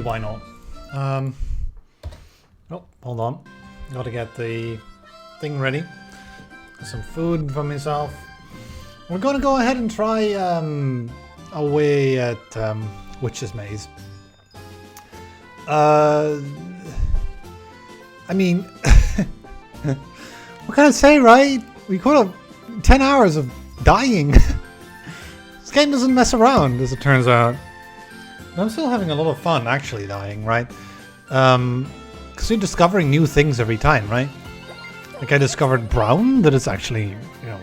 Why not? Oh, hold on. Gotta get the thing ready. Some food for myself. We're gonna go ahead and try away at Witch's Maze. I mean, what can I say, right? We could have 10 hours of dying. This game doesn't mess around, as it turns out. But I'm still having a lot of fun actually dying, right? Because you're discovering new things every time, right? Like I discovered brown, that it's actually,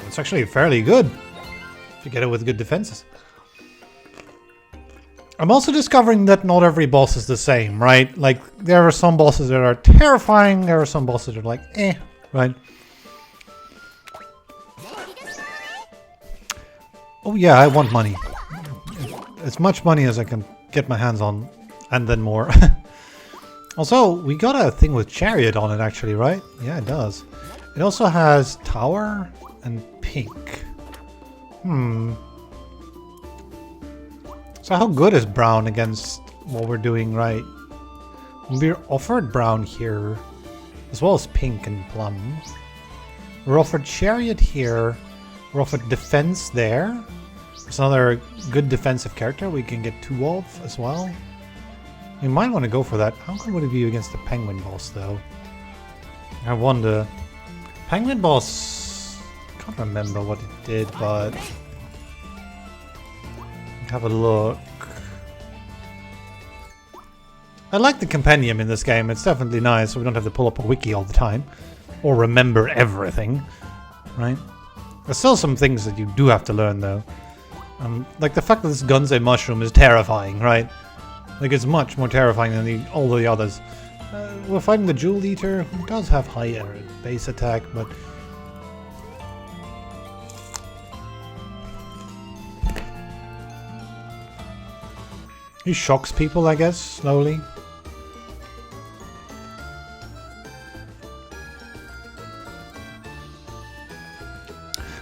it's actually fairly good if you get it with good defenses. I'm also discovering that not every boss is the same, right? Like there are some bosses that are terrifying, there are some bosses that are like, right? Oh yeah, I want money. As much money as I can get my hands on, and then more. Also, we got a thing with chariot on it actually, right? Yeah, it does. It also has tower and pink. So how good is brown against what we're doing, right? We're offered brown here, as well as pink and plum. We're offered chariot here. We're offered defense there. There's another good defensive character we can get 2 of as well. We might want to go for that. How good would it be against the penguin boss though? I wonder. Penguin boss, I can't remember what it did, but have a look. I like the compendium in this game. It's definitely nice, so we don't have to pull up a wiki all the time or remember everything, right? There's still some things that you do have to learn though. Like the fact that this Gunze mushroom is terrifying, right? Like it's much more terrifying than all the others. We're fighting the Jewel Eater, who does have higher base attack, but he shocks people, I guess, slowly.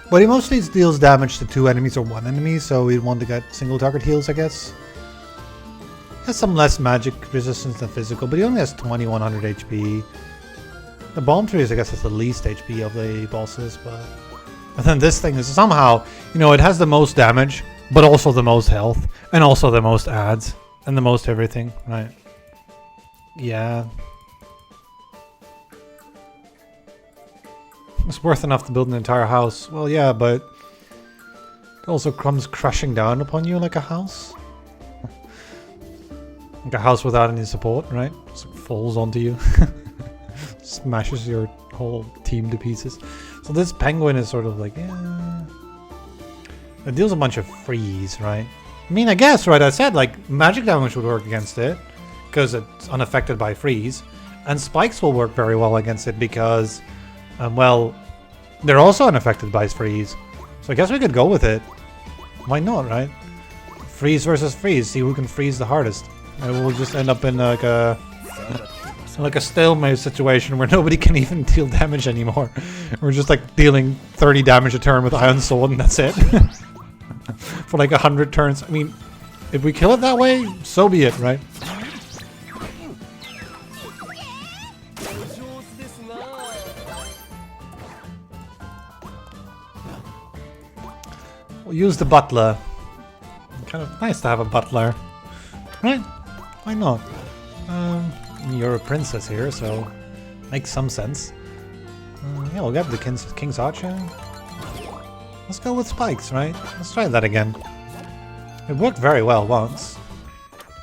But he mostly deals damage to 2 enemies or 1 enemy, so we'd want to get single target heals, I guess. Has some less magic resistance than physical, but he only has 2100 HP. The bomb trees, I guess, has the least HP of the bosses, but then this thing is somehow, it has the most damage, but also the most health, and also the most ads, and the most everything, right? Yeah. It's worth enough to build an entire house. Well, yeah, but it also comes crashing down upon you like a house. Like a house without any support, right? Just like falls onto you. Smashes your whole team to pieces. So this penguin is sort of like, yeah. It deals a bunch of freeze, right? I mean, I guess, right, I said like magic damage would work against it because it's unaffected by freeze. And spikes will work very well against it because, well, they're also unaffected by freeze. So I guess we could go with it. Why not, right? Freeze versus freeze. See who can freeze the hardest. And we'll just end up in like a stalemate situation where nobody can even deal damage anymore. We're just like dealing 30 damage a turn with Iron Sword and that's it. For like 100 turns. I mean, if we kill it that way, so be it, right? We'll use the butler. Kind of nice to have a butler. Right? Why not? You're a princess here, so makes some sense. Yeah, we'll get the King's Archer. Let's go with spikes, right? Let's try that again. It worked very well once.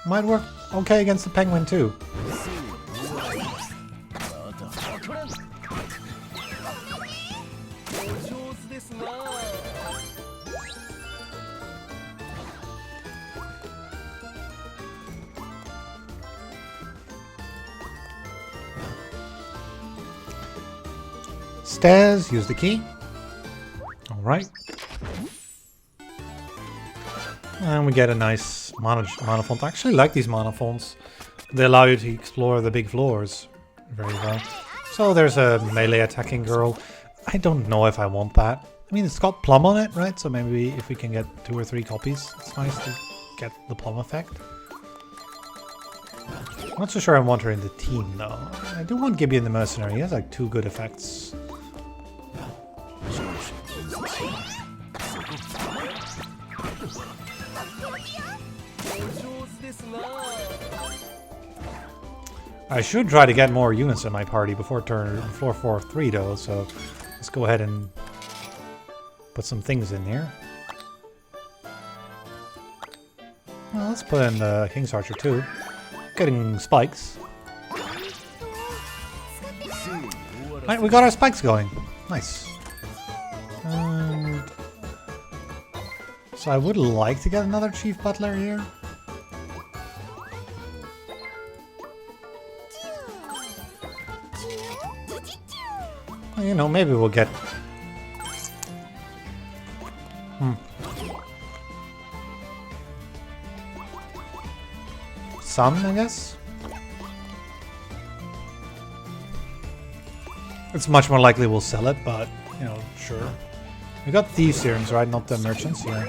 Might work okay against the penguin too. Stairs, use the key. Alright. And we get a nice mana font. I actually like these mana fonts. They allow you to explore the big floors very well. So there's a melee attacking girl. I don't know if I want that. I mean, it's got plum on it, right? So maybe if we can get 2 or 3 copies, it's nice to get the plum effect. Not so sure I want her in the team though. I do want Gibby in the mercenary. He has like 2 good effects. I should try to get more units in my party before turn 4-4-3 though, so let's go ahead and put some things in here. Well, let's put in the King's Archer too. Getting spikes. Right, we got our spikes going. Nice. And so I would like to get another Chief Butler here. You know, maybe we'll get... Some, I guess? It's much more likely we'll sell it, but, you know, sure. We got Thieves' Earrings, right? Not the Merchants, yeah.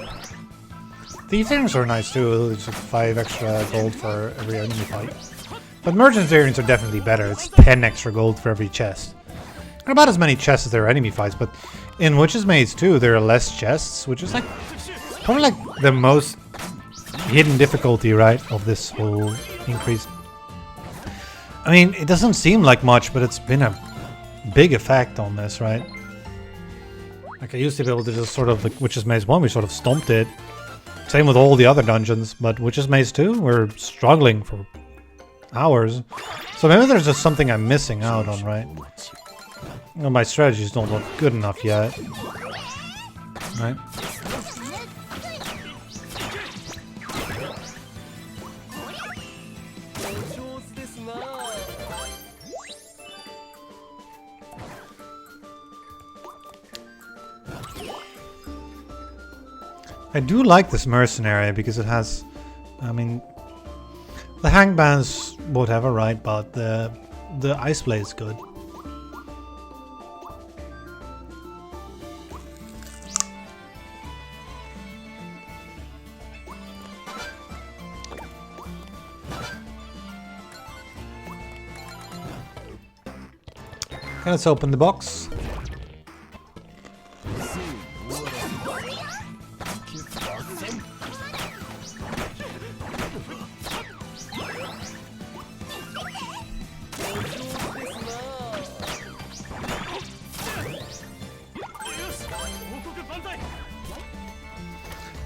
Thieves' Earrings are nice too, it's like 5 extra gold for every enemy fight. But Merchants' Earrings are definitely better, it's 10 extra gold for every chest. There are about as many chests as there are enemy fights, but in Witch's Maze too, there are less chests, which is like probably like the most hidden difficulty, right, of this whole increase. I mean, it doesn't seem like much, but it's been a big effect on this, right? Like I used to be able to just sort of, like Witch's Maze 1, we sort of stomped it. Same with all the other dungeons, but Witch's Maze 2, we're struggling for hours. So maybe there's just something I'm missing out on, right? Well, my strategies don't look good enough yet. Right? I do like this mercenary because it has, I mean, the hangband's whatever, right? But the ice blade is good. Okay, let's open the box.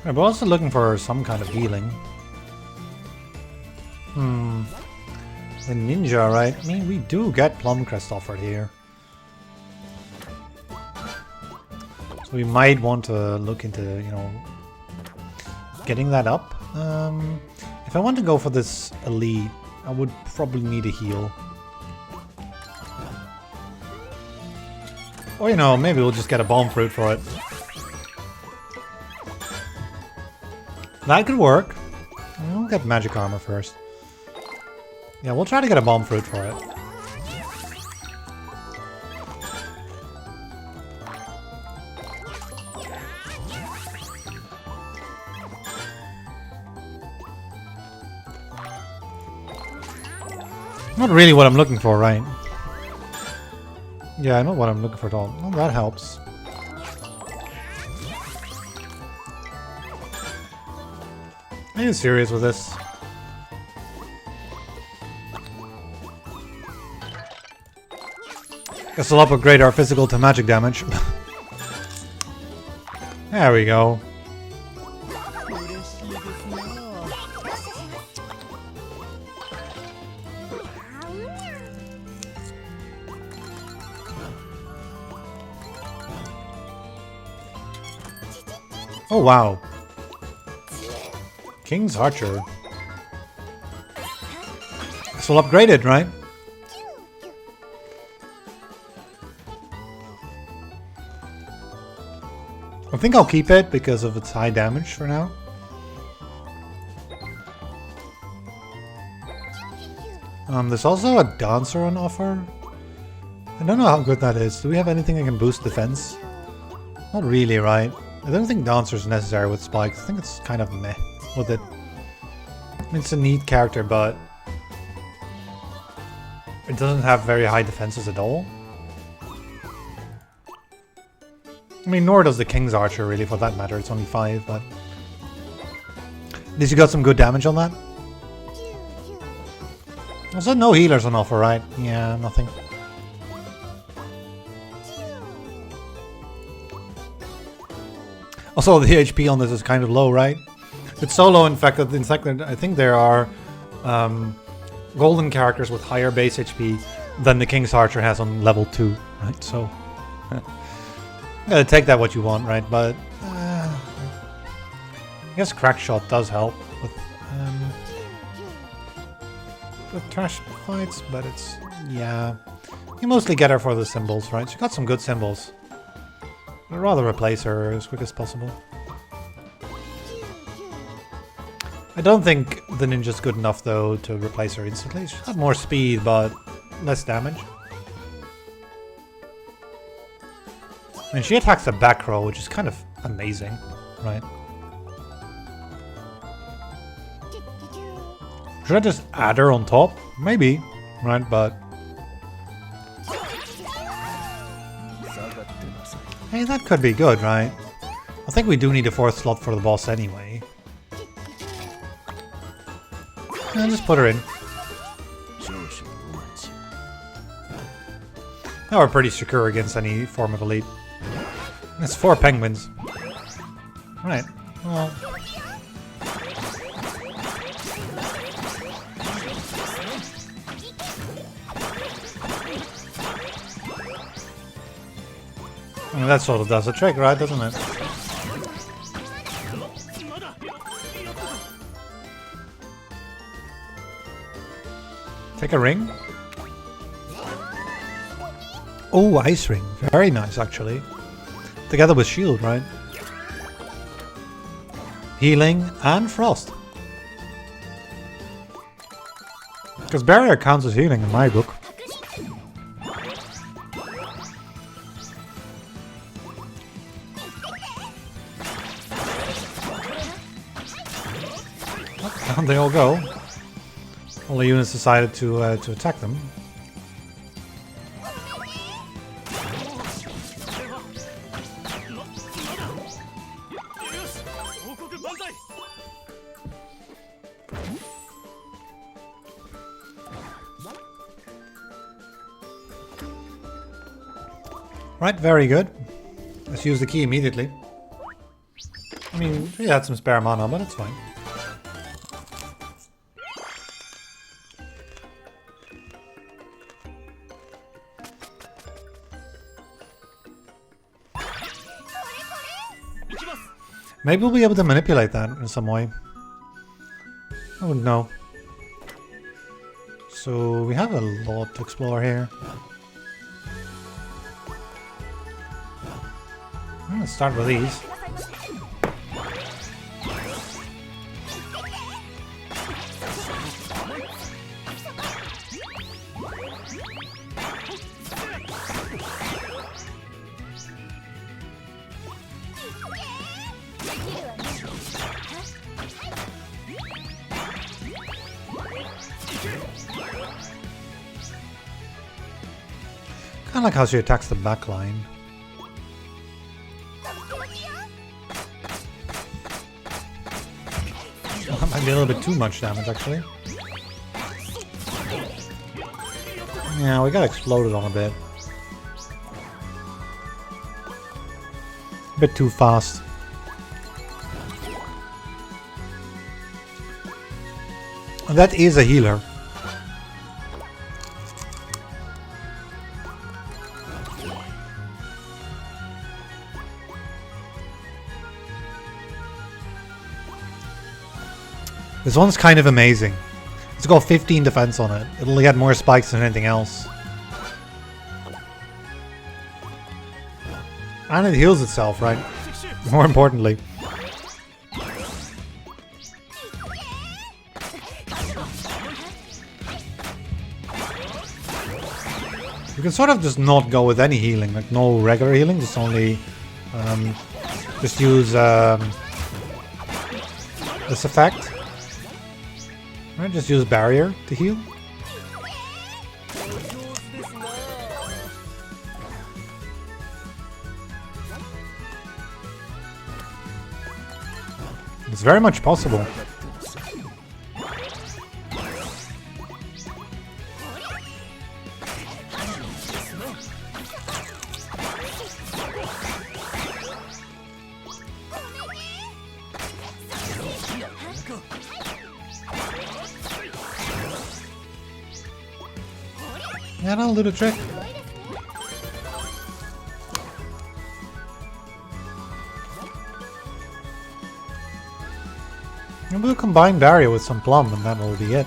We're also looking for some kind of healing. The ninja, right? I mean, we do get Plum Crest offered here. So we might want to look into, you know, getting that up. If I want to go for this elite, I would probably need a heal. Or, you know, maybe we'll just get a bomb fruit for it. That could work. We'll get magic armor first. Yeah, we'll try to get a bomb fruit for it. Not really what I'm looking for, right? Yeah, not what I'm looking for at all. Well, that helps. Are you serious with this? Guess we'll upgrade our physical to magic damage. There we go. Oh wow. King's Archer. This will upgrade it, right? I think I'll keep it because of its high damage for now. There's also a Dancer on offer. I don't know how good that is. Do we have anything that can boost defense? Not really, right? I don't think Dancer's necessary with spikes. I think it's kind of meh with it. I mean, it's a neat character, but It doesn't have very high defenses at all. I mean, nor does the King's Archer, really, for that matter. It's only 5, but... At least you got some good damage on that. Also, no healers on offer, right? Yeah, nothing. Also, the HP on this is kind of low, right? It's so low, in fact, that I think there are golden characters with higher base HP than the King's Archer has on level 2, right? So... gotta take that what you want, right? But I guess Crack Shot does help with trash fights, but it's, yeah, you mostly get her for the symbols, right? She got some good symbols. I'd rather replace her as quick as possible. I don't think the ninja's good enough though to replace her instantly. She's got more speed, but less damage. And she attacks the back row, which is kind of amazing, right? Should I just add her on top? Maybe, right? But... hey, that could be good, right? I think we do need a 4th slot for the boss anyway. And just put her in. Now we're pretty secure against any form of elite. It's 4 penguins. Right, well... I mean, that sort of does the trick, right, doesn't it? Take a ring. Oh, ice ring. Very nice, actually. Together with shield, right? Healing and frost. Because barrier counts as healing in my book. Down they all go. All the units decided to attack them. Right, very good. Let's use the key immediately. I mean, we had some spare mana, but it's fine. Maybe we'll be able to manipulate that in some way. I wouldn't know. So we have a lot to explore here. Let's start with these. Kinda like how she attacks the back line. That might be a little bit too much damage, actually. Yeah, we got exploded on a bit. A bit too fast. And that is a healer. This one's kind of amazing. It's got 15 defense on it. It only had more spikes than anything else. And it heals itself, right? More importantly. You can sort of just not go with any healing, like no regular healing, just only just use this effect. Right, just use barrier to heal. It's very much possible. Yeah, that'll do the trick. And we'll combine barrier with some plum and that will be it.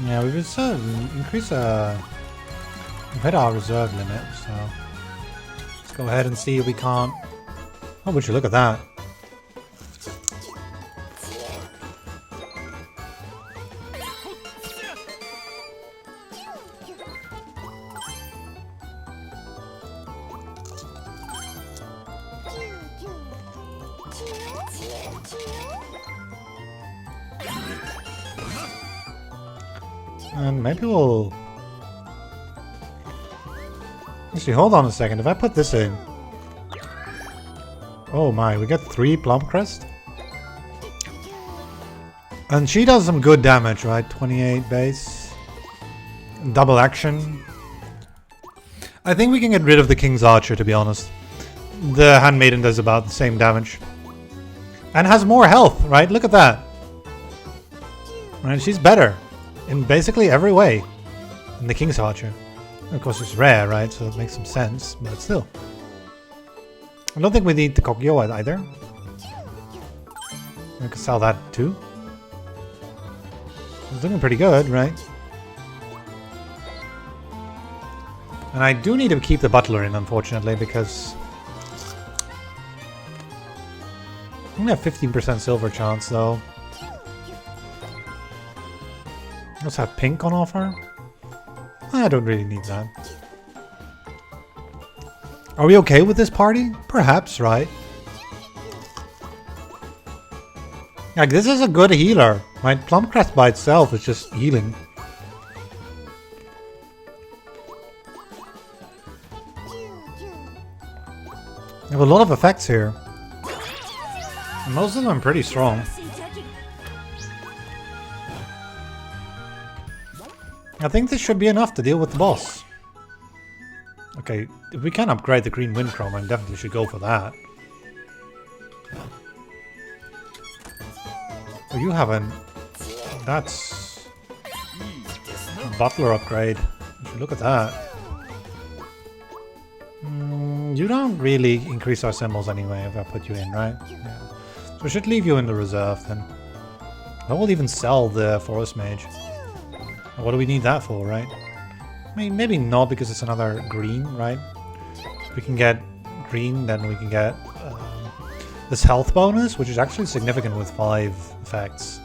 Yeah, we will increase we've hit our reserve limit, so let's go ahead and see if we can't. Oh, would you look at that? And maybe we'll... Actually, hold on a second. If I put this in... Oh my, we get 3 Plum Crest? And she does some good damage, right? 28 base. Double action. I think we can get rid of the King's Archer, to be honest. The Handmaiden does about the same damage. And has more health, right? Look at that. Right, she's better. In basically every way. In the King's Archer. Of course it's rare, right? So it makes some sense, but still. I don't think we need the Kokyo either. We could sell that too. It's looking pretty good, right? And I do need to keep the Butler in, unfortunately, because... I'm gonna have 15% silver chance, though. Let's have pink on offer. I don't really need that. Are we okay with this party? Perhaps, right? Like, this is a good healer, right? Plumcrest by itself is just healing. We have a lot of effects here. And most of them are pretty strong. I think this should be enough to deal with the boss. Okay, if we can upgrade the green wind chrome, I definitely should go for that. Oh, you haven't... That's... a Butler upgrade. You should look at that. You don't really increase our symbols anyway if I put you in, right? Yeah. So we should leave you in the reserve then. I will even sell the Forest Mage. What do we need that for, right? I mean, maybe not because it's another green, right? If we can get green, then we can get this health bonus, which is actually significant with 5 effects.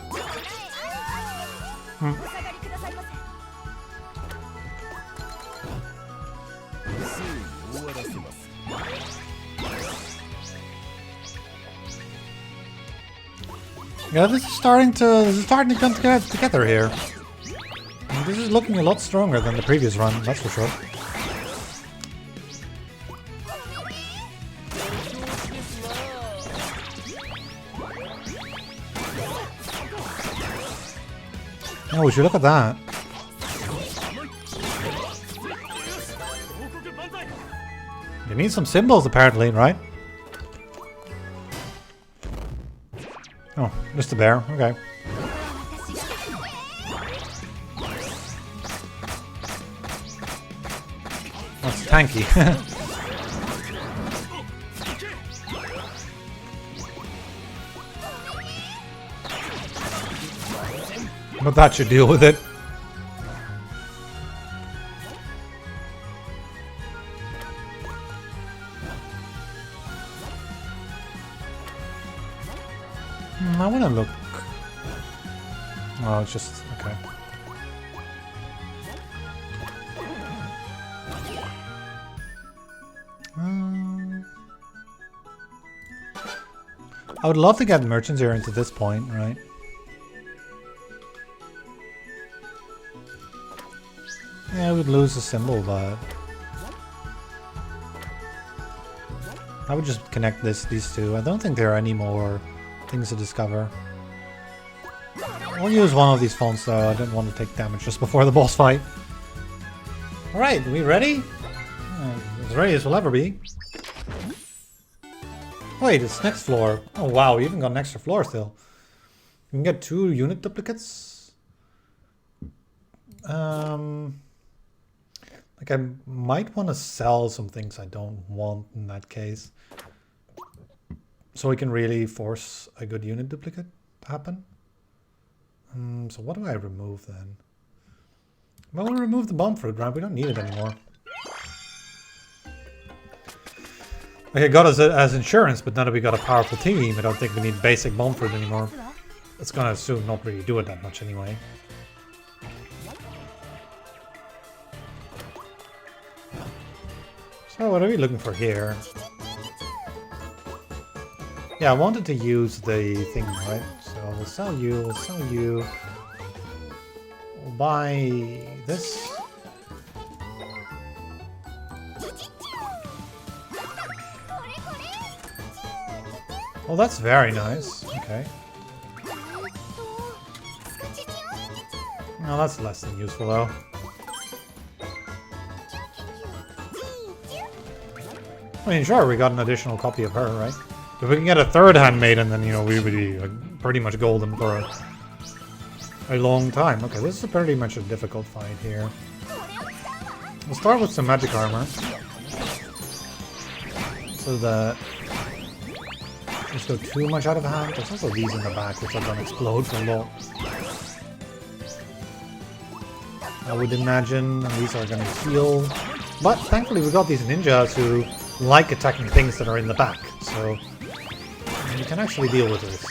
Yeah, this is starting to come together here. And this is looking a lot stronger than the previous run, that's for sure. Oh, we should look at that. You need some symbols apparently, right? Oh, just a bear, okay. That's tanky. But that should deal with it. I wanna look. Oh, it's just okay. I would love to get merchants here into this point, right? Yeah, I would lose a symbol, but I would just connect these two. I don't think there are any more things to discover. I'll use one of these fonts though. I didn't want to take damage just before the boss fight. Alright, we ready? As ready as we'll ever be. Wait, it's next floor. Oh wow, we even got an extra floor still. We can get 2 unit duplicates. Like I might want to sell some things I don't want in that case. So we can really force a good unit duplicate to happen. So what do I remove then? Well, we'll remove the bomb fruit, right? We don't need it anymore. Like I got it as insurance, but now that we got a powerful team, I don't think we need basic bomb fruit anymore. It's gonna soon not really do it that much anyway. So what are we looking for here? Yeah, I wanted to use the thing, right? So we'll sell you, we'll sell you. We'll buy this. Oh, that's very nice. Okay. No, that's less than useful though. I mean, sure, we got an additional copy of her, right? If we can get a third handmaiden, then, you know, we would be pretty much golden for a long time. Okay, this is pretty much a difficult fight here. We'll start with some magic armor. So that just go too much out of hand. There's also these in the back, which are gonna explode for a lot. I would imagine these are gonna heal. But thankfully we got these ninjas who like attacking things that are in the back, so you can actually deal with this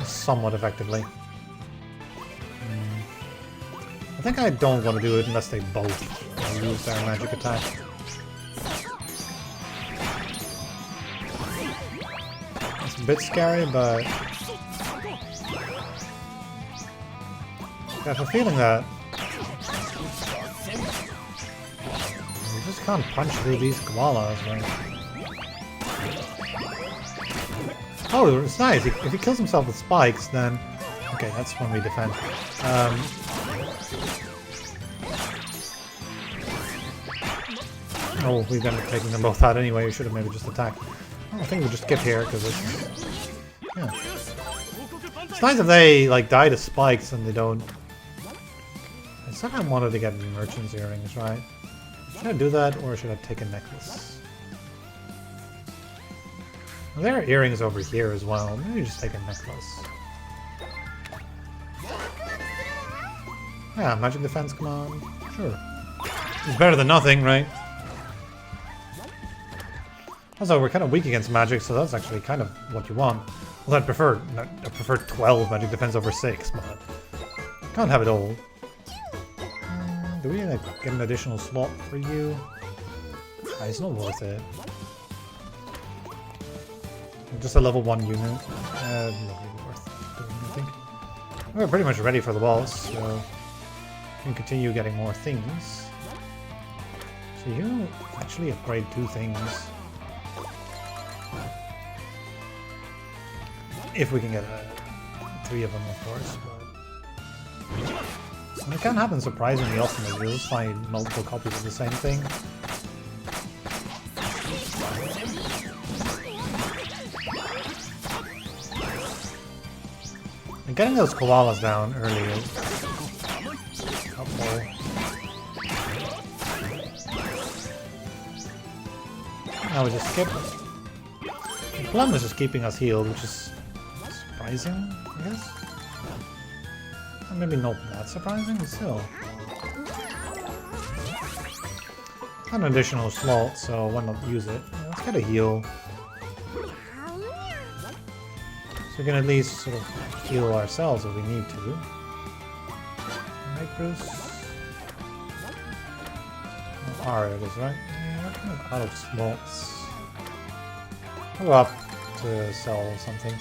somewhat effectively. I think I don't want to do it unless they both use their magic attack. It's a bit scary, but I have a feeling that you just can't punch through these koalas, right? Oh, it's nice. If he kills himself with spikes, then... Okay, that's when we defend. Oh, we've ended up taking them both out anyway. We should have maybe just attacked. Oh, I think we'll just skip here, because it's... Yeah. It's nice if they, like, die to spikes and they don't... I somehow wanted to get merchant's earrings, right? Should I do that, or should I take a necklace? Well, there are earrings over here as well. Maybe just take a necklace. Yeah, magic defense, come on. Sure. It's better than nothing, right? Also, we're kind of weak against magic, so that's actually kind of what you want. Well, I prefer 12 magic defense over 6, but can't have it all. Do we get an additional slot for you? It's not worth it. Just a level 1 unit. Not really worth doing, I think. We're pretty much ready for the boss, so we can continue getting more things. So you actually upgrade 2 things. If we can get 3 of them, of course. But it can happen surprisingly often. You'll just find multiple copies of the same thing. And getting those koalas down early is helpful. Now we just skip. The plum is just keeping us healed, which is surprising, I guess. Maybe not that surprising, but still. An additional slot, so why not use it? Yeah, let's get a heal. So we can at least sort of heal ourselves if we need to. Right, Bruce? Oh, it is, right? Yeah, we're kind of out of slots. Go up. to sell something.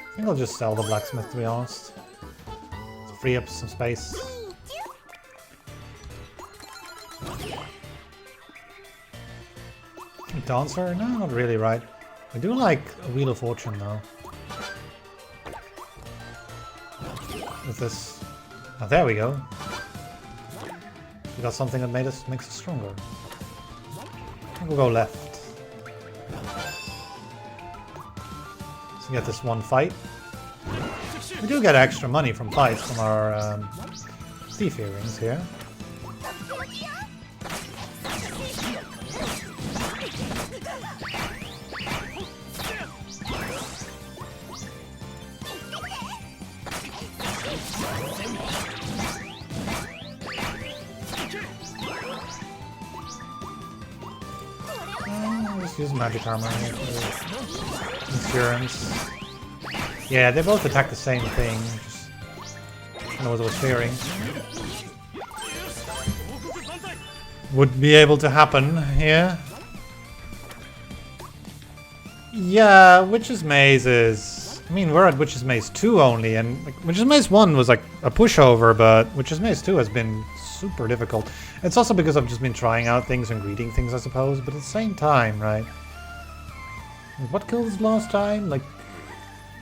I think I'll just sell the blacksmith, to be honest. To free up some space. Dancer? No, not really, right? I do like a Wheel of Fortune, though. With this... Oh, there we go. We got something that makes us stronger. I think we'll go left. So get this one fight. We do get extra money from fights from our thief earrings here. Let's use magic armor here for insurance. Yeah, they both attack the same thing. Just I know what I was fearing. Would be able to happen here. Yeah, Witch's Maze is... I mean, we're at Witch's Maze 2 only, and like, Witch's Maze 1 was like a pushover, but Witch's Maze 2 has been super difficult. It's also because I've just been trying out things and greeting things, I suppose, but at the same time, right? What killed us last time? Like,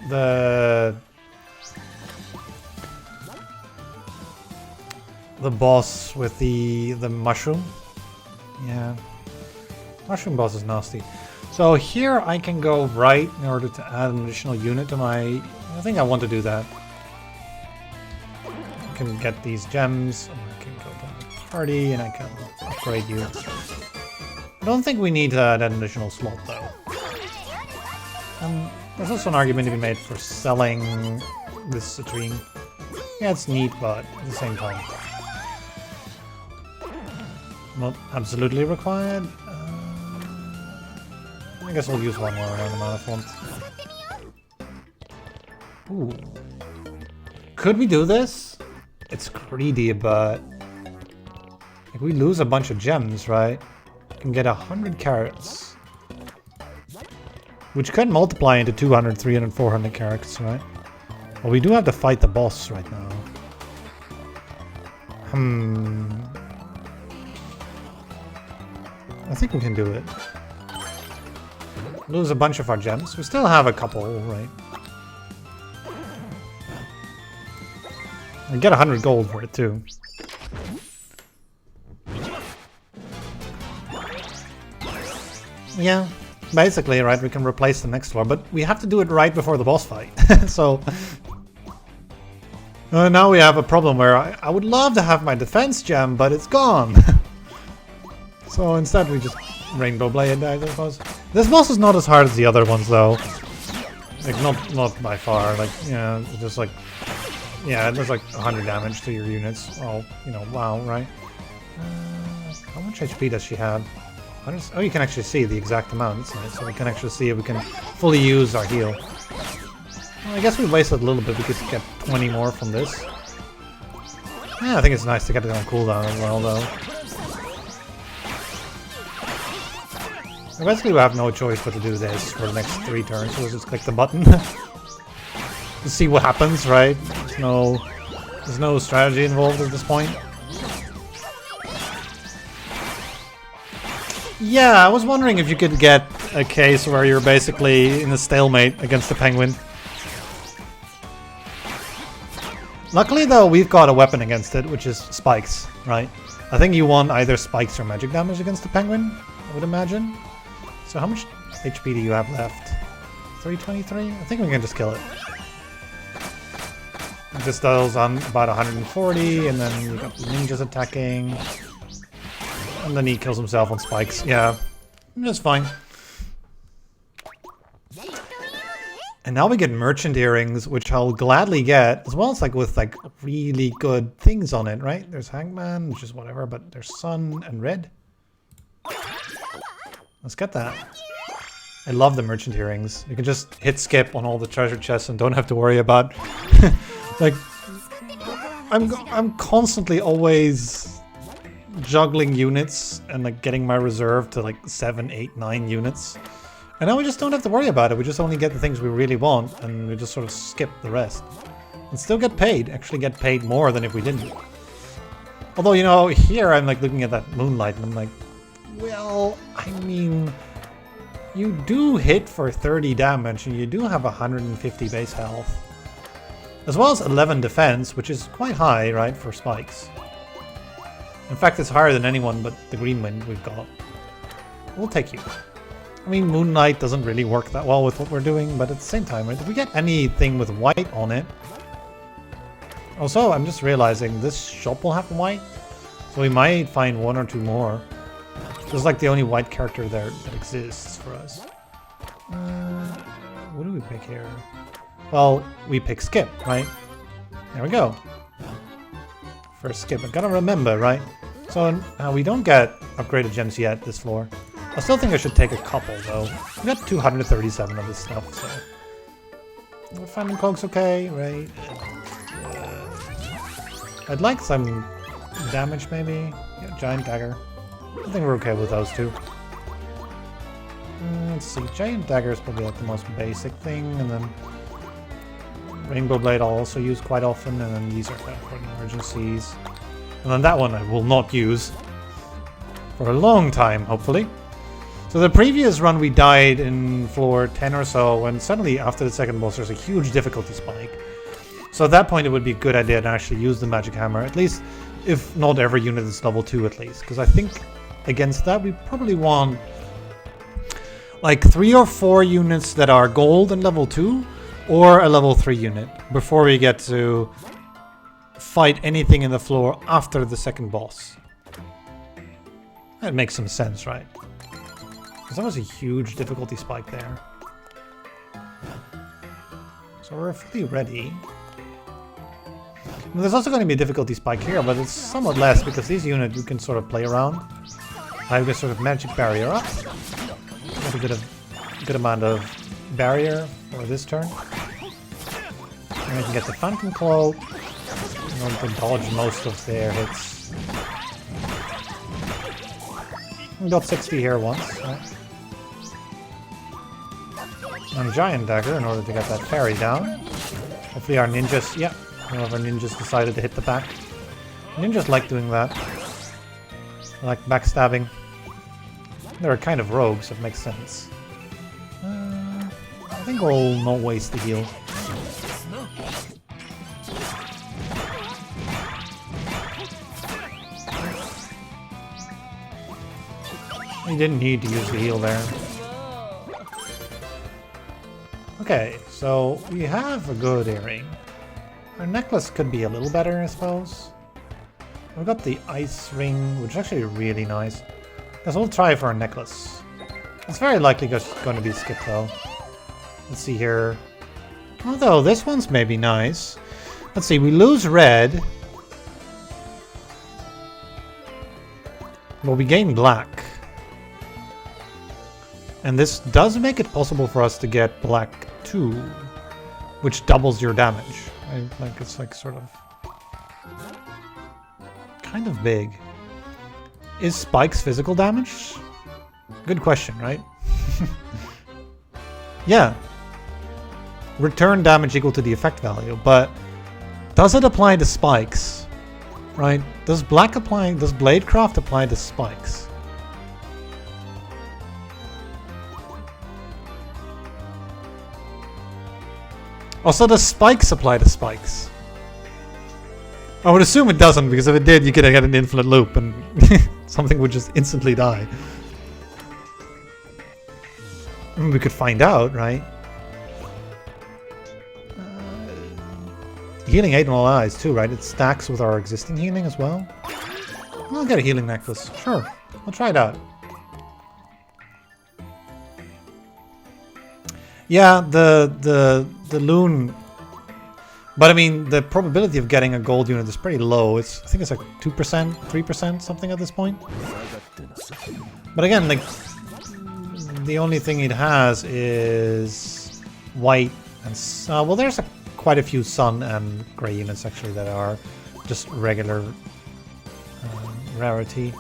the boss with the mushroom? Yeah. Mushroom boss is nasty. So here I can go right in order to add an additional unit to my... I think I want to do that. I can get these gems, and I can go to the party, and I can upgrade you. I don't think we need that additional slot, though. There's also an argument to be made for selling this citrine. Yeah, it's neat, but at the same time, not absolutely required. I guess we'll use one more random amount of font. Ooh. Could we do this? It's greedy, but if we lose a bunch of gems, right? We can get 100 carrots. Which can multiply into 200, 300, 400 carrots, right? Well, we do have to fight the boss right now. I think we can do it. Lose a bunch of our gems. We still have a couple, right? And get 100 gold for it, too. Yeah. Basically, right, we can replace the next floor, but we have to do it right before the boss fight. So now we have a problem where I would love to have my defense gem, but it's gone. So instead we just Rainbow Blade, I suppose. This boss is not as hard as the other ones, though. Like, not by far. Like, yeah, just like... Yeah, it does like 100 damage to your units. Oh, you know, wow, right? How much HP does she have? Oh, you can actually see the exact amount. That's nice. So we can actually see if we can fully use our heal. Well, I guess we wasted a little bit. We could get 20 more from this. Yeah, I think it's nice to get it on cooldown as well, though. Basically, we have no choice but to do this for the next 3 turns. So we'll just click the button to see what happens, right? There's no strategy involved at this point. Yeah, I was wondering if you could get a case where you're basically in a stalemate against the penguin. Luckily, though, we've got a weapon against it, which is spikes, right? I think you want either spikes or magic damage against the penguin, I would imagine. So how much HP do you have left? 323? I think we can just kill it. This does on about 140, and then you got the ninjas attacking. And then he kills himself on spikes. Yeah, that's fine. And now we get merchant earrings, which I'll gladly get, as well as like with like really good things on it, right? There's Hangman, which is whatever, but there's Sun and Red. Let's get that. I love the merchant earrings. You can just hit skip on all the treasure chests and don't have to worry about like I'm constantly always juggling units and like getting my reserve to like 7, 8, 9 units. And now we just don't have to worry about it. We just only get the things we really want and we just sort of skip the rest. And still get paid. Actually get paid more than if we didn't. Although, you know, here I'm like looking at that moonlight and I'm like, well, I mean, you do hit for 30 damage and you do have 150 base health. As well as 11 defense, which is quite high, right, for spikes. In fact, it's higher than anyone but the green wind we've got. We'll take you. I mean, Moonlight doesn't really work that well with what we're doing, but at the same time, right, if we get anything with white on it... Also, I'm just realizing this shop will have white, so we might find 1 or 2 more. There's like the only white character there that exists for us. What do we pick here? Well, we pick Skip, right? There we go. First Skip. I gotta remember, right? So we don't get upgraded gems yet this floor. I still think I should take a couple, though. We got 237 of this stuff, so... Finding Cloak's okay, right? I'd like some damage, maybe. Yeah, Giant Dagger. I think we're okay with those two. Let's see. Giant Dagger is probably like the most basic thing, and then... Rainbow Blade I'll also use quite often, and then these are kind of for emergencies. And then that one I will not use for a long time, hopefully. So the previous run we died in floor 10 or so, and suddenly after the second boss there's a huge difficulty spike. So at that point it would be a good idea to actually use the magic hammer, at least if not every unit is level 2 at least. Because I think against that we probably want like 3 or 4 units that are gold and level 2, or a level 3 unit, before we get to fight anything in the floor after the second boss. That makes some sense, right? Because that was a huge difficulty spike there. So we're fully ready. And there's also going to be a difficulty spike here, but it's somewhat less because these units you can sort of play around. I have a sort of magic barrier up. Got a good amount of barrier for this turn. And I can get the Phantom Cloak in order to dodge most of their hits. We got 60 here once, right? And Giant Dagger in order to get that fairy down. Hopefully our ninjas, yeah, one of our ninjas decided to hit the back. Ninjas like doing that. They like backstabbing. They're kind of rogues, so it makes sense. I think we'll not waste the heal. We didn't need to use the heal there. Okay, so we have a good earring. Our necklace could be a little better, I suppose. We've got the ice ring, which is actually really nice. Guess we'll try for a necklace. It's very likely going to be Skip though. Let's see here. Although this one's maybe nice. Let's see, we lose red. But we gain black. And this does make it possible for us to get black 2, which doubles your damage. Like it's like sort of kind of big. Is spikes physical damage? Good question, right? Yeah. Return damage equal to the effect value, but does it apply to spikes? Right? Does Bladecraft apply to spikes? Also, does spikes apply to spikes? I would assume it doesn't, because if it did, you could get an infinite loop and something would just instantly die. We could find out, right? Healing 8 on all eyes too, right? It stacks with our existing healing as well. I'll get a healing necklace. Sure. I'll try it out. Yeah, the loon, but I mean the probability of getting a gold unit is pretty low. I think it's like 2%, 3%, something at this point. But again, like the only thing it has is white and well, there's quite a few sun and gray units actually that are just regular rarity.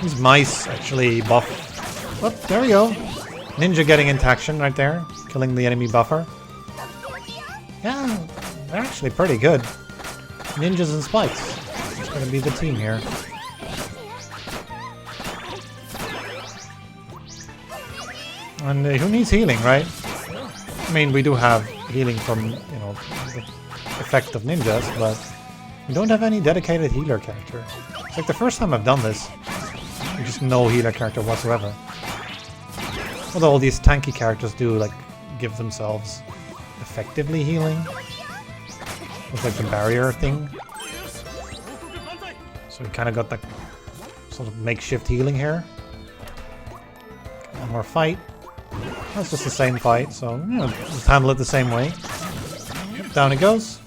These mice actually buff. Oh, there we go. Ninja getting into action right there, killing the enemy buffer. Yeah, they're actually pretty good. Ninjas and spikes. It's gonna be the team here. And who needs healing, right? I mean, we do have healing from, you know, the effect of ninjas, but we don't have any dedicated healer character. It's like the first time I've done this. Just no healer character whatsoever. Although all these tanky characters do, like, give themselves effectively healing. With, like, the barrier thing. So we kind of got that sort of makeshift healing here. One more fight. That's just the same fight, so, you know, just handle it the same way. Yep, down it goes.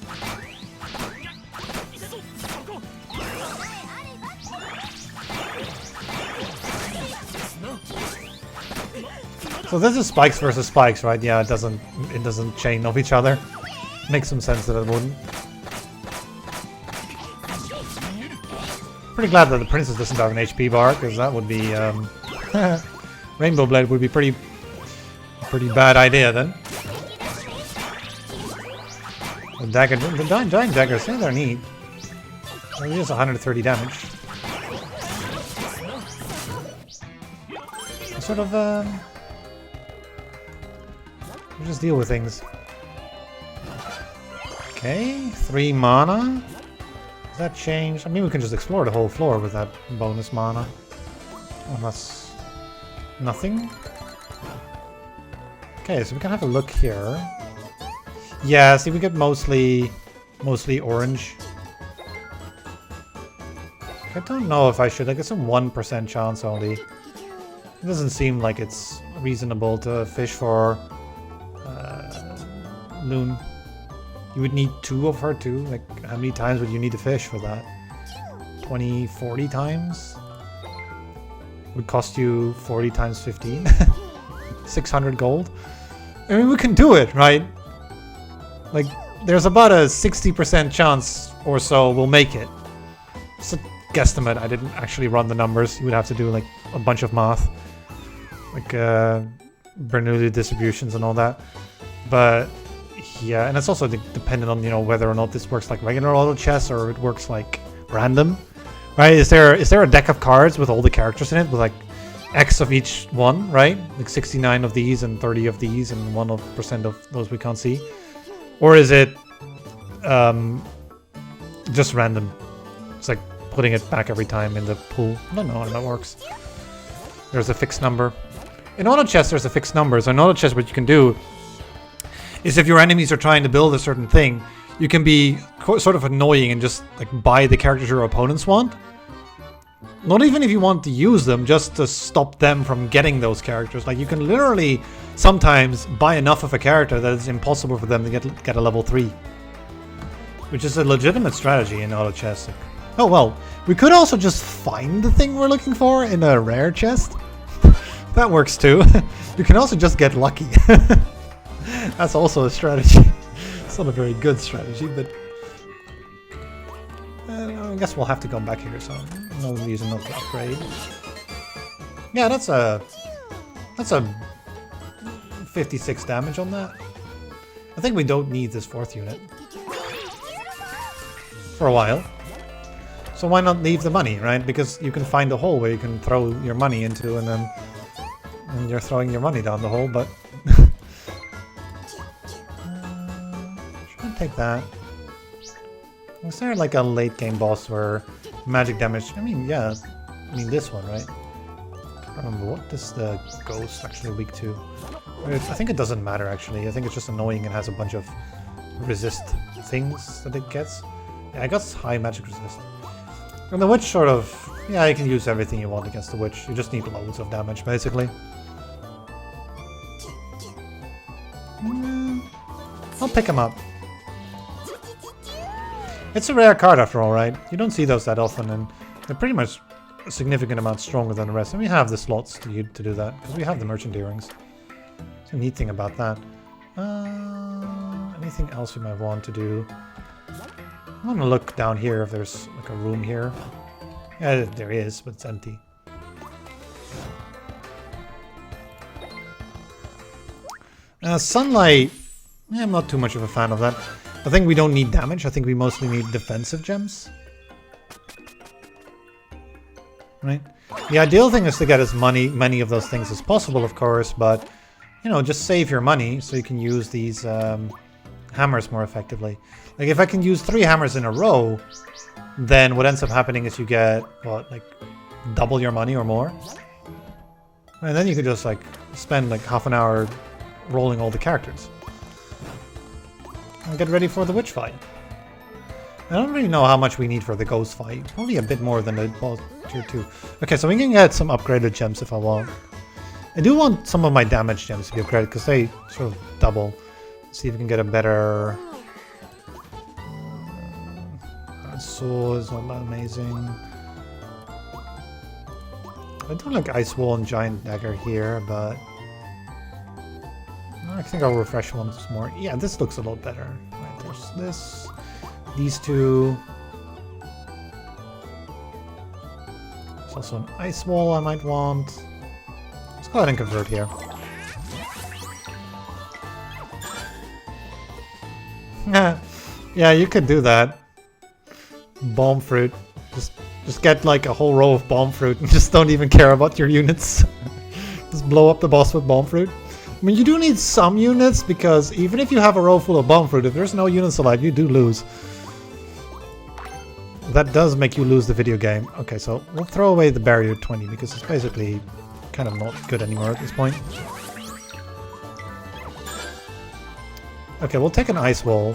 So this is spikes versus spikes, right? Yeah, it doesn't chain off each other. Makes some sense that it wouldn't. Pretty glad that the princess doesn't have an HP bar, because that would be Rainbow Blade would be pretty bad idea then. The dagger, the giant daggers, yeah, they're neat. Well, it is 130 damage. Sort of we'll just deal with things. Okay, 3 mana. Does that change? I mean, we can just explore the whole floor with that bonus mana. Unless nothing. Okay, so we can have a look here. Yeah, see, we get mostly orange. I don't know if I should. Like, it's a 1% chance only. It doesn't seem like it's reasonable to fish for Loon. You would need 2 of her too. Like, how many times would you need to fish for that? 20, 40 times? Would cost you 40 times 15? 600 gold? I mean, we can do it, right? Like, there's about a 60% chance or so we'll make it. It's a guesstimate. I didn't actually run the numbers. You would have to do, like, a bunch of math. Like, Bernoulli distributions and all that. But, yeah, and it's also dependent on, you know, whether or not this works like regular auto chess or it works like random. Right? Is there a deck of cards with all the characters in it with, like, X of each one, right? Like 69 of these and 30 of these and 1% of those we can't see? Or is it just random? It's like putting it back every time in the pool. I don't know how that works. There's a fixed number. In auto chess, there's a fixed number. So in auto chess, what you can do is if your enemies are trying to build a certain thing, you can be sort of annoying and just like buy the characters your opponents want. Not even if you want to use them, just to stop them from getting those characters. Like, you can literally sometimes buy enough of a character that it's impossible for them to get a level 3. Which is a legitimate strategy in auto chess. Like, oh well, we could also just find the thing we're looking for in a rare chest. That works too. You can also just get lucky. That's also a strategy. It's not a very good strategy, but I guess we'll have to go back here, so no reason not to upgrade. Yeah, that's a 56 damage on that. I think we don't need this 4th unit for a while. So why not leave the money, right? Because you can find a hole where you can throw your money into, and then you're throwing your money down the hole, but should I take that? Is there like a late game boss where magic damage? I mean, yeah. I mean, this one, right? I can't remember what this the ghost actually weak to. I think it doesn't matter actually. I think it's just annoying and has a bunch of resist things that it gets. Yeah, I got high magic resist. And the witch sort of, yeah, you can use everything you want against the witch. You just need loads of damage basically. I'll pick him up. It's a rare card after all, right? You don't see those that often, and they're pretty much a significant amount stronger than the rest. And we have the slots to do that, because we have the merchant earrings. It's a neat thing about that. Anything else we might want to do? I want to look down here if there's like a room here. Yeah, there is, but it's empty. Sunlight, I'm not too much of a fan of that. I think we don't need damage. I think we mostly need defensive gems. Right? The ideal thing is to get as many of those things as possible, of course, but, you know, just save your money so you can use these hammers more effectively. Like, if I can use 3 hammers in a row, then what ends up happening is you get, what, like, double your money or more? And then you could just, like, spend, like, half an hour rolling all the characters. And get ready for the witch fight. I don't really know how much we need for the ghost fight. Probably a bit more than the boss tier 2. Okay, so we can get some upgraded gems if I want. I do want some of my damage gems to be upgraded because they sort of double. Let's see if we can get a better... sword is not that amazing. I don't like Ice Wall and Giant Dagger here, but... I think I'll refresh once more. Yeah, this looks a lot better. Right, there's this. These two. There's also an Ice Wall I might want. Let's go ahead and convert here. Yeah, you could do that. Bomb fruit. Just get like a whole row of bomb fruit and just don't even care about your units. Just blow up the boss with bomb fruit. I mean, you do need some units, because even if you have a row full of bomb fruit, if there's no units alive, you do lose. That does make you lose the video game. Okay, so we'll throw away the barrier 20, because it's basically kind of not good anymore at this point. Okay, we'll take an Ice Wall.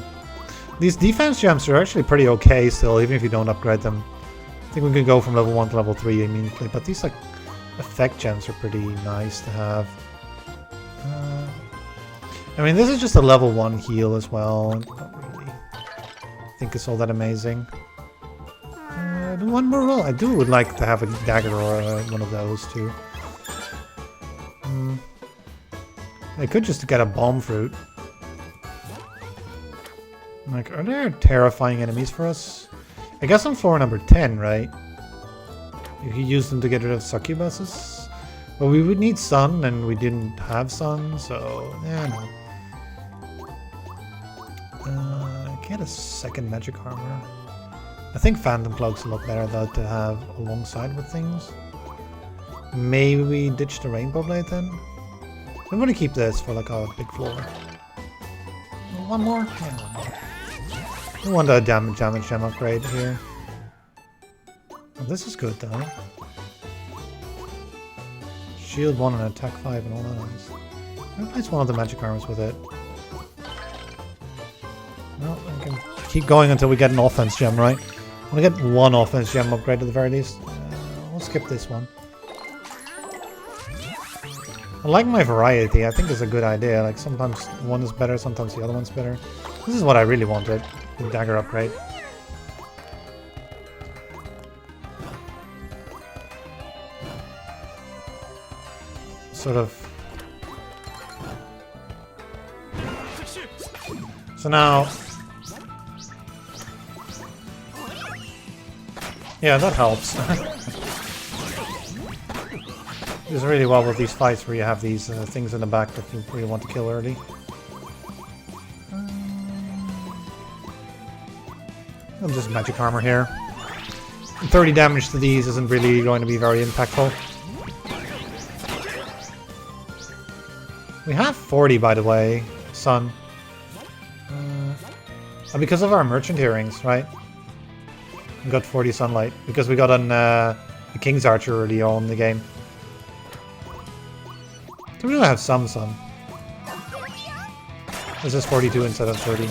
These defense gems are actually pretty okay still, even if you don't upgrade them. I think we can go from level 1 to level 3 immediately, but these like effect gems are pretty nice to have. I mean, this is just a level 1 heal as well. Don't really think it's all that amazing. One more roll. I would like to have a dagger or one of those too. I could just get a bomb fruit. Like, are there terrifying enemies for us? I guess on floor number 10, right? You could use them to get rid of succubuses. But we would need sun, and we didn't have sun, so yeah, no. Get a second magic armor. I think Phantom Cloak's a lot better though to have alongside with things. Maybe we ditch the Rainbow Blade then? I'm gonna keep this for like a big floor. One more? Yeah, one more. We want a damage gem upgrade here. Oh, this is good though. Shield 1 and attack 5 and all that nice. I'll replace one of the magic armors with it. No, I can keep going until we get an offense gem, right? I want to get one offense gem upgrade at the very least. We'll skip this one. I like my variety. I think it's a good idea. Like sometimes one is better, sometimes the other one's better. This is what I really wanted. The dagger upgrade. Sort of. So now. Yeah, that helps. It's really well with these fights where you have these things in the back that you really want to kill early. And just magic armor here. 30 damage to these isn't really going to be very impactful. We have 40, by the way, sun. Because of our merchant earrings, right? We got 40 sunlight because we got on the King's Archer early on in the game. So we do have some sun. This is 42 instead of 30.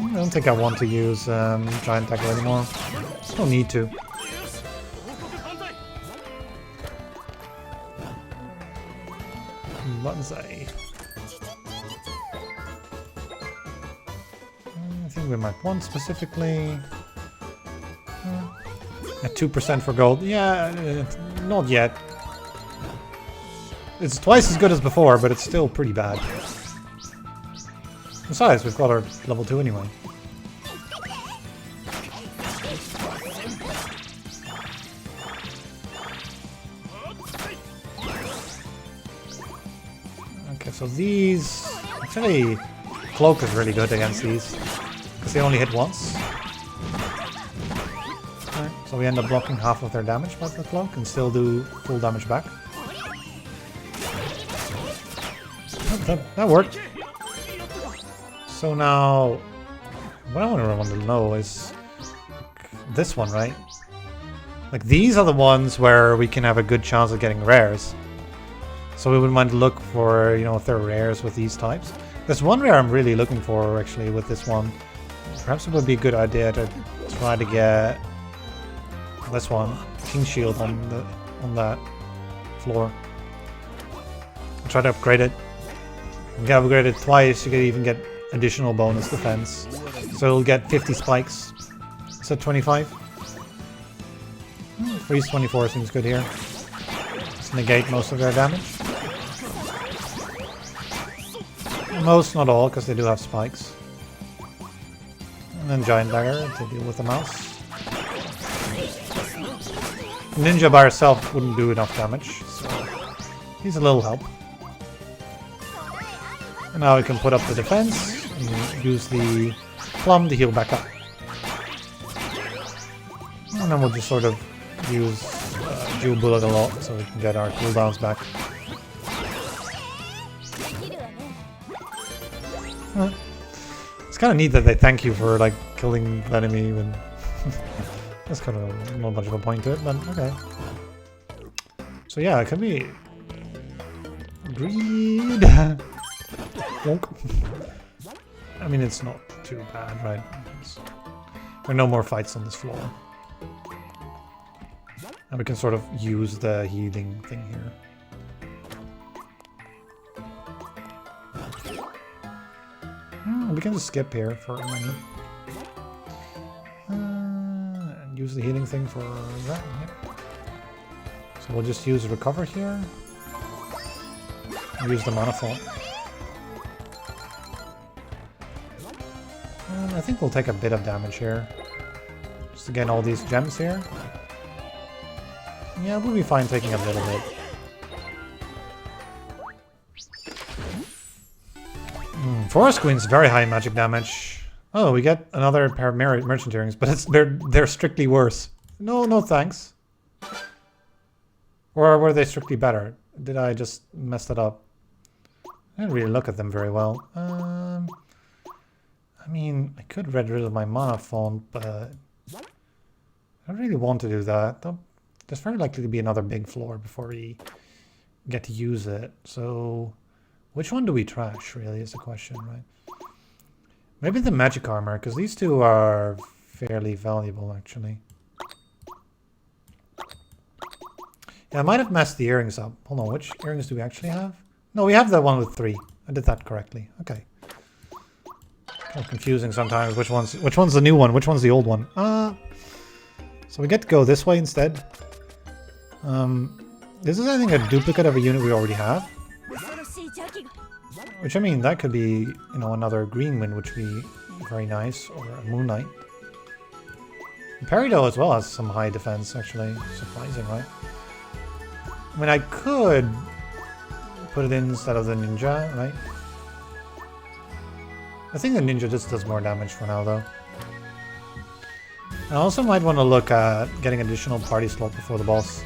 I don't think I want to use Giant Dagger anymore. Don't need to. Banzai. I think we might want specifically at 2% for gold. Yeah, not yet. It's twice as good as before, but it's still pretty bad. Besides, we've got our level 2 anyway. Okay, so these... Actually, Cloak is really good against these. Because they only hit once. Right, so we end up blocking half of their damage by the Cloak and still do full damage back. That worked. So now, what I want to know is this one, right? Like these are the ones where we can have a good chance of getting rares. So we would want to look for, you know, if there are rares with these types. There's one rare I'm really looking for actually with this one. Perhaps it would be a good idea to try to get this one, King Shield on that floor. Try to upgrade it. You can upgrade it twice, you can even get additional bonus defense. So you'll get 50 spikes. Is that 25? Freeze 24 seems good here. Just negate most of their damage. Most, not all, because they do have spikes. And then Giant Dagger to deal with the mouse. Ninja by herself wouldn't do enough damage, so he's a little help. And now we can put up the defense and use the plum to heal back up. And then we'll just sort of use Dual Bullet a lot so we can get our cooldowns back. It's kind of neat that they thank you for like killing the enemy when that's kind of not much of a point to it, but okay. So yeah, it can be greed. I mean, it's not too bad, right? There are no more fights on this floor. And we can sort of use the healing thing here. We can just skip here for a minute. And use the healing thing for that. Yep. So we'll just use recover here. Use the mana font. And I think we'll take a bit of damage here. Just to gain all these gems here. Yeah, we'll be fine taking a little bit. Forest Queen's very high magic damage. Oh, we get another pair of merchant earrings, but they're strictly worse. No thanks. Or were they strictly better? Did I just mess that up? I didn't really look at them very well. I mean, I could get rid of my mana font, but I don't really want to do that. There's very likely to be another big floor before we get to use it. So, which one do we trash, really, is the question, right? Maybe the magic armor, because these two are fairly valuable, actually. Yeah, I might have messed the earrings up. Hold on, which earrings do we actually have? No, we have the one with 3. I did that correctly. Okay. Kind of confusing sometimes. Which one's the new one? Which one's the old one? So we get to go this way instead. This is, I think, a duplicate of a unit we already have. Which, I mean, that could be, you know, another green wind, which would be very nice, or a moon knight. Peridot as well has some high defense, actually. Surprising, right? I mean, I could put it in instead of the ninja, right? I think the ninja just does more damage for now, though. I also might want to look at getting additional party slot before the boss.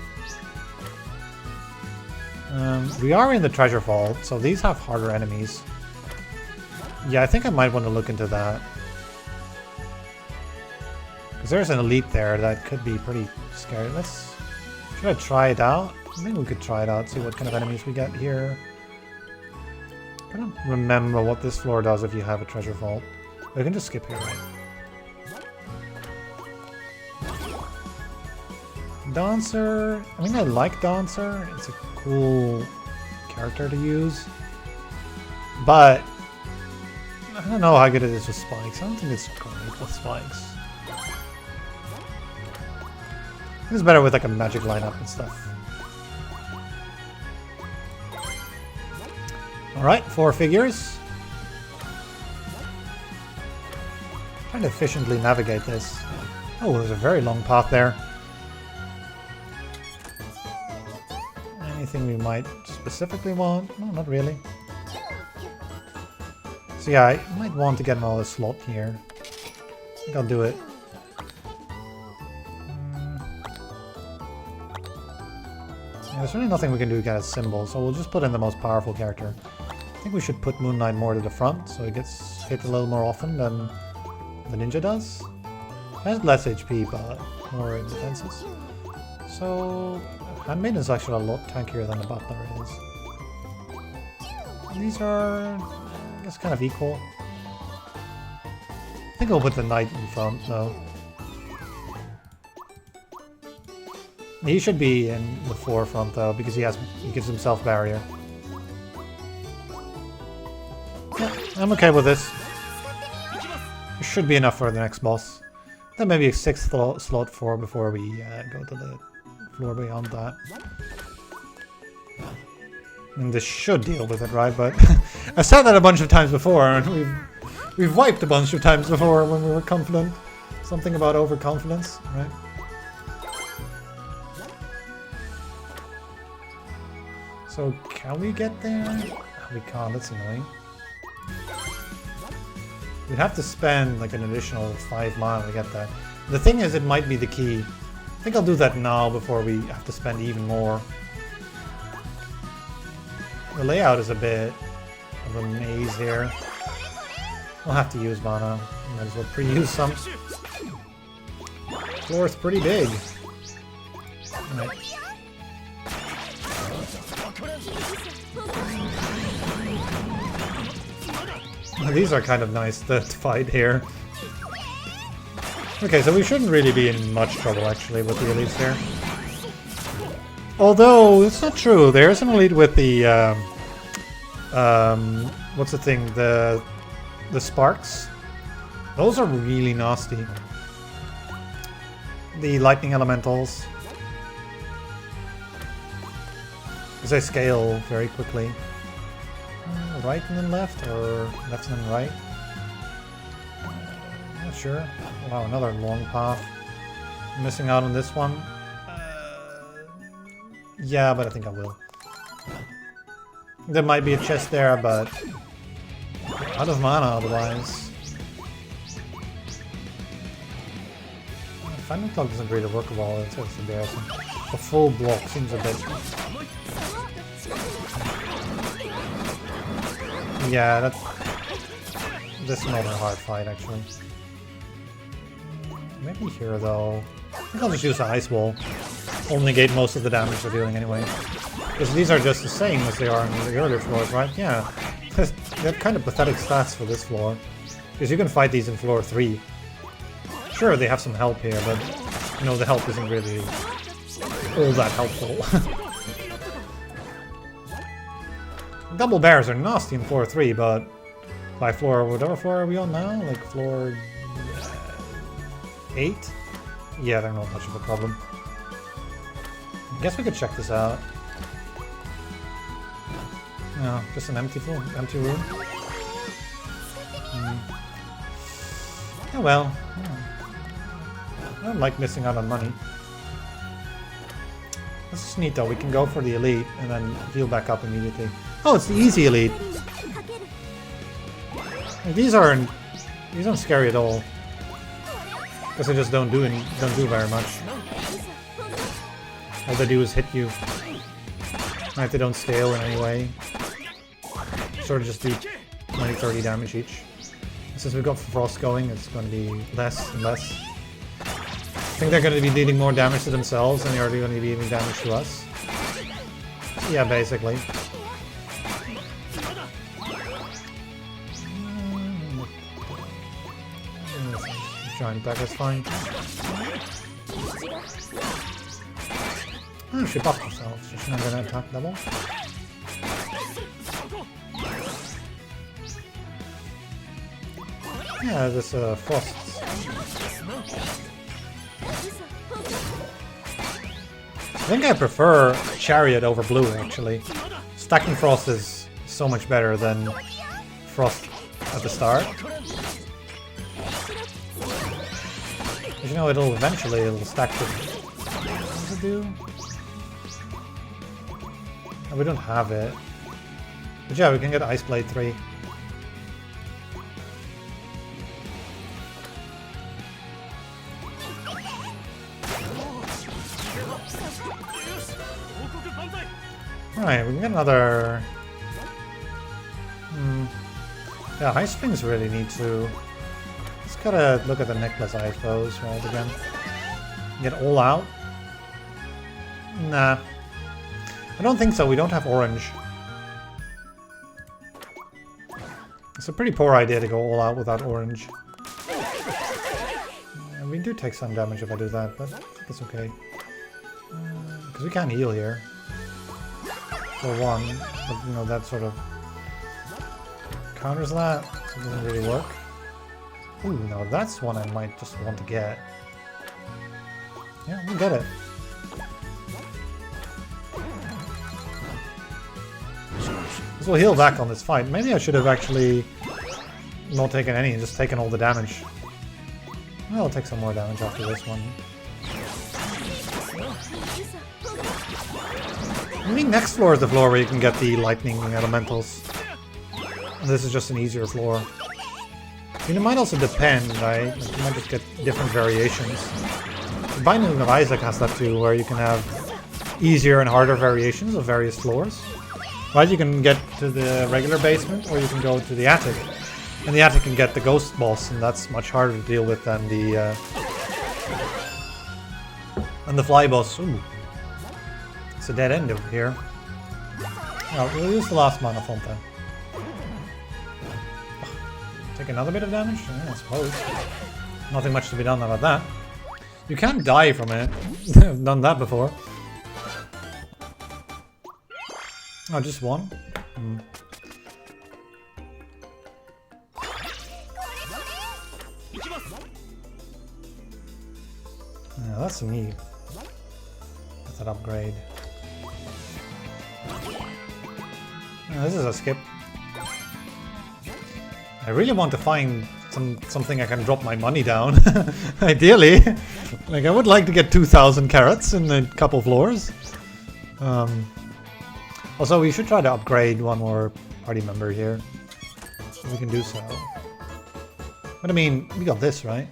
We are in the treasure vault, so these have harder enemies. Yeah, I think I might want to look into that. Because there's an elite there that could be pretty scary. Should I try it out? I think we could try it out, see what kind of enemies we get here. I don't remember what this floor does if you have a treasure vault. We can just skip here, right? Dancer. I mean, I like Dancer. It's a cool character to use. But I don't know how good it is with spikes. I don't think it's great with spikes. It's better with like a magic lineup and stuff. Alright, 4 figures. Trying to efficiently navigate this. Oh, there's a very long path there. Anything we might specifically want? No, not really. So yeah, I might want to get another slot here. I think I'll do it. Yeah, there's really nothing we can do to get a symbol, so we'll just put in the most powerful character. I think we should put Moon Knight more to the front, so he gets hit a little more often than the ninja does. He has less HP, but more in defenses. So, Handmaiden is actually a lot tankier than the Butler is. These are, I guess, kind of equal. I think I'll put the Knight in front, though. He should be in the forefront, though, because he gives himself barrier. Yeah, I'm okay with this. It should be enough for the next boss. Then maybe a 6th slot for before we go to the floor beyond that. And this should deal with it, right? But I've said that a bunch of times before, and we've wiped a bunch of times before when we were confident. Something about overconfidence, right? So can we get there? We can't, that's annoying. We'd have to spend like an additional 5 miles to get that. The thing is, it might be the key. I think I'll do that now before we have to spend even more. The layout is a bit of a maze here. We'll have to use mana. Might as well pre-use some. The floor is pretty big. Right. These are kind of nice to fight here. Okay, so we shouldn't really be in much trouble actually with the elites here. Although, it's not true. There's an elite with the what's the thing? The sparks. Those are really nasty. The lightning elementals. Because they scale very quickly. Right and then left, or left and then right? Not sure. Wow, another long path. Missing out on this one. Yeah, but I think I will. There might be a chest there, but out of mana otherwise. Final Clock doesn't really work well, it's embarrassing. A full block seems a bit... Yeah, that's... This is not a hard fight, actually. Maybe here, though. I think I'll just use the Ice Wall. I'll negate most of the damage they're dealing anyway. Because these are just the same as they are in the earlier floors, right? Yeah. They're kind of pathetic stats for this floor. Because you can fight these in floor 3. Sure, they have some help here, but... You know, the help isn't really... all that helpful. Double bears are nasty in floor 3, but by floor, whatever floor are we on now? Like floor 8? Yeah, they're not much of a problem. I guess we could check this out. No, just an empty floor, empty room. Oh well. I don't like missing out on money. This is neat though, we can go for the elite and then heal back up immediately. Oh, it's the easy elite. These aren't scary at all. Because they just don't do very much. All they do is hit you. Right, they don't scale in any way. Sort of just do 20-30 damage each. Since we've got Frost going, it's going to be less and less. I think they're going to be dealing more damage to themselves than they are going to be dealing damage to us. Yeah, basically. Giant attack is fine. Oh, she buffed herself, so she's not going to attack double. Yeah, this Frost. I think I prefer Chariot over Blue, actually. Stacking Frost is so much better than Frost at the start. But you know, it'll stack to... What does it do? Oh, we don't have it. But yeah, we can get Ice Blade 3. Alright, we can get another... Yeah, Ice Things really need to... Let's gotta look at the necklace, I suppose, right, again. Get all out? Nah. I don't think so, we don't have orange. It's a pretty poor idea to go all out without orange. And we do take some damage if I do that, but I think it's okay. Because we can't heal here. For one, but you know, that sort of counters that, so it doesn't really work. Ooh, no, that's one I might just want to get. Yeah, we'll get it. This will heal back on this fight. Maybe I should have actually not taken any and just taken all the damage. Well, I'll take some more damage after this one. I think next floor is the floor where you can get the lightning elementals. And this is just an easier floor. I mean, it might also depend, right? Like, you might just get different variations. The Binding of Isaac has that too, where you can have easier and harder variations of various floors. Right, you can get to the regular basement, or you can go to the attic. And the attic can get the ghost boss, and that's much harder to deal with than the fly boss. Ooh. It's a dead end over here. Oh, we'll use the last mana font then. Take another bit of damage? Yeah, I suppose. Nothing much to be done about that. You can die from it. I've done that before. Oh, just one? Yeah, that's neat. That's an upgrade. Yeah, this is a skip. I really want to find something I can drop my money down. Ideally. Like, I would like to get 2,000 carrots in a couple floors. Also, we should try to upgrade one more party member here. If we can do so. But I mean, we got this, right?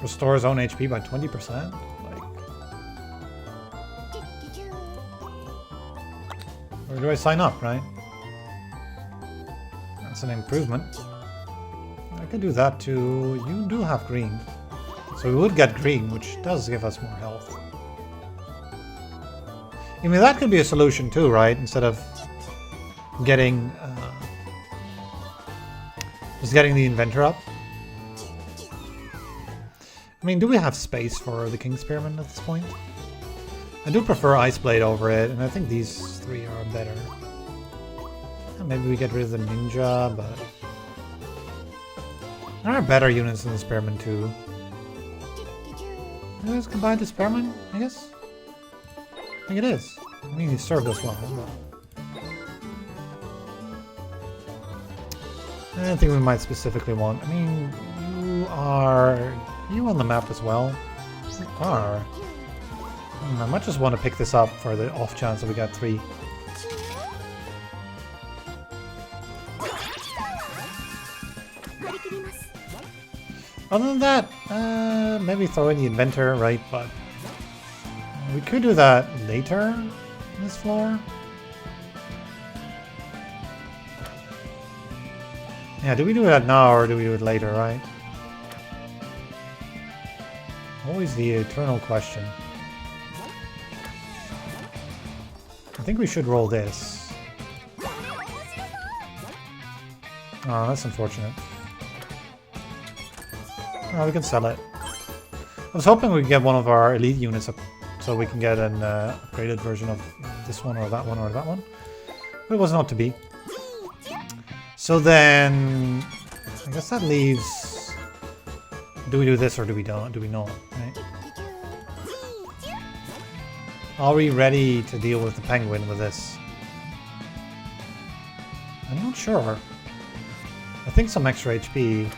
Restores own HP by 20%? Like... Where do I sign up, right? That's an improvement. I could do that too. You do have green. So we would get green, which does give us more health. I mean, that could be a solution too, right? Instead of getting... just getting the inventor up. I mean, do we have space for the King's Spearman at this point? I do prefer Ice Blade over it, and I think these three are better. Maybe we get rid of the Ninja, but... There are better units than the Spearman too. Maybe let's combine the Spearman, I guess? I think it is. I mean, he served us well, but... I don't think we might specifically want... I mean, you are... You on the map as well? You are. I might just want to pick this up for the off chance that we got 3. Other than that, maybe throw in the inventor, right? But we could do that later in this floor. Yeah, do we do that now or do we do it later, right? Always the eternal question. I think we should roll this. Oh, that's unfortunate. Oh, we can sell it. I was hoping we'd get one of our elite units up so we can get an upgraded version of this one or that one or that one. But it was not to be. So then... I guess that leaves... Do we do this or do we don't? Do we not? Right? Are we ready to deal with the penguin with this? I'm not sure. I think some extra HP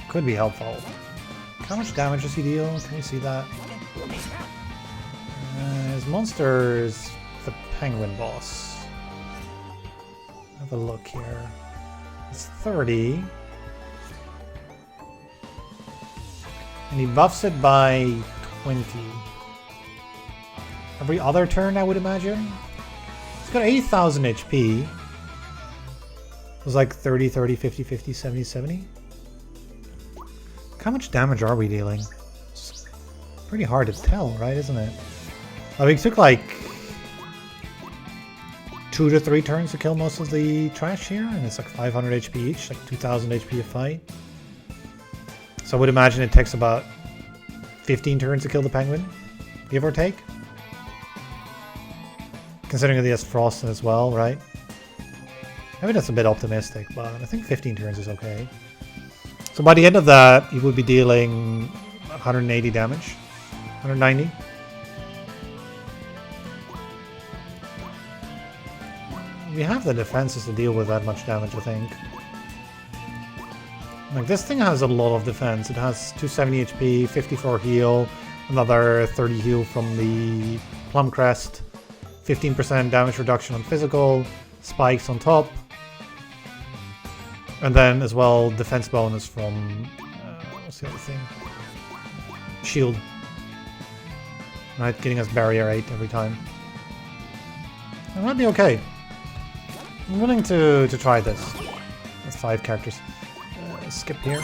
could be helpful. How much damage does he deal? Can we see that? His monster is the penguin boss. Have a look here. It's 30. And he buffs it by 20. Every other turn, I would imagine. It's got 8,000 HP. It was like 30, 30, 50, 50, 70, 70. How much damage are we dealing? It's pretty hard to tell, right, isn't it? I mean, it took like 2 to 3 turns to kill most of the trash here, and it's like 500 HP each, like 2,000 HP a fight. So I would imagine it takes about 15 turns to kill the penguin, give or take. Considering that he has frost as well, right? Maybe that's a bit optimistic, but I think 15 turns is okay. So by the end of that, he would be dealing 180 damage. 190. We have the defenses to deal with that much damage, I think. Like, this thing has a lot of defense. It has 270 HP, 54 heal, another 30 heal from the Plum Crest, 15% damage reduction on physical, spikes on top, and then as well defense bonus from what's the other thing? Shield. Right, getting us barrier 8 every time. It might be okay. I'm willing to try this. That's 5 characters. Skip here.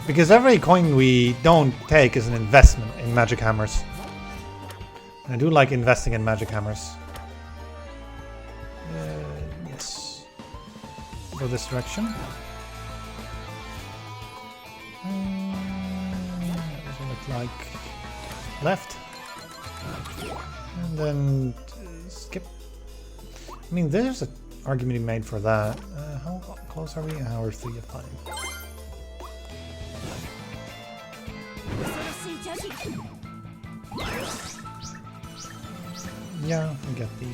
Because every coin we don't take is an investment in magic hammers. And I do like investing in magic hammers. Yes. Go this direction. That doesn't look like left. And then skip. I mean, there's an argument to be made for that. How close are we? An hour 3 of 5. Yeah, I get the...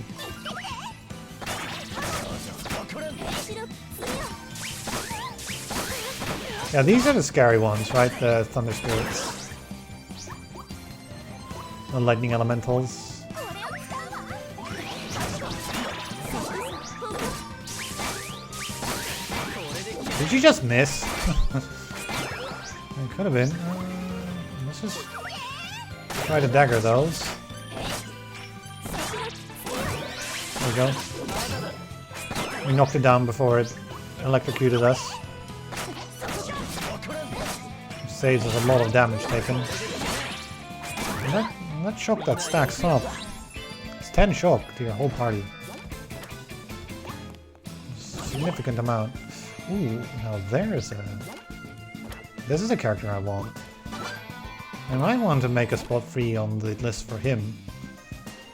Yeah, these are the scary ones, right? The Thunder Spirits. The Lightning Elementals. Did you just miss? It could have been. Let's just try to dagger those. There we go. We knocked it down before it electrocuted us. Which saves us a lot of damage taken. And that shock that stacks up. It's 10 shock to your whole party. Significant amount. Ooh, now there's a... This is a character I want. I might want to make a spot free on the list for him.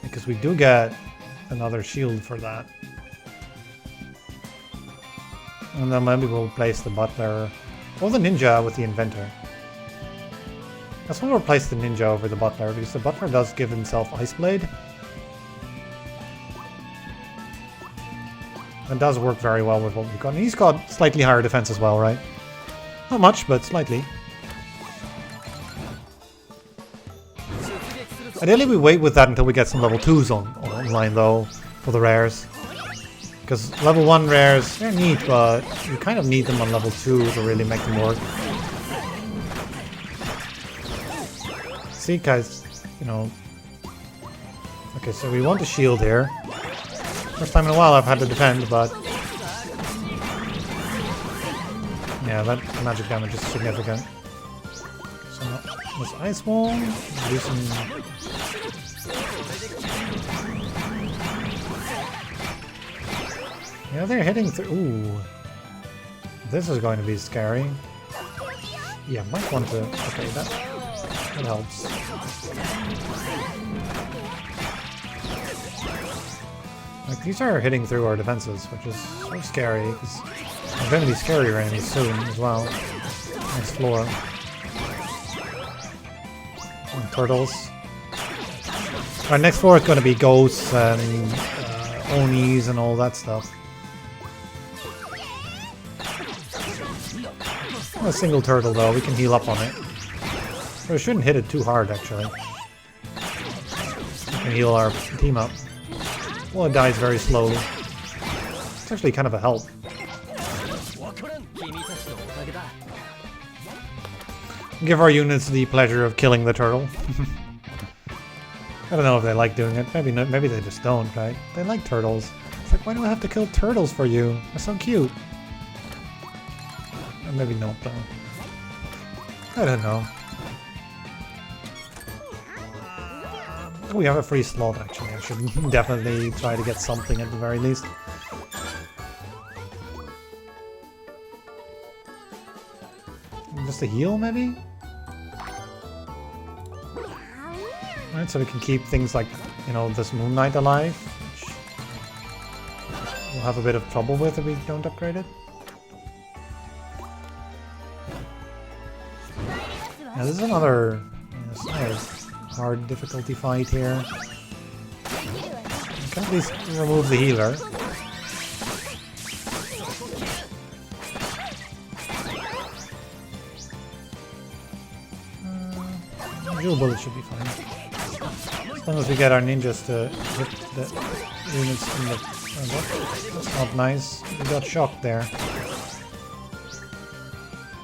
Because we do get another shield for that. And then maybe we'll place the butler or the ninja with the inventor. Let's we'll replace the ninja over the butler because the butler does give himself Ice Blade. It does work very well with what we've got. And he's got slightly higher defense as well, right? Not much, but slightly. Ideally we wait with that until we get some level 2s online though, for the rares. Because level 1 rares, they're neat, but you kind of need them on level 2 to really make them work. See guys, you know... Okay, so we want a shield here. First time in a while I've had to defend, but... Yeah, that magic damage is significant. So, this ice wall, do some... Yeah, they're hitting through... Ooh. This is going to be scary. Yeah, might want to... Okay, that helps. Like, these are hitting through our defenses, which is so scary, because there's going to be scarier enemies soon as well. Next floor. And turtles. Our next floor is going to be ghosts and Onis and all that stuff. A single turtle though, we can heal up on it. We shouldn't hit it too hard actually. We can heal our team up. Well, it dies very slowly. It's actually kind of a help. Give our units the pleasure of killing the turtle. I don't know if they like doing it. Maybe not, maybe they just don't, right? They like turtles. It's like, why do I have to kill turtles for you? They're so cute. Or maybe not though. I don't know. We have a free slot actually. I should definitely try to get something at the very least. Just a heal maybe? Alright, so we can keep things like, you know, this Moon Knight alive, which we'll have a bit of trouble with if we don't upgrade it. Yeah, this is another hard difficulty fight here. We can at least remove the healer. Dual bullet should be fine. As long as we get our ninjas to hit the units in the... That's not nice. We got shocked there.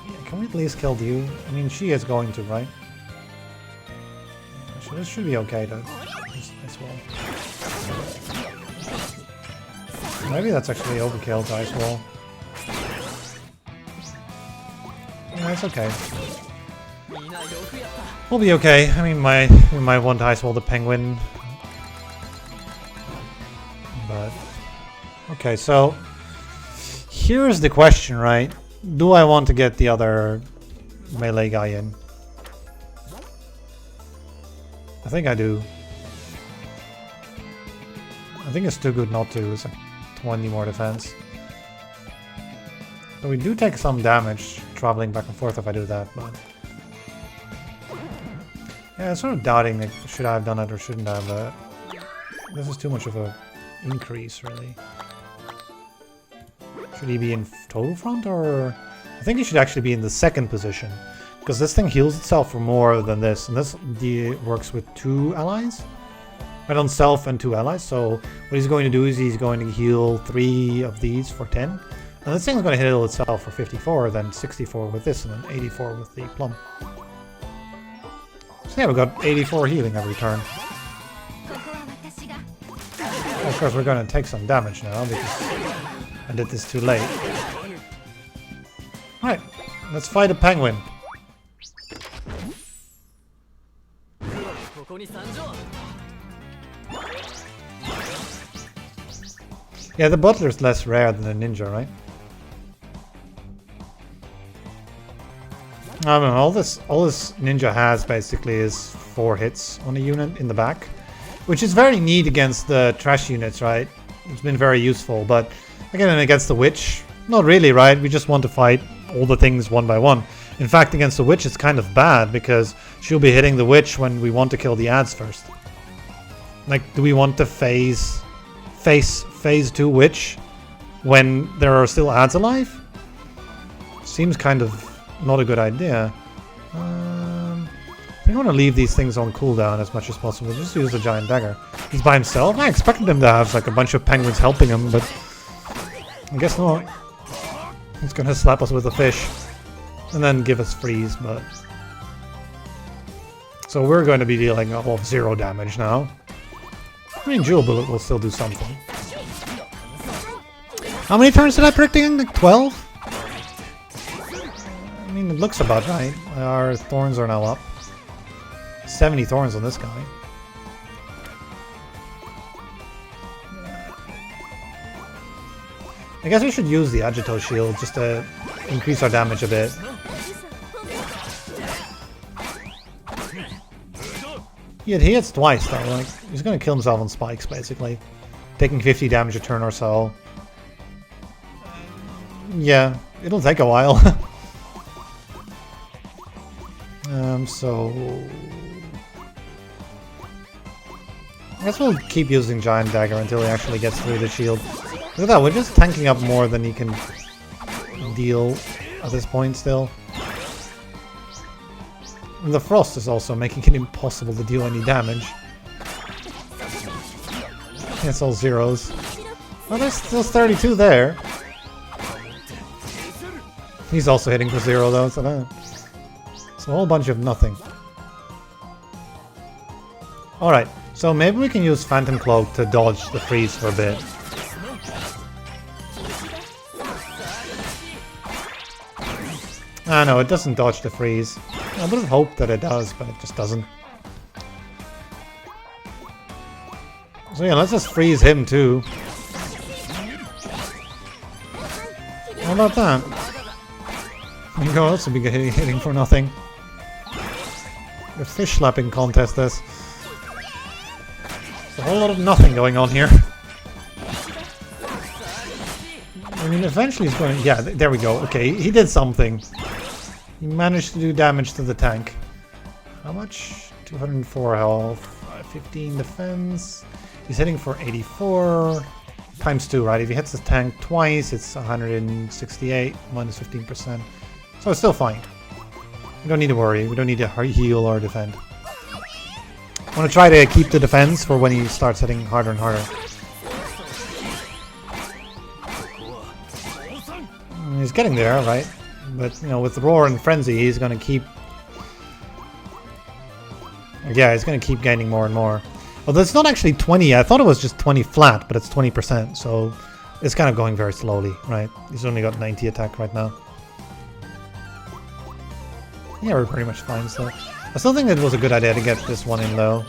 Yeah, can we at least kill you? I mean, she is going to, right? So this should be okay though. As well. Maybe that's actually overkill to ice wall. Yeah, it's okay. We'll be okay. I mean, we might want to ice wall the penguin. But... Okay, so... Here's the question, right? Do I want to get the other melee guy in? I think I do. I think it's too good not to. It's like 20 more defense. So we do take some damage traveling back and forth if I do that, but... Yeah, I'm sort of doubting, like, should I have done it or shouldn't I have, but... This is too much of a increase, really. Should he be in total front, or... I think he should actually be in the second position. Because this thing heals itself for more than this, and this works with 2 allies. Right, on self and 2 allies, so what he's going to do is he's going to heal 3 of these for 10. And this thing's going to heal itself for 54, then 64 with this, and then 84 with the plum. So yeah, we've got 84 healing every turn. Of course, we're going to take some damage now, because I did this too late. Alright, let's fight a penguin. Yeah, the butler's less rare than the ninja, right? I don't know, all this ninja has basically is 4 hits on a unit in the back, which is very neat against the trash units, right? It's been very useful, but again, against the witch, not really, right? We just want to fight all the things one by one. In fact, against the witch, it's kind of bad because she'll be hitting the witch when we want to kill the ads first. Like, do we want to face phase 2 witch when there are still ads alive? Seems kind of not a good idea. I think I want to leave these things on cooldown as much as possible. Just use the giant dagger. He's by himself? I expected him to have like a bunch of penguins helping him, but I guess not. He's gonna slap us with a fish and then give us freeze, but... So we're going to be dealing all of 0 damage now. I mean, Jewel Bullet will still do something. How many turns did I predict again? Like 12? I mean, it looks about right. Our thorns are now up. 70 thorns on this guy. I guess we should use the Agito Shield just to increase our damage a bit. He hits twice though, like, he's gonna kill himself on spikes basically. Taking 50 damage a turn or so. Yeah, it'll take a while. I guess we'll keep using Giant Dagger until he actually gets through the shield. Look at that, we're just tanking up more than he can deal at this point still. And the Frost is also making it impossible to deal any damage. It's all zeros. Oh, there's still 32 there. He's also hitting for 0 though, so it's a whole bunch of nothing. Alright, so maybe we can use Phantom Cloak to dodge the freeze for a bit. Ah no, it doesn't dodge the freeze. I would have hoped that it does, but it just doesn't. So yeah, let's just freeze him too. How about that? You can also be hitting for nothing. A fish slapping contest this. There's a whole lot of nothing going on here. I mean, eventually he's going... Yeah, there we go. Okay, he did something. He managed to do damage to the tank. How much? 204 health, 15 defense. He's hitting for 84 times 2, right? If he hits the tank twice, it's 168 minus 15%. So it's still fine. We don't need to worry. We don't need to heal or defend. I want to try to keep the defense for when he starts hitting harder and harder. He's getting there, right? But, you know, with Roar and Frenzy, he's going to keep... Yeah, he's going to keep gaining more and more. Although it's not actually 20. I thought it was just 20 flat, but it's 20%. So it's kind of going very slowly, right? He's only got 90 attack right now. Yeah, we're pretty much fine still. I still think it was a good idea to get this one in, though.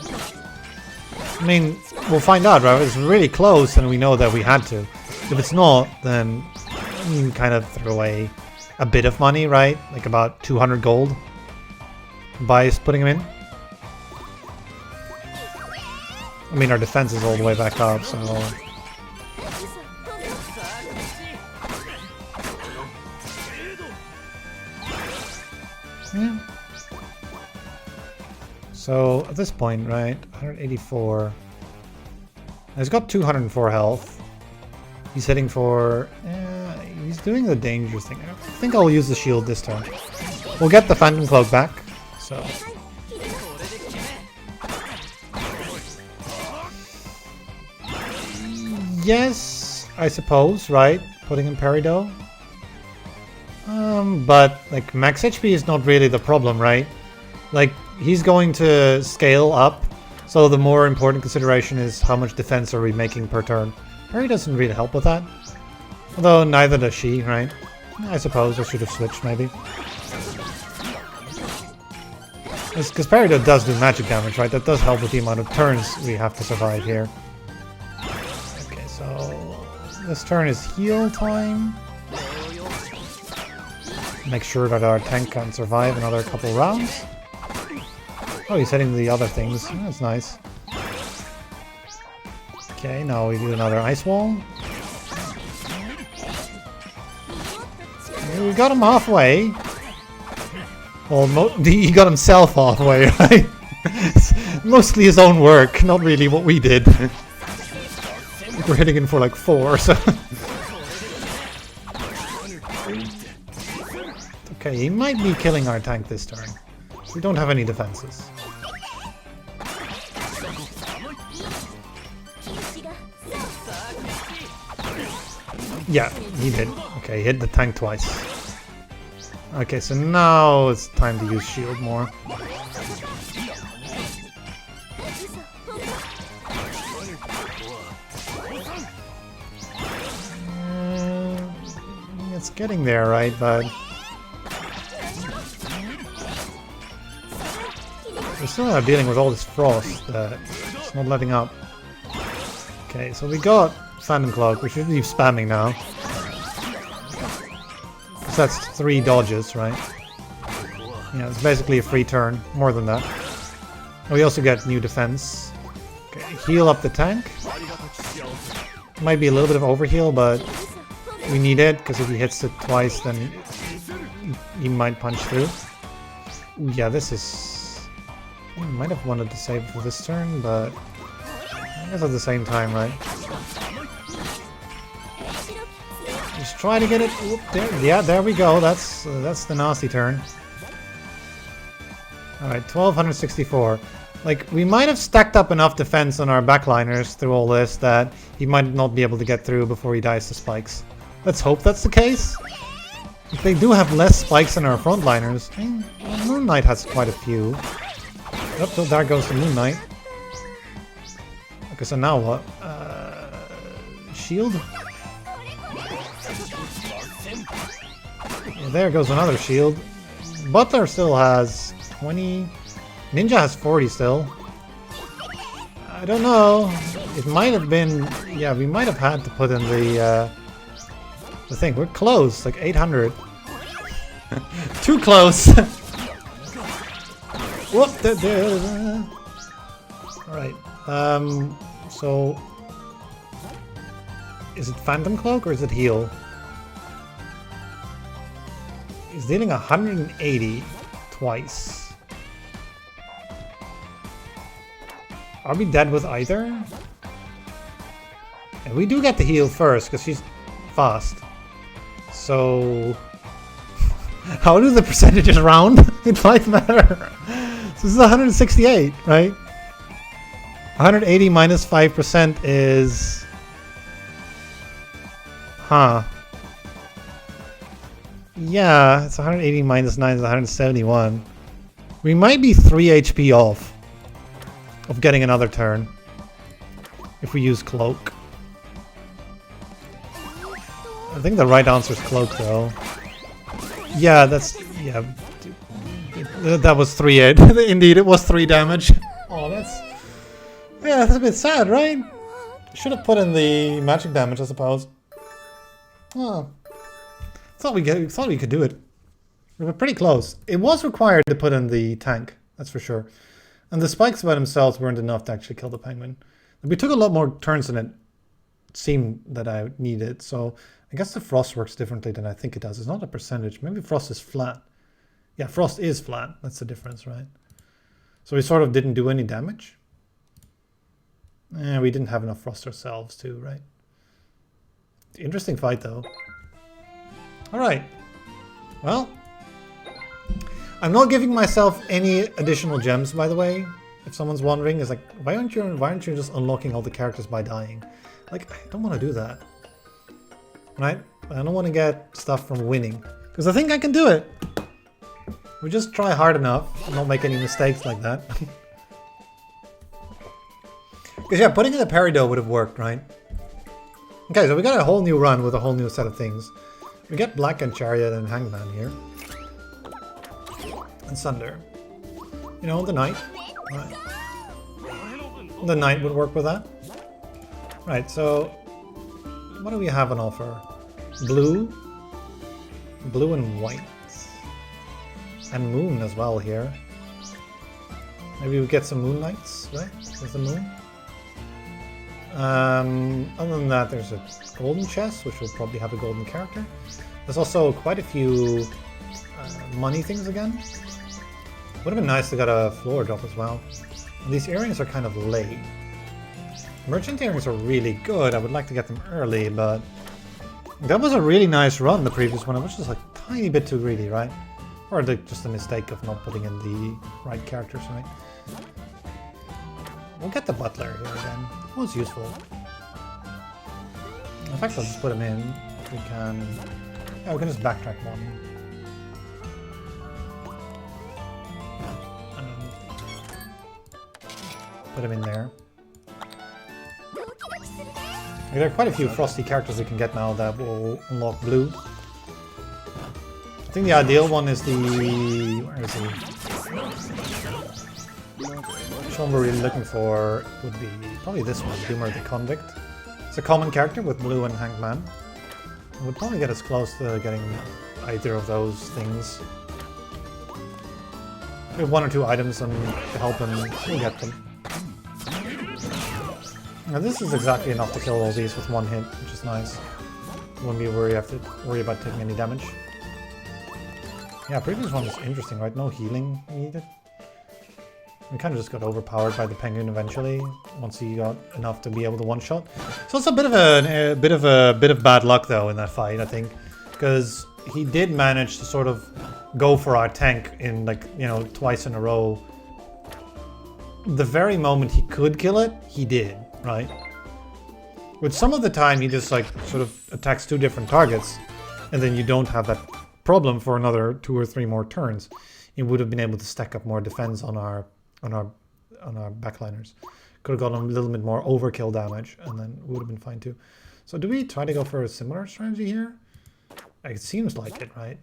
I mean, we'll find out, right? It's really close, and we know that we had to. If it's not, then you can kind of throw away a bit of money, right? Like about 200 gold by putting him in. I mean, our defense is all the way back up, so... Yeah. So, at this point, right, 184. He's got 204 health. He's hitting for... he's doing the dangerous thing. I think I'll use the shield this turn. We'll get the Phantom Cloak back, so... Yes, I suppose, right? Putting in Peridot. But, like, max HP is not really the problem, right? Like, he's going to scale up, so the more important consideration is how much defense are we making per turn. Parry doesn't really help with that. Although, neither does she, right? I suppose I should have switched, maybe. Because Peridot does do magic damage, right? That does help with the amount of turns we have to survive here. Okay, so... this turn is heal time. Make sure that our tank can survive another couple rounds. Oh, he's hitting the other things. Oh, that's nice. Okay, now we do another ice wall. We got him halfway. Well, he got himself halfway, right? It's mostly his own work, not really what we did. We're hitting him for like 4, so... Okay, he might be killing our tank this turn. We don't have any defenses. Yeah, he did. Okay, he hit the tank twice. Okay, so now it's time to use shield more. It's getting there, right, but... we're still dealing with all this frost that it's not letting up. Okay, so we got Phantom Cloak. We should be spamming now. Because that's 3 dodges, right? Yeah, it's basically a free turn. More than that. We also get new defense. Okay, heal up the tank. Might be a little bit of overheal, but we need it, because if he hits it twice, then he might punch through. Ooh, yeah, this is... I might have wanted to save for this turn, but... guess at the same time, right? Just try to get it. Whoop, there, yeah, there we go. That's the nasty turn. All right, 1264. Like, we might have stacked up enough defense on our backliners through all this that he might not be able to get through before he dies to spikes. Let's hope that's the case. If they do have less spikes than our frontliners. Well, Moon Knight has quite a few. Oh, so there goes the Moon Knight. Okay, so now what? Shield? Yeah, there goes another shield. Butler still has 20. Ninja has 40 still. I don't know. It might have been... Yeah, we might have had to put in the thing. We're close, like 800. Too close! Whoop! Alright. So... Is it Phantom Cloak or is it Heal? He's dealing 180 twice. Are we dead with either? And we do get the heal first because she's fast. So how do the percentages round? It might matter. So this is 168, right? 180 minus 5% is... Huh. Yeah, it's 180 minus 9 is 171. We might be 3 HP off of getting another turn if we use Cloak. I think the right answer is Cloak, though. Yeah, that's... Yeah. That was 3 Indeed, it was 3 damage. Oh, that's... Yeah, that's a bit sad, right? Should have put in the magic damage, I suppose. Oh. Thought we could do it. We were pretty close. It was required to put in the tank, that's for sure. And the spikes by themselves weren't enough to actually kill the penguin. We took a lot more turns than it seemed that I needed, so I guess the frost works differently than I think it does. It's not a percentage. Maybe frost is flat. Yeah, frost is flat. That's the difference, right? So we sort of didn't do any damage. We didn't have enough frost ourselves too, right? Interesting fight, though. Alright. Well, I'm not giving myself any additional gems, by the way. If someone's wondering, it's like, why aren't you just unlocking all the characters by dying? Like, I don't want to do that. Right? I don't want to get stuff from winning. Because I think I can do it. We just try hard enough and not make any mistakes like that. Because yeah, putting in the Peridot would have worked, right? Okay, so we got a whole new run with a whole new set of things. We get Black and Chariot and Hangman here. And Sunder. You know, the Knight. Right. The Knight would work with that. Right, so what do we have on offer? Blue. Blue and white. And Moon as well here. Maybe we get some Moon Knights, right? With the Moon. Other than that, there's a golden chest, which will probably have a golden character. There's also quite a few money things again. Would have been nice to get a floor drop as well. And these earrings are kind of late. Merchant earrings are really good. I would like to get them early, but that was a really nice run, the previous one. It was just a tiny bit too greedy, right? Or just a mistake of not putting in the right characters, right? We'll get the butler here again. It was useful. In fact, I'll just put him in. We can... Yeah, we can just backtrack one. Put him in there. There are quite a few frosty characters we can get now that will unlock blue. I think the ideal one is the... Where is he? Which one we're really looking for would be probably this one, Doomer the Convict. It's a common character with blue and Hangman. It would probably get us close to getting either of those things. We have 1 or 2 items and to help him, we'll get them. Now this is exactly enough to kill all these with 1 hit, which is nice. Won't be worried, have to worry about taking any damage. Yeah, previous one was interesting, right? No healing needed. We kind of just got overpowered by the penguin eventually, once he got enough to be able to one-shot. So it's a bit of bad luck though in that fight, I think, because he did manage to sort of go for our tank in, like, you know, twice in a row. The very moment he could kill it, he did, right? With some of the time he just like sort of attacks 2 different targets, and then you don't have that problem for another 2 or 3 more turns. He would have been able to stack up more defense on our backliners. Could have gotten a little bit more overkill damage, and then would have been fine too. So do we try to go for a similar strategy here? It seems like it, right?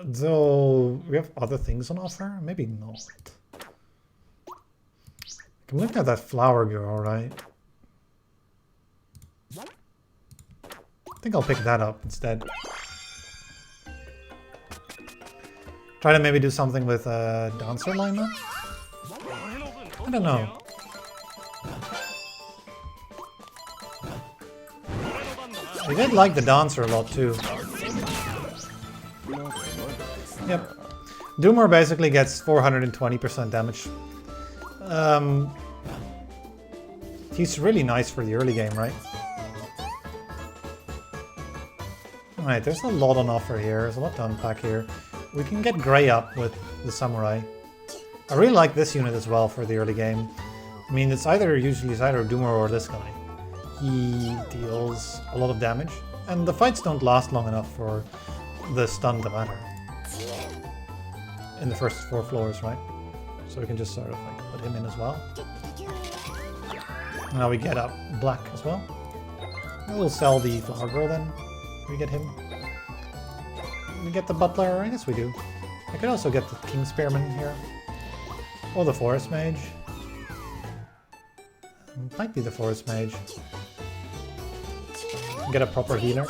Though we have other things on offer, maybe not. I'm looking at that flower girl, right? I think I'll pick that up instead. Try to maybe do something with dancer lineup? I don't know. I did like the dancer a lot too. Yep. Doomer basically gets 420% damage. He's really nice for the early game, right? Alright, there's a lot on offer here. There's a lot to unpack here. We can get Grey up with the Samurai. I really like this unit as well for the early game. I mean, it's usually either Doomer or this guy. He deals a lot of damage, and the fights don't last long enough for the stun to matter. In the first 4 floors, right? So we can just sort of like put him in as well. Now we get up black as well. We'll sell the flower girl then. We get him. We get the butler, I guess we do. I could also get the king spearman here. Or the forest mage. Might be the forest mage. Get a proper healer.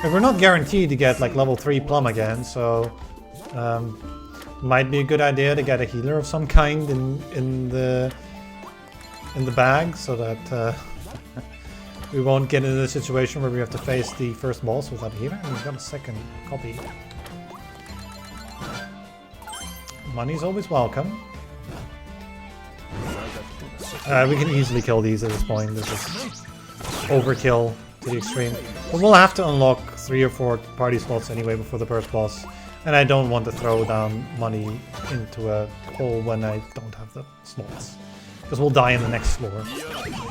But we're not guaranteed to get like level 3 plum again, so might be a good idea to get a healer of some kind in the bag, so that we won't get into the situation where we have to face the first boss without a healer. And we've got a second copy. Money's always welcome. We can easily kill these at this point. This is overkill to the extreme. But we'll have to unlock 3 or 4 party slots anyway before the first boss. And I don't want to throw down money into a hole when I don't have the slots. Because we'll die in the next floor.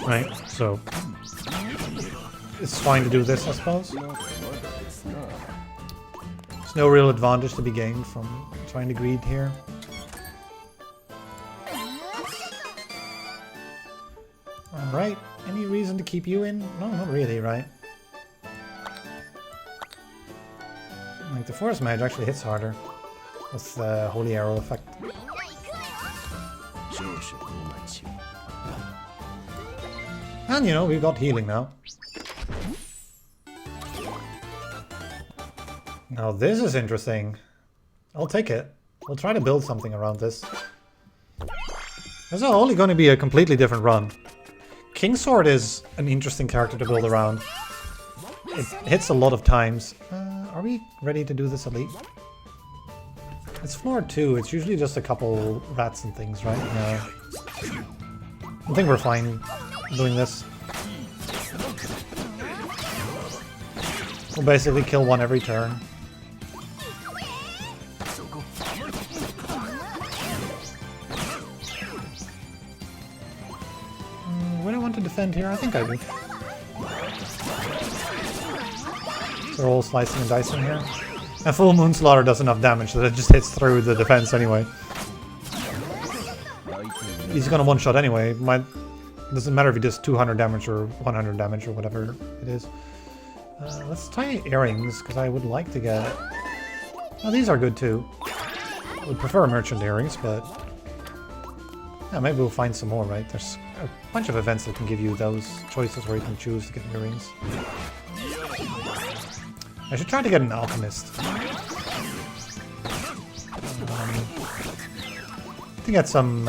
Right? So it's fine to do this, I suppose. There's no real advantage to be gained from trying to greed here. Alright, any reason to keep you in? No, not really, right? Like, the Forest Mage actually hits harder with the Holy Arrow effect. And, you know, we've got healing now. Now this is interesting. I'll take it. We'll try to build something around this. This is only going to be a completely different run. Kingsword is an interesting character to build around. It hits a lot of times. Are we ready to do this elite? It's floor 2. It's usually just a couple rats and things, right? No. I think we're fine doing this. We'll basically kill one every turn. Would I want to defend here? I think I do. They're all slicing and dicing here. And Full Moon Slaughter does enough damage that it just hits through the defense anyway. He's gonna one-shot anyway. Doesn't matter if he does 200 damage or 100 damage or whatever it is. Let's try earrings, because I would like to get... Oh, these are good too. I would prefer merchant earrings, but... Yeah, maybe we'll find some more, right? There's a bunch of events that can give you those choices where you can choose to get earrings. I should try to get an alchemist. To get some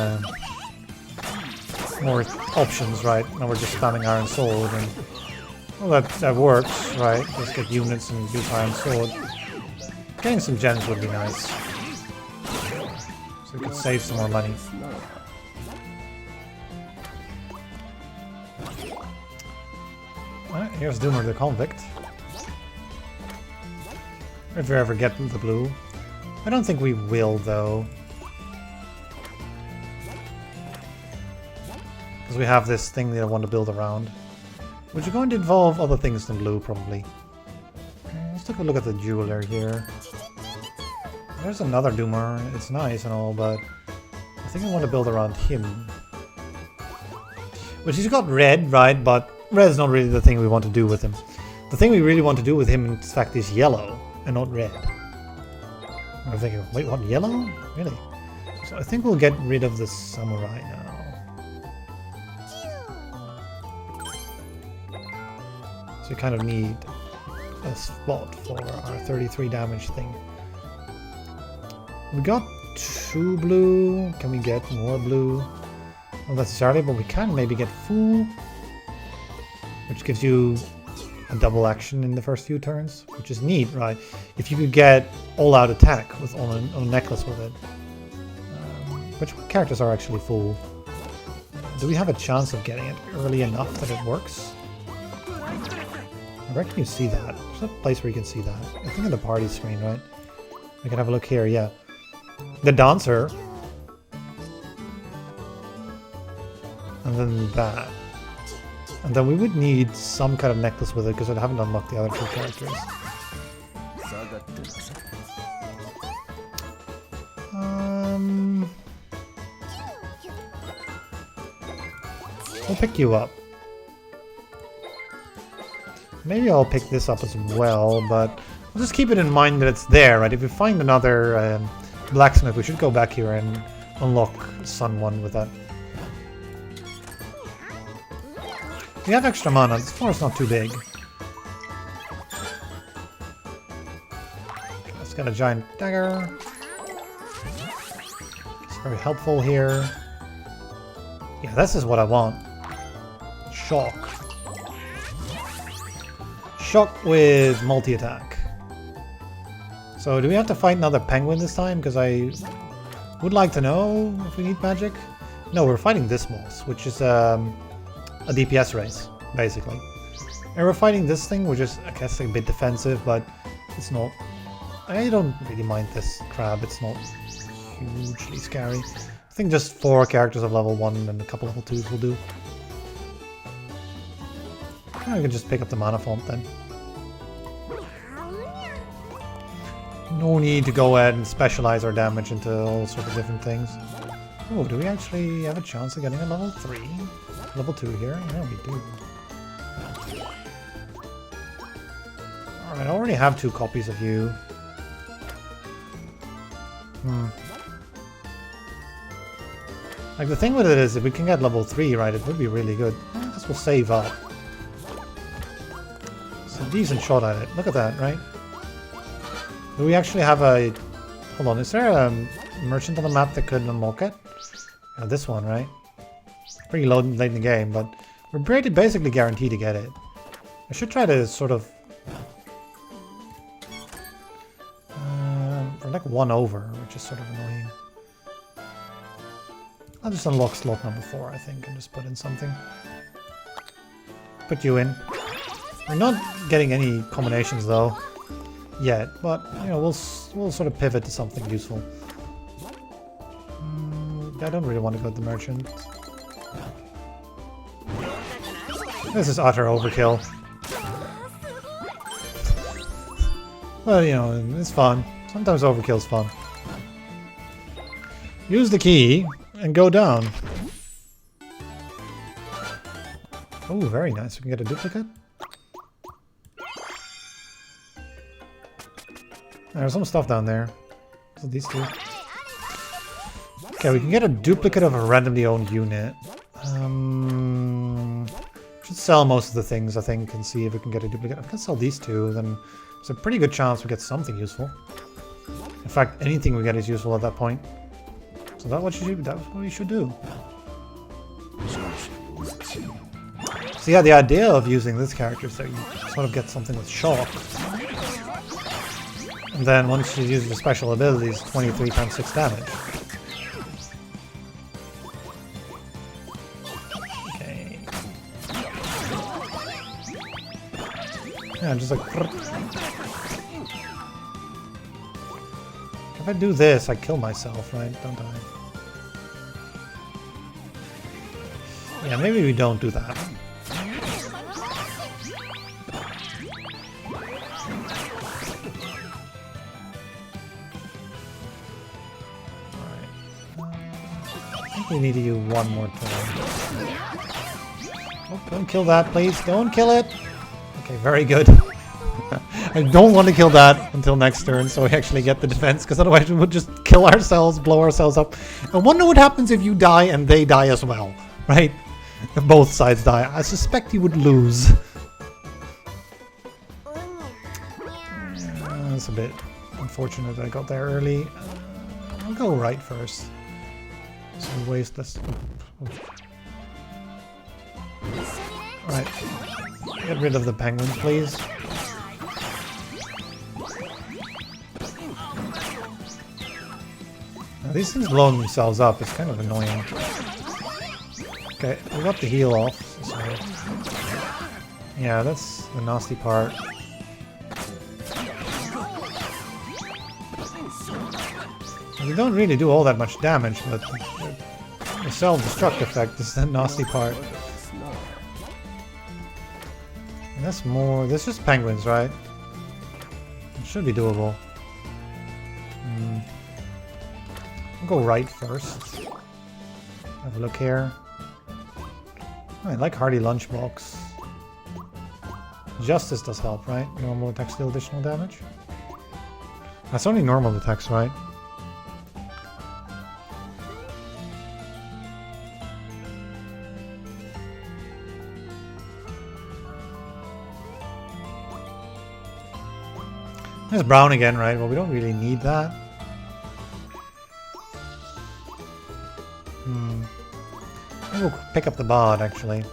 more options, right? Now we're just spamming Iron Sword, and well, that works, right? Just get units and use Iron Sword. Getting some gems would be nice. So So we could save some more money. Alright, here's Doomer the Convict. If we ever get the blue. I don't think we will, though. Because we have this thing that I want to build around. Which is going to involve other things than blue, probably. Let's take a look at the jeweler here. There's another Doomer. It's nice and all, but I think I want to build around him. Which he's got red, right? But red's not really the thing we want to do with him. The thing we really want to do with him, in fact, is yellow and not red. I'm thinking, wait, what, yellow? Really? So I think we'll get rid of the samurai now. So we kind of need a spot for our 33 damage thing. We got 2 blue. Can we get more blue? Not necessarily, but we can maybe get full. Which gives you a double action in the first few turns. Which is neat, right? If you could get all-out attack with on a necklace with it. Which characters are actually full? Do we have a chance of getting it early enough that it works? Where can you see that? There's a place where you can see that. I think in the party screen, right? We can have a look here, yeah. The dancer. And then that. And then we would need some kind of necklace with it because I haven't unlocked the other 2 characters. We'll pick you up. Maybe I'll pick this up as well, but we'll just keep it in mind that it's there, right? If we find another blacksmith, we should go back here and unlock Sun 1 with that. We have extra mana. This floor is not too big. Let's get a giant dagger. It's very helpful here. Yeah, this is what I want. Shock. Shock with multi-attack. So do we have to fight another penguin this time? Because I would like to know if we need magic. No, we're fighting this boss, which is a DPS race, basically. And we're fighting this thing, which is, I guess, a bit defensive, but it's not... I don't really mind this crab, it's not hugely scary. I think just 4 characters of level 1 and a couple level 2s will do. I can just pick up the mana font then. No need to go ahead and specialize our damage into all sorts of different things. Oh, do we actually have a chance of getting a level 3? Level 2 here? Yeah, we do. Alright, I already have 2 copies of you. Like, the thing with it is, if we can get level 3, right, it would be really good. This will save up. It's a decent shot at it. Look at that, right? Do we actually have a... Hold on, is there a merchant on the map that could unlock it? Yeah, this one, right? Pretty late in the game, but we're basically guaranteed to get it. I should try to sort of... we're like 1 over, which is sort of annoying. I'll just unlock slot number 4, I think, and just put in something. Put you in. We're not getting any combinations, though, yet, but, you know, we'll sort of pivot to something useful. I don't really want to go to the merchant. This is utter overkill. Well, you know, it's fun. Sometimes overkill's fun. Use the key and go down. Oh, very nice. We can get a duplicate. There's some stuff down there. So these 2. Okay, we can get a duplicate of a randomly owned unit. Should sell most of the things, I think, and see if we can get a duplicate. I can sell these 2, then there's a pretty good chance we get something useful. In fact, anything we get is useful at that point. So that's what we should do. So yeah, the idea of using this character is that you sort of get something with shock. And then once you use the special abilities, 23 times 6 damage. Yeah, just like... If I do this, I kill myself, right? Don't I? Yeah, maybe we don't do that. We need to use one more turn. Oh, don't kill that, please. Don't kill it. Okay, very good. I don't want to kill that until next turn, so we actually get the defense, because otherwise we would just kill ourselves, blow ourselves up. I wonder what happens if you die and they die as well, right? If both sides die. I suspect you would lose. That's a bit unfortunate I got there early. I'll go right first. So waste less. Alright. Get rid of the penguins, please. Now, these things blowing themselves up is kind of annoying. Okay, we got the heal off. So yeah, that's the nasty part. They don't really do all that much damage, but the self-destruct effect is the nasty part. And that's more... That's just penguins, right? It should be doable. I'll go right first. Have a look here. Oh, I like Hardy Lunchbox. Justice does help, right? Normal attacks deal additional damage. That's only normal attacks, right? There's brown again, right? Well, we don't really need that. Maybe we'll pick up the bod, actually.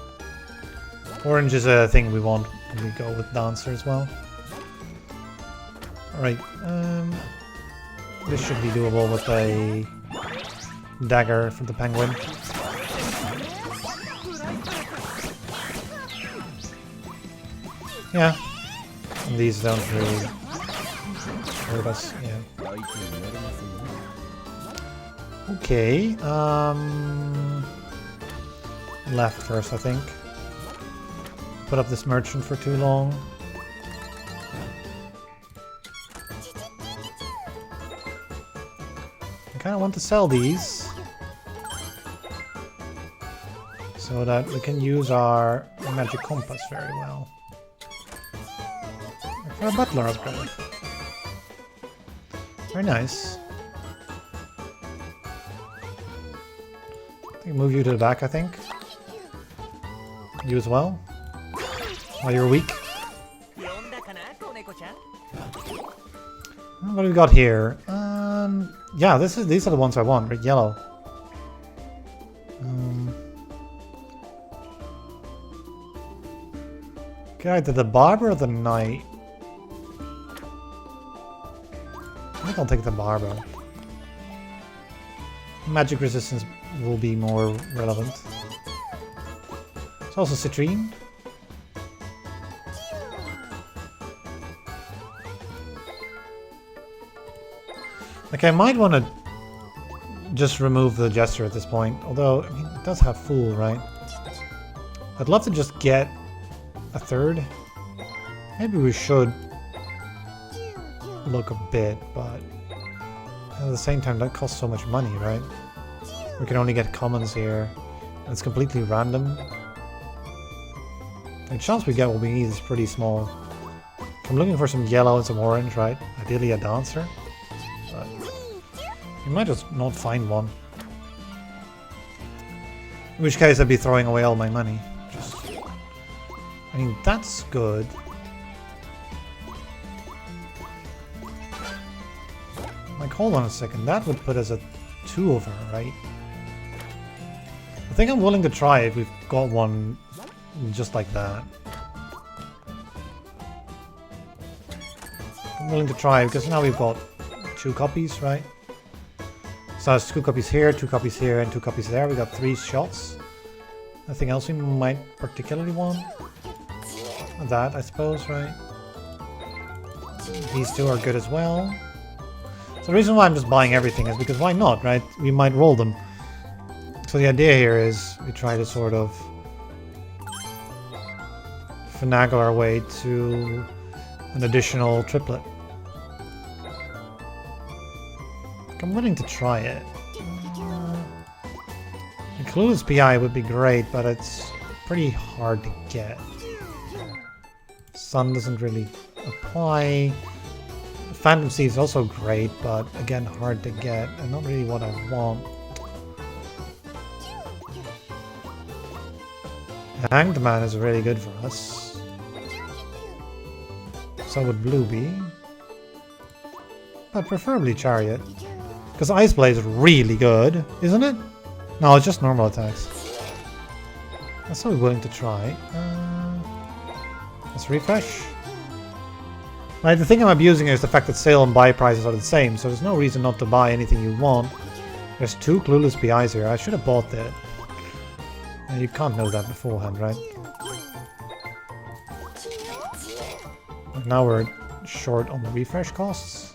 Orange is a thing we want when we go with Dancer as well. Alright, this should be doable with a dagger for the penguin. Yeah, and these don't really hurt us, yeah. Okay, left first, I think. Put up this merchant for too long. I kind of want to sell these so that we can use our magic compass very well. For a butler upgrade. Very nice. I can move you to the back, I think. You as well. While you're weak. What do we got here? Yeah, these are the ones I want. Red, yellow. Okay, either the barber or the knight. I think I'll take the barber. Magic resistance will be more relevant. It's also citrine. Like, I might want to just remove the gesture at this point, although, I mean, it does have Fool, right? I'd love to just get a third. Maybe we should look a bit, but at the same time, that costs so much money, right? We can only get commons here, and it's completely random. The chance we get what we need is pretty small. I'm looking for some yellow and some orange, right? Ideally a dancer. But you might just not find one. In which case I'd be throwing away all my money. I mean, that's good. Like, hold on a second. That would put us at 2 over, right? I think I'm willing to try if we've got one just like that. I'm willing to try because now we've got 2 copies, right? So it's 2 copies here, 2 copies here, and 2 copies there. We got 3 shots. Nothing else we might particularly want? That, I suppose, right? These two are good as well. So the reason why I'm just buying everything is because why not, right? We might roll them. So the idea here is we try to sort of finagle our way to an additional triplet. I'm willing to try it. A Clueless PI would be great, but it's pretty hard to get. Sun doesn't really apply. Phantom Sea is also great, but again hard to get and not really what I want. Hanged Man is really good for us. So would Blue be. But preferably Chariot. Because Ice Blade is really good, isn't it? No, it's just normal attacks. I'm so willing to try. Let's refresh. Right, the thing I'm abusing is the fact that sale and buy prices are the same, so there's no reason not to buy anything you want. There's 2 Clueless PIs here. I should have bought that. You can't know that beforehand, right? And now we're short on the refresh costs.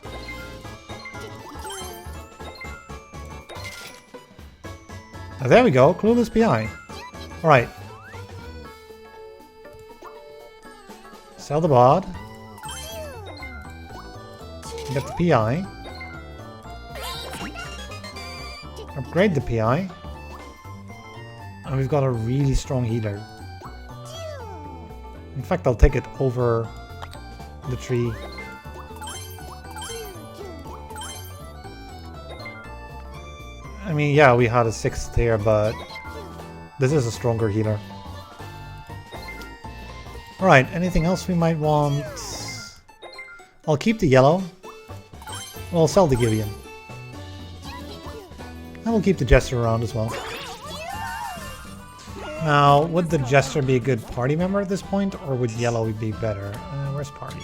There we go, Clueless PI. Alright. Sell the bod. Get the PI. Upgrade the PI. And we've got a really strong healer. In fact, I'll take it over the tree. I mean, yeah, we had a 6th here, but this is a stronger healer. Alright, anything else we might want? I'll keep the yellow. Well, I'll sell the Gideon. And we'll keep the Jester around as well. Now, would the Jester be a good party member at this point, or would yellow be better? Where's party?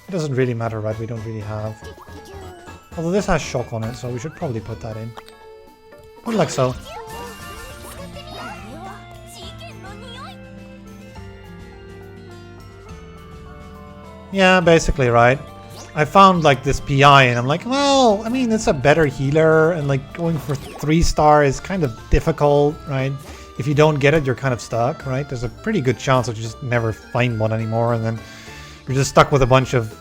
It doesn't really matter, right? We don't really have... Although this has shock on it, so we should probably put that in. Would like so. Yeah, basically, right? I found like this PI and I'm like, well, I mean, it's a better healer and like going for 3-star is kind of difficult, right? If you don't get it, you're kind of stuck, right? There's a pretty good chance that you just never find one anymore and then you're just stuck with a bunch of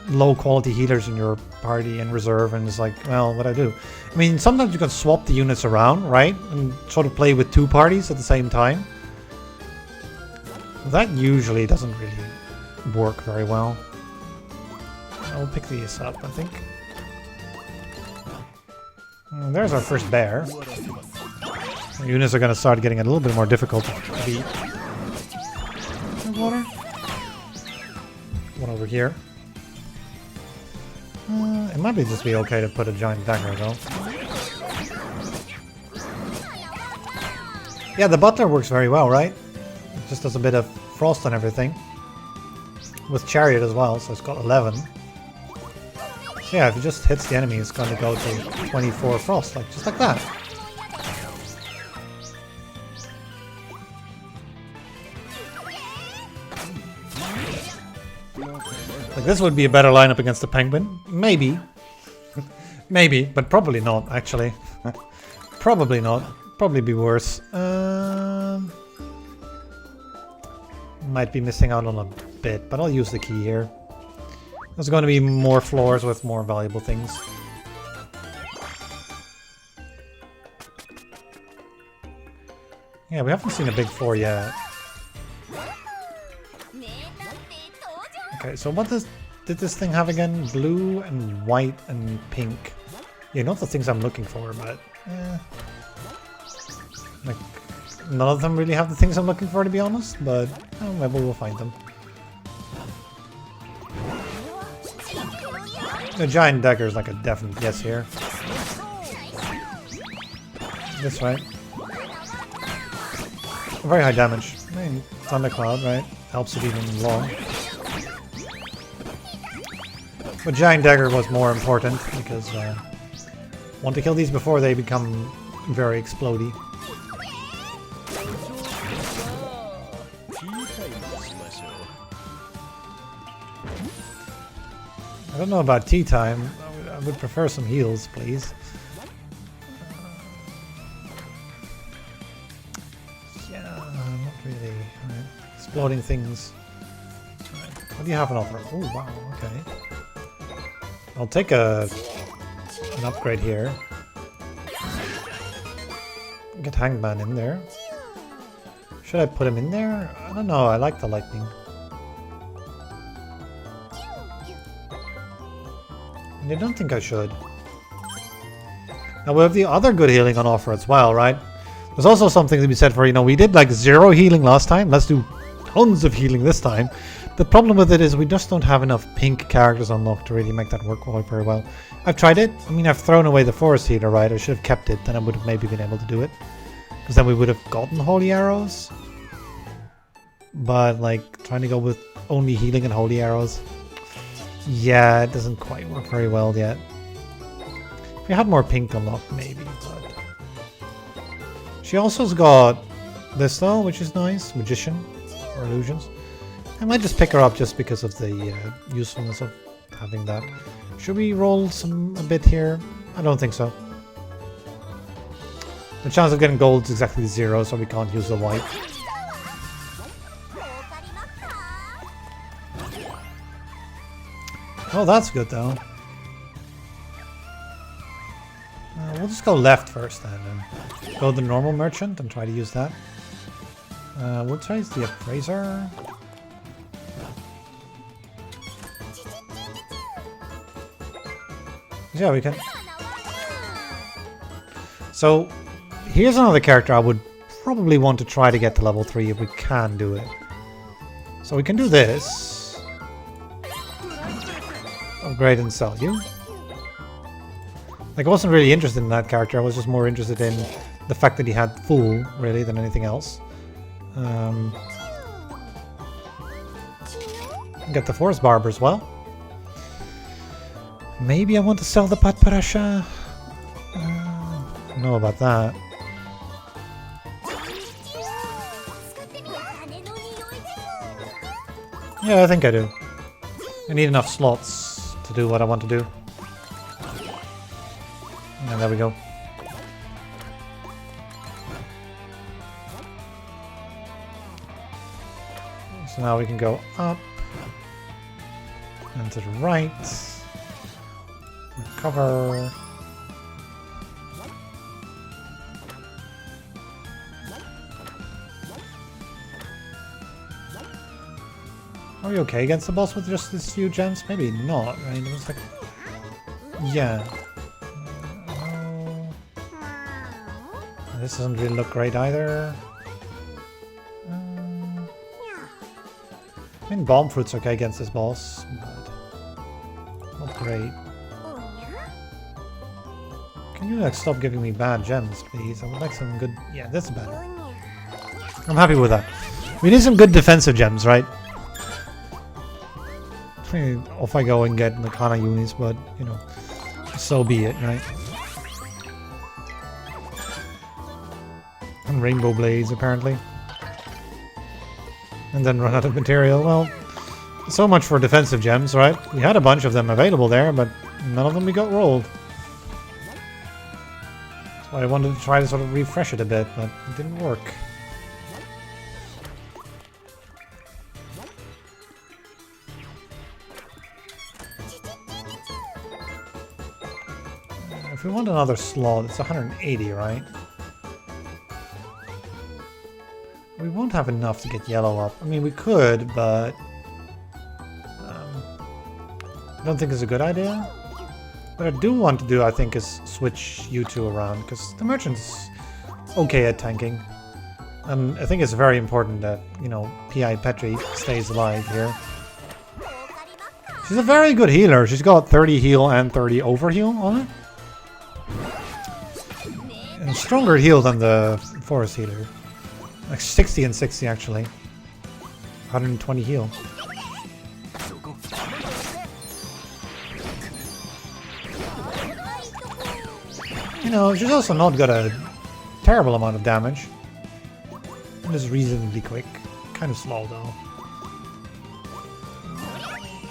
low quality healers in your party and reserve and it's like, well, what do I do? I mean, sometimes you can swap the units around, right? And sort of play with 2 parties at the same time. That usually doesn't really work very well. I'll pick these up, I think. There's our first bear. The units are going to start getting a little bit more difficult to beat. Water. One over here. It might just be okay to put a giant dagger though. Yeah, the butler works very well, right? It just does a bit of frost on everything. With Chariot as well, so it's got 11. So yeah, if it just hits the enemy, it's going to go to 24 frost, like just like that. Like this would be a better lineup against the penguin, maybe. Maybe, but probably not, actually. Probably not. Probably be worse. Might be missing out on a bit, but I'll use the key here. There's going to be more floors with more valuable things. Yeah, we haven't seen a big 4 yet. Okay, so what did this thing have again? Blue and white and pink. Yeah, not the things I'm looking for, but... like, none of them really have the things I'm looking for, to be honest, but maybe we'll find them. The giant dagger is like a definite yes here. This way. Very high damage. I mean, Thundercloud, right? Helps it even long. But giant dagger was more important because want to kill these before they become very explodey. I don't know about tea time. I would prefer some heals, please. Yeah, not really. Right. Exploding things. Right. What do you have on offer? Oh, wow, okay. I'll take an upgrade here. Get Hangman in there. Should I put him in there? I don't know, I like the lightning. I don't think I should. Now we have the other good healing on offer as well, right? There's also something to be said for, you know, we did like 0 healing last time. Let's do tons of healing this time. The problem with it is we just don't have enough pink characters unlocked to really make that work very well. I've tried it. I mean, I've thrown away the forest healer, right? I should have kept it, then I would have maybe been able to do it. Because then we would have gotten holy arrows. But like, trying to go with only healing and holy arrows, yeah, it doesn't quite work very well yet. If we had more pink unlocked, maybe, but... She also's got this though, which is nice. Magician, or illusions. I might just pick her up just because of the usefulness of having that. Should we roll a bit here? I don't think so. The chance of getting gold is exactly 0, so we can't use the white. Oh, that's good though. We'll just go left first then, and go the normal merchant and try to use that. We'll try the appraiser. Yeah, we can. So here's another character I would probably want to try to get to level 3 if we can do it. So we can do this. Upgrade and sell you. Like, I wasn't really interested in that character. I was just more interested in the fact that he had full, really, than anything else. Get the forest barber as well. Maybe I want to sell the Patparasha. I don't know about that. Yeah, I think I do. I need enough slots to do what I want to do. And there we go. So now we can go up and to the right. Recover. Are we okay against the boss with just this few gems? Maybe not, right? It was like... Yeah. This doesn't really look great either. I mean, bomb fruit's okay against this boss, but not great. Can you like stop giving me bad gems, please? I would like some good... Yeah, that's better. I'm happy with that. We need some good defensive gems, right? Off I go and get Makana unis, but, you know, so be it, right? And rainbow blades, apparently. And then run out of material. Well, so much for defensive gems, right? We had a bunch of them available there, but none of them we got rolled. So I wanted to try to sort of refresh it a bit, but it didn't work. If we want another slot, it's 180, right? We won't have enough to get yellow up. I mean, we could, but... I don't think it's a good idea. What I do want to do, I think, is switch you two around, because the merchant's okay at tanking. And I think it's very important that, you know, P.I. Petri stays alive here. She's a very good healer. She's got 30 heal and 30 overheal on it. And stronger heal than the forest healer. Like 60 and 60 actually. 120 heal. You know, she's also not got a terrible amount of damage. And is reasonably quick. Kind of slow though.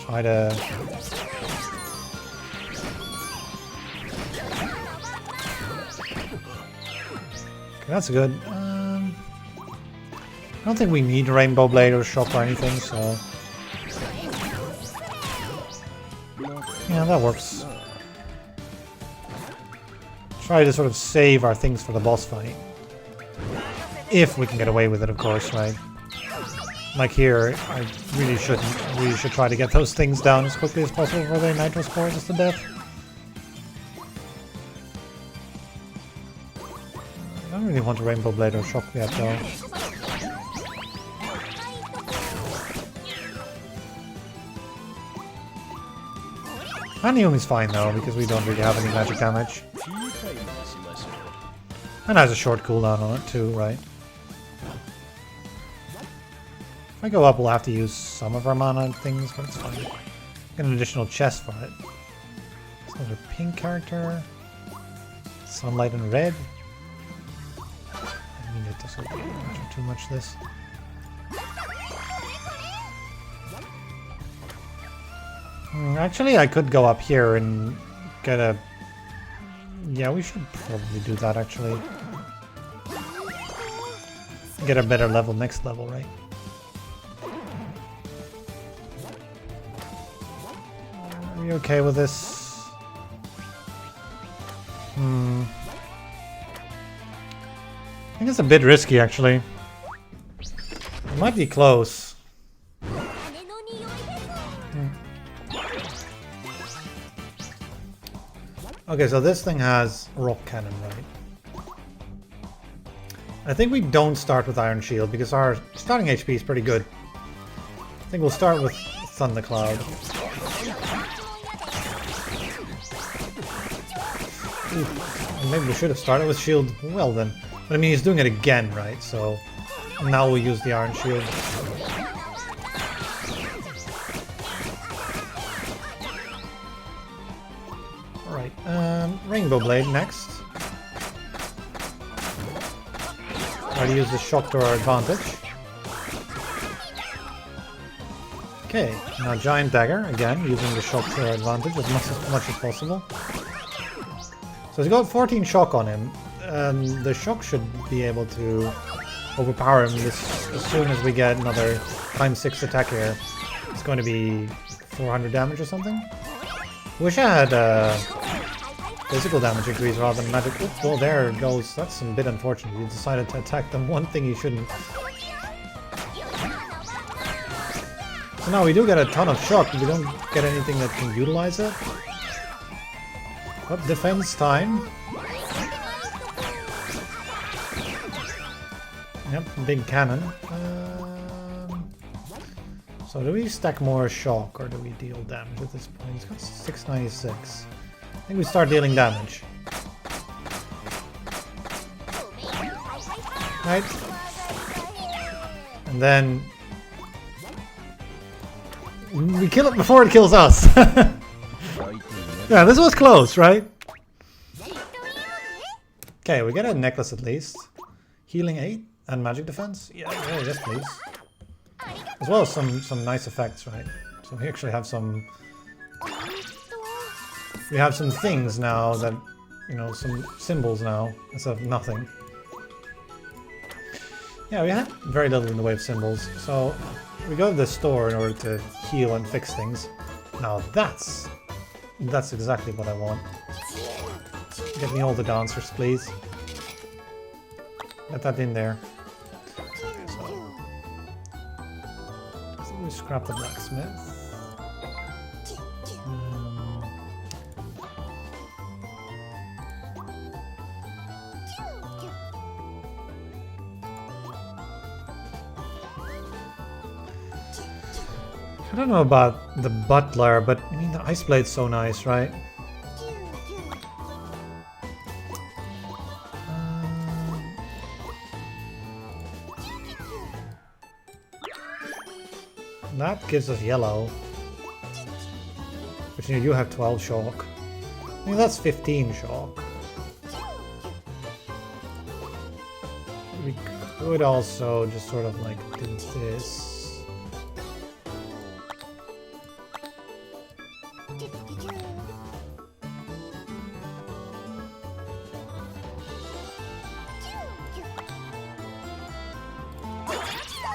try to... Okay, that's good. I don't think we need Rainbow Blade or Shock or anything, so... Yeah, that works. Try to sort of save our things for the boss fight. If we can get away with it, of course, right? Like here, I really shouldn't. We should try to get those things down as quickly as possible before they nitro spore us to death. I don't really want a Rainbow Blade or Shock yet, though. Anium is fine, though, because we don't really have any magic damage. And has a short cooldown on it, too, right? If I go up, we'll have to use some of our mana and things, but it's fine. Get an additional chest for it. It's another pink character. Sunlight and red. I mean, it doesn't matter too much, this. Actually, I could go up here and get a... Yeah, we should probably do that, actually. Get a better level next level, right? Are you okay with this? I think it's a bit risky, actually. It might be close. Okay, so this thing has rock cannon, right? I think we don't start with Iron Shield because our starting HP is pretty good. I think we'll start with Thundercloud. Ooh, maybe we should have started with Shield. Well then. But I mean, he's doing it again, right? So now we'll use the Iron Shield. Alright, Rainbow Blade next. Try to use the shock to our advantage. Okay, now Giant Dagger, again, using the shock to our advantage as much as possible. So he's got 14 shock on him. The shock should be able to overpower him as soon as we get another ×6 attack here. It's going to be 400 damage or something. Wish I had physical damage increase rather than magic. Oops, well, there it goes. That's a bit unfortunate. You decided to attack them. One thing you shouldn't. So now we do get a ton of shock, but we don't get anything that can utilize it. Up defense time. Yep, big cannon. So do we stack more shock or do we deal damage at this point? He's got 696. I think we start dealing damage. Right? And then we kill it before it kills us. Yeah, this was close, right? Okay, we get a necklace at least. Healing 8 and magic defense. Yeah, yes please. As well as some nice effects, right? So we actually have some... We have some things now that, you know, some symbols now, instead of nothing. Yeah, we had very little in the way of symbols, so we go to the store in order to heal and fix things. Now that's exactly what I want. Get me all the dancers, please. Get that in there. So we scrap the blacksmith. I don't know about the butler, but I mean the ice blade's so nice, right? That gives us yellow. But you have 12 shock. I mean that's 15 shock. We could also just sort of like do this.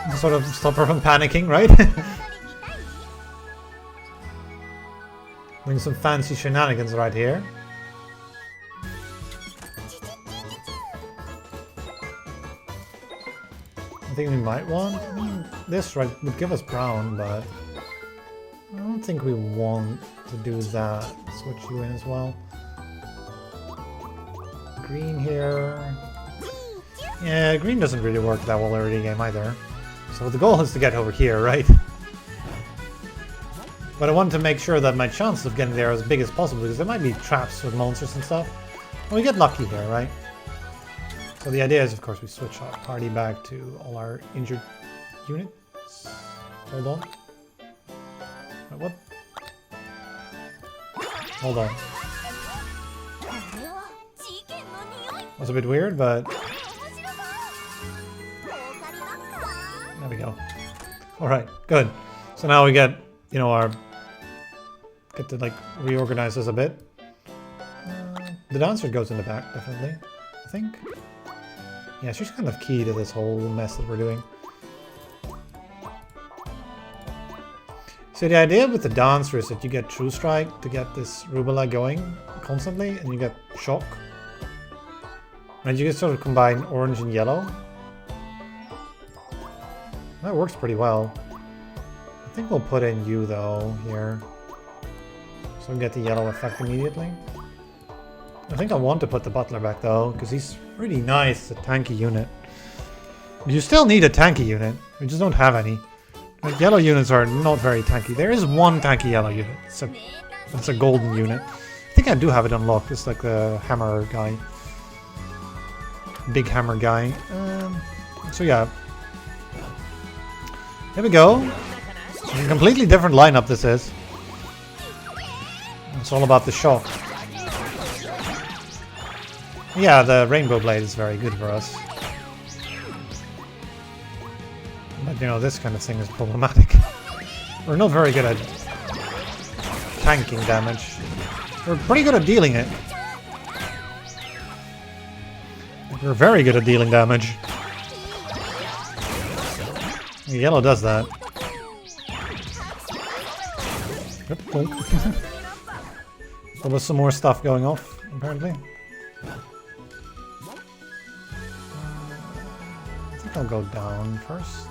To sort of stop her from panicking, right? Doing some fancy shenanigans right here. I think we might want this, right? Would give us brown, but I don't think we want to do that. Switch you in as well. Green here. Yeah, green doesn't really work that well early game either. So the goal is to get over here, right? But I want to make sure that my chances of getting there are as big as possible, because there might be traps with monsters and stuff. And we get lucky here, right? So the idea is, of course, we switch our party back to all our injured units. Hold on. Wait, what? Hold on. Was a bit weird, but there we go. Alright, good. So now we get, you know, get to like reorganize this a bit. The dancer goes in the back, definitely, I think. Yeah, she's kind of key to this whole mess that we're doing. So the idea with the dancer is that you get True Strike to get this Rubella going constantly, and you get Shock. And you can sort of combine orange and yellow. That works pretty well. I think we'll put in you though, here. So we get the yellow effect immediately. I think I want to put the butler back though, because he's pretty nice, a tanky unit. You still need a tanky unit, we just don't have any. Like, yellow units are not very tanky. There is one tanky yellow unit, it's a golden unit. I think I do have it unlocked, it's like the hammer guy. Big hammer guy. So yeah. Here we go. A completely different lineup this is. It's all about the shock. Yeah, the Rainbow Blade is very good for us. But you know, this kind of thing is problematic. We're not very good at tanking damage. We're pretty good at dealing it. We're very good at dealing damage. Yellow does that. There was some more stuff going off, apparently. I think I'll go down first.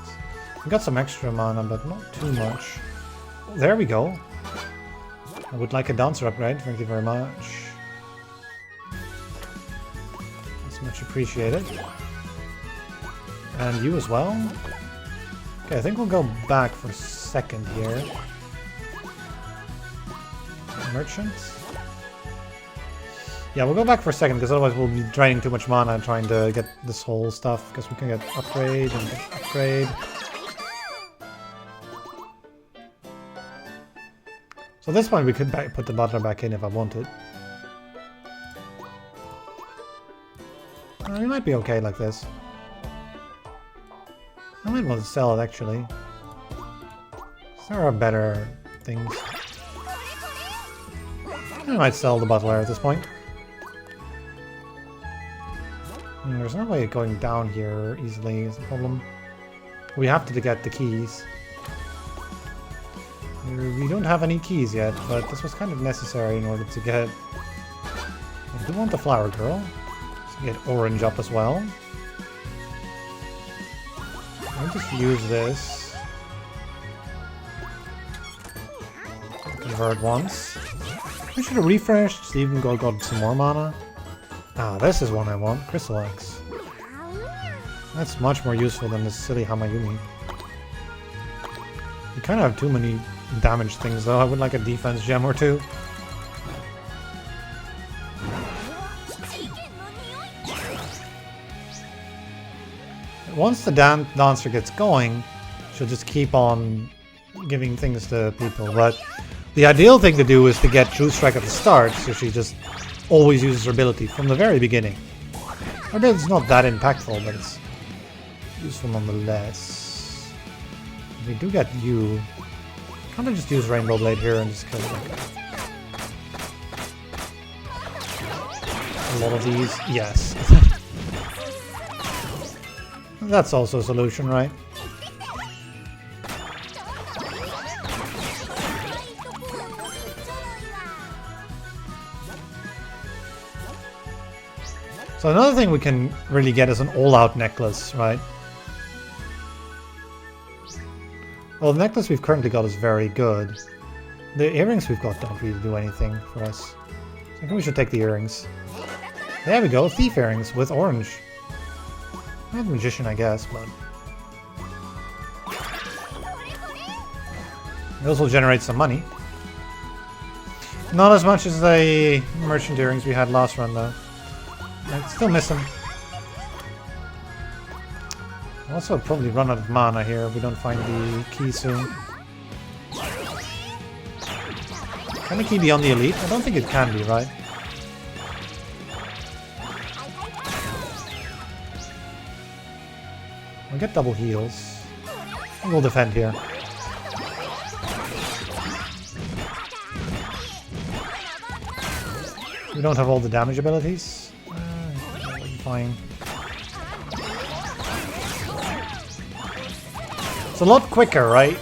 We got some extra mana, but not too much. Oh, there we go. I would like a dancer upgrade, thank you very much. That's much appreciated. And you as well. Okay, I think we'll go back for a second here. Merchant. Yeah, we'll go back for a second, because otherwise we'll be draining too much mana trying to get this whole stuff, because we can get upgrade and get upgrade. So at this point we could put the butler back in if I wanted. It might be okay like this. I might want to sell it actually. There are better things. I might sell the butler at this point. There's no way of going down here easily is the problem. We have to get the keys. We don't have any keys yet, but this was kind of necessary in order to get... I do want the flower girl. So get orange up as well. I'll just use this. Convert once. I should have refreshed, so even got some more mana. Ah, this is one I want. Crystal Axe. That's much more useful than this silly Hamayumi. You kind of have too many damage things though. I would like a defense gem or two. Once the dancer gets going, she'll just keep on giving things to people, but the ideal thing to do is to get True Strike at the start, so she just always uses her ability from the very beginning. Her ability's not that impactful, but it's useful nonetheless. We do get you. Can't I just use Rainbow Blade here and just kill it? a lot of these. Yes. That's also a solution, right? So another thing we can really get is an all-out necklace, right? Well, the necklace we've currently got is very good. The earrings we've got don't really do anything for us. So I think we should take the earrings. There we go, thief earrings with orange. Not magician, I guess, but... those will generate some money. Not as much as the merchant earrings we had last run, though. I still miss them. Also, I'll probably run out of mana here if we don't find the key soon. Can the key be on the elite? I don't think it can be, right? We'll get double heals. We'll defend here. We don't have all the damage abilities. Fine. It's a lot quicker, right?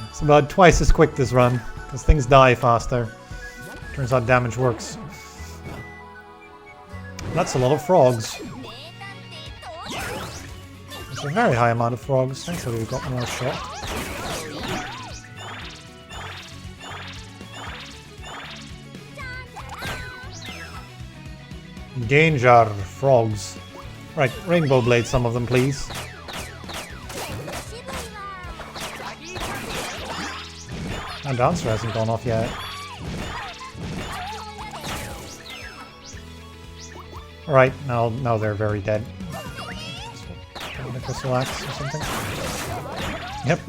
It's about twice as quick this run, because things die faster. Turns out damage works. That's a lot of frogs. It's a very high amount of frogs. Thankfully we've got more shot. Danger, frogs. Right, rainbow blade some of them, please. And Dancer hasn't gone off yet. Alright, now they're very dead. A crystal axe or something. Yep.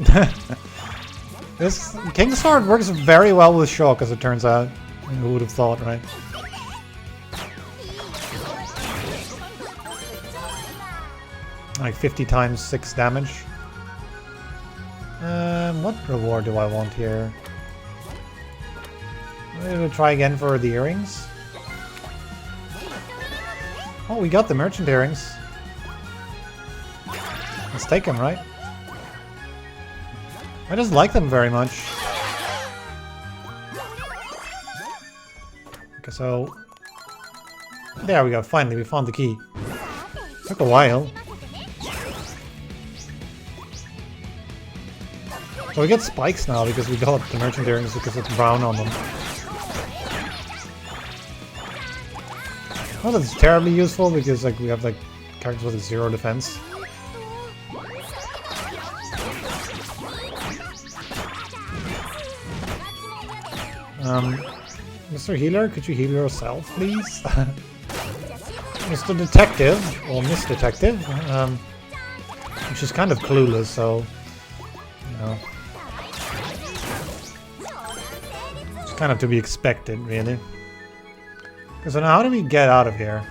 This King's Sword works very well with shock, as it turns out. Who would have thought, right? Like 50 times 6 damage. What reward do I want here? We'll try again for the earrings. Oh, we got the merchant earrings. Let's take them, right? I just like them very much. Okay, so... there we go, finally, we found the key. Took a while. So we get spikes now because we got the merchant earrings because it's brown on them. Not that it's terribly useful because like we have like characters with a 0 defense. Mr. Healer, could you heal yourself, please? Mr. Detective, or Miss Detective, which is kind of clueless, so you know. Kind of to be expected, really. Okay, so now how do we get out of here?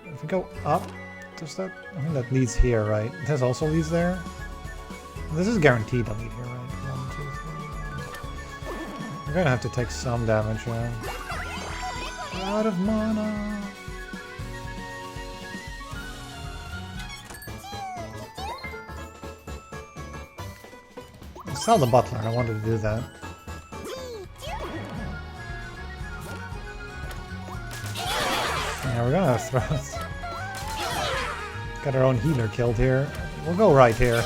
If we go up, does that... I think that leads here, right? This also leads there? This is guaranteed to lead here, right? 1, 2, 3... We're gonna have to take some damage, yeah. Out of mana! Sell the butler, I wanted to do that. Yeah, we're gonna throw... Got our own healer killed here. We'll go right here.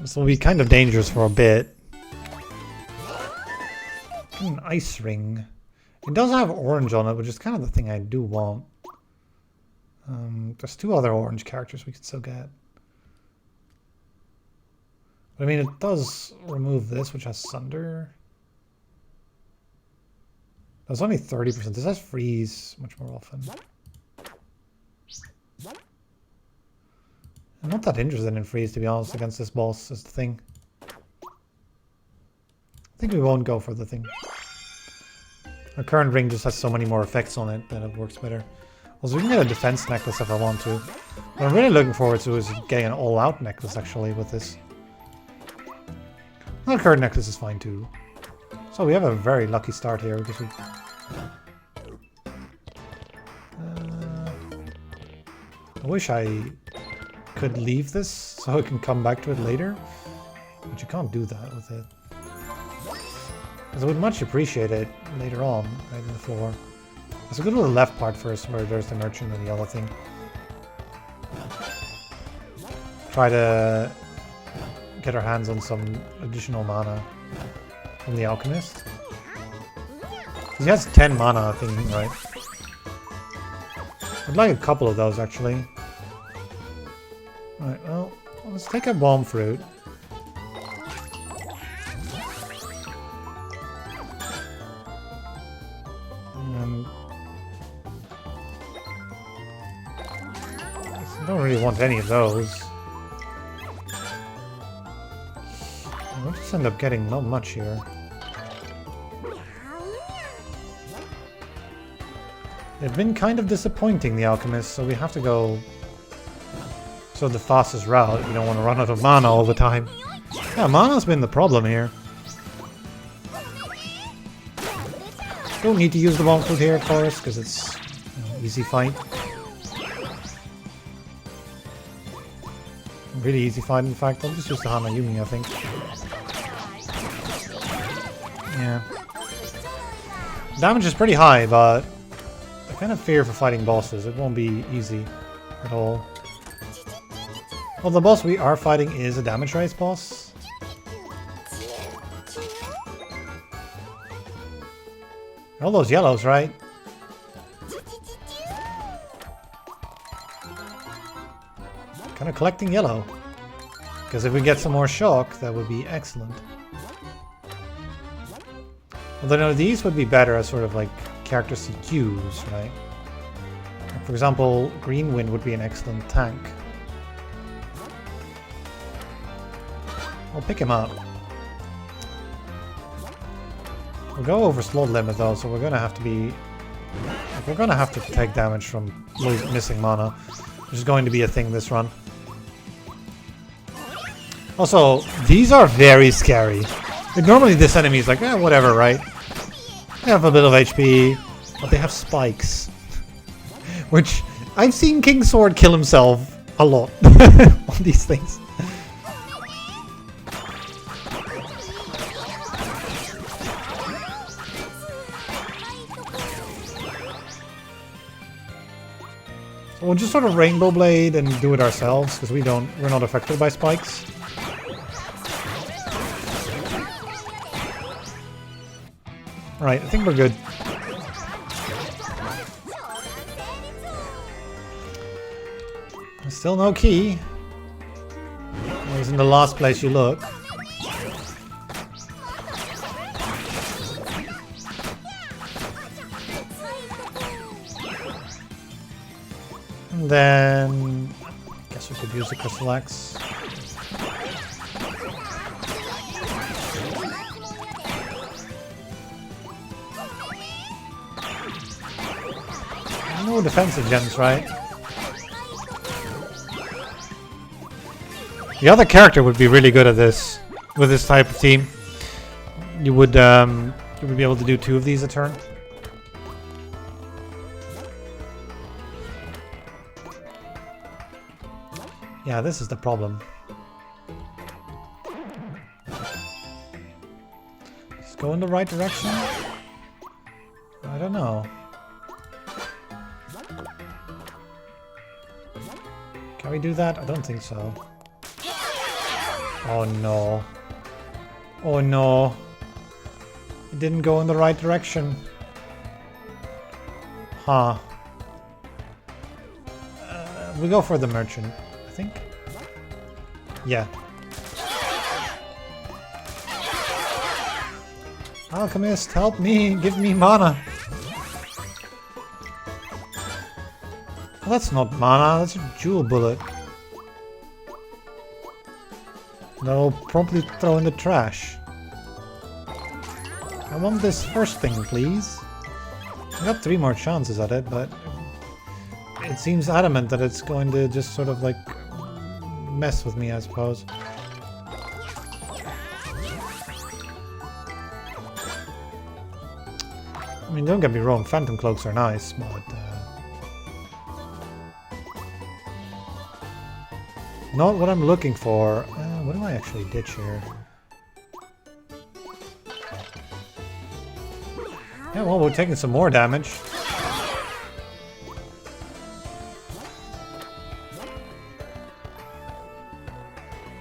This will be kind of dangerous for a bit. An ice ring. It does have orange on it, which is kind of the thing I do want. There's 2 other orange characters we could still get. I mean, it does remove this, which has Sunder. That's only 30%. This has Freeze much more often. I'm not that interested in Freeze, to be honest, against this boss, is the thing. I think we won't go for the thing. Our current ring just has so many more effects on it that it works better. Also, we can get a defense necklace if I want to. What I'm really looking forward to is getting an all-out necklace, actually, with this. Our current necklace is fine too. It's So we have a very lucky start here because we... I wish I could leave this so I can come back to it later. But you can't do that with it. Because I would much appreciate it later on, right in the floor. Let's go to the left part first where there's the merchant and the other thing. Try to get our hands on some additional mana from the alchemist. He has 10 mana, I think, right? I'd like a couple of those, actually. Alright, well, let's take a bomb fruit. And I don't really want any of those. We'll just end up getting not much here. They've been kind of disappointing, the alchemists, so we have to go sort of the fastest route. You don't want to run out of mana all the time. Yeah, mana's been the problem here. Don't need to use the bomb fruit here, of course, because it's easy fight. Really easy fight, in fact. I'll just use the Hana Yumi, I think. Yeah. Damage is pretty high, but I kind of fear for fighting bosses. It won't be easy at all. Well, the boss we are fighting is a damage race boss. All those yellows, right? Kind of collecting yellow. Because if we get some more shock, that would be excellent. Although no, these would be better as sort of like character CQs, right? Like for example, Green Wind would be an excellent tank. I'll pick him up. We'll go over slot limit though, so we're gonna have to be... We're gonna have to take damage from missing mana, which is going to be a thing this run. Also, these are very scary. Like, normally this enemy is like, whatever, right? They have a bit of HP, but they have spikes. Which, I've seen King Sword kill himself a lot on these things. So we'll just sort of Rainbow Blade and do it ourselves, because we're not affected by spikes. Right, I think we're good. Still no key. Always in the last place you look. And then... I guess we could use the Crystal Axe. No defensive gems, right? The other character would be really good at this with this type of team. You would be able to do 2 of these a turn. Yeah, this is the problem. Just go in the right direction? I don't know. Can we do that? I don't think so. Oh no. Oh no. It didn't go in the right direction. Huh. We go for the merchant, I think. Yeah. Alchemist, help me! Give me mana! Well, that's not mana, that's a jewel bullet. No, promptly throw in the trash. I want this first thing, please. I got 3 more chances at it, but it seems adamant that it's going to just sort of like mess with me, I suppose. I mean, don't get me wrong, Phantom Cloaks are nice, but... not what I'm looking for. What do I actually ditch here? Yeah, well, we're taking some more damage.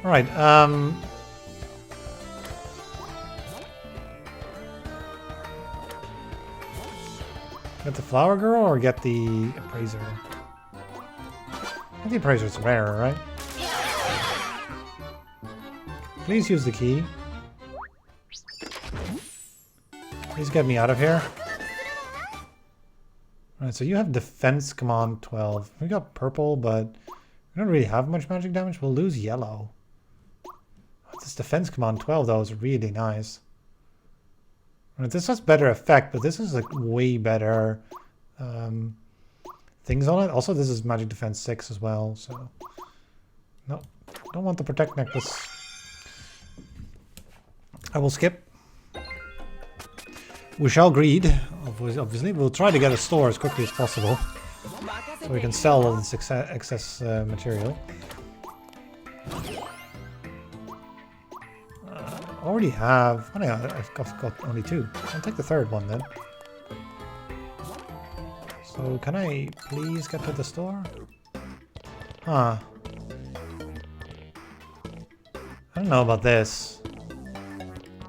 Alright, get the Flower Girl or get the Appraiser? I think the Appraiser's rarer, right? Please use the key. Please get me out of here. Alright, so you have Defense Command 12. We got purple, but we don't really have much magic damage. We'll lose yellow. This Defense Command 12, though, is really nice. Right, this has better effect, but this is like way better things on it. Also, this is Magic Defense 6 as well, so... No, don't want the Protect Necklace. I will skip. We shall greed, obviously. We'll try to get a store as quickly as possible, so we can sell all this excess material. Already have... Oh, yeah, I've got only 2. I'll take the third one then. So, can I please get to the store? Huh. I don't know about this.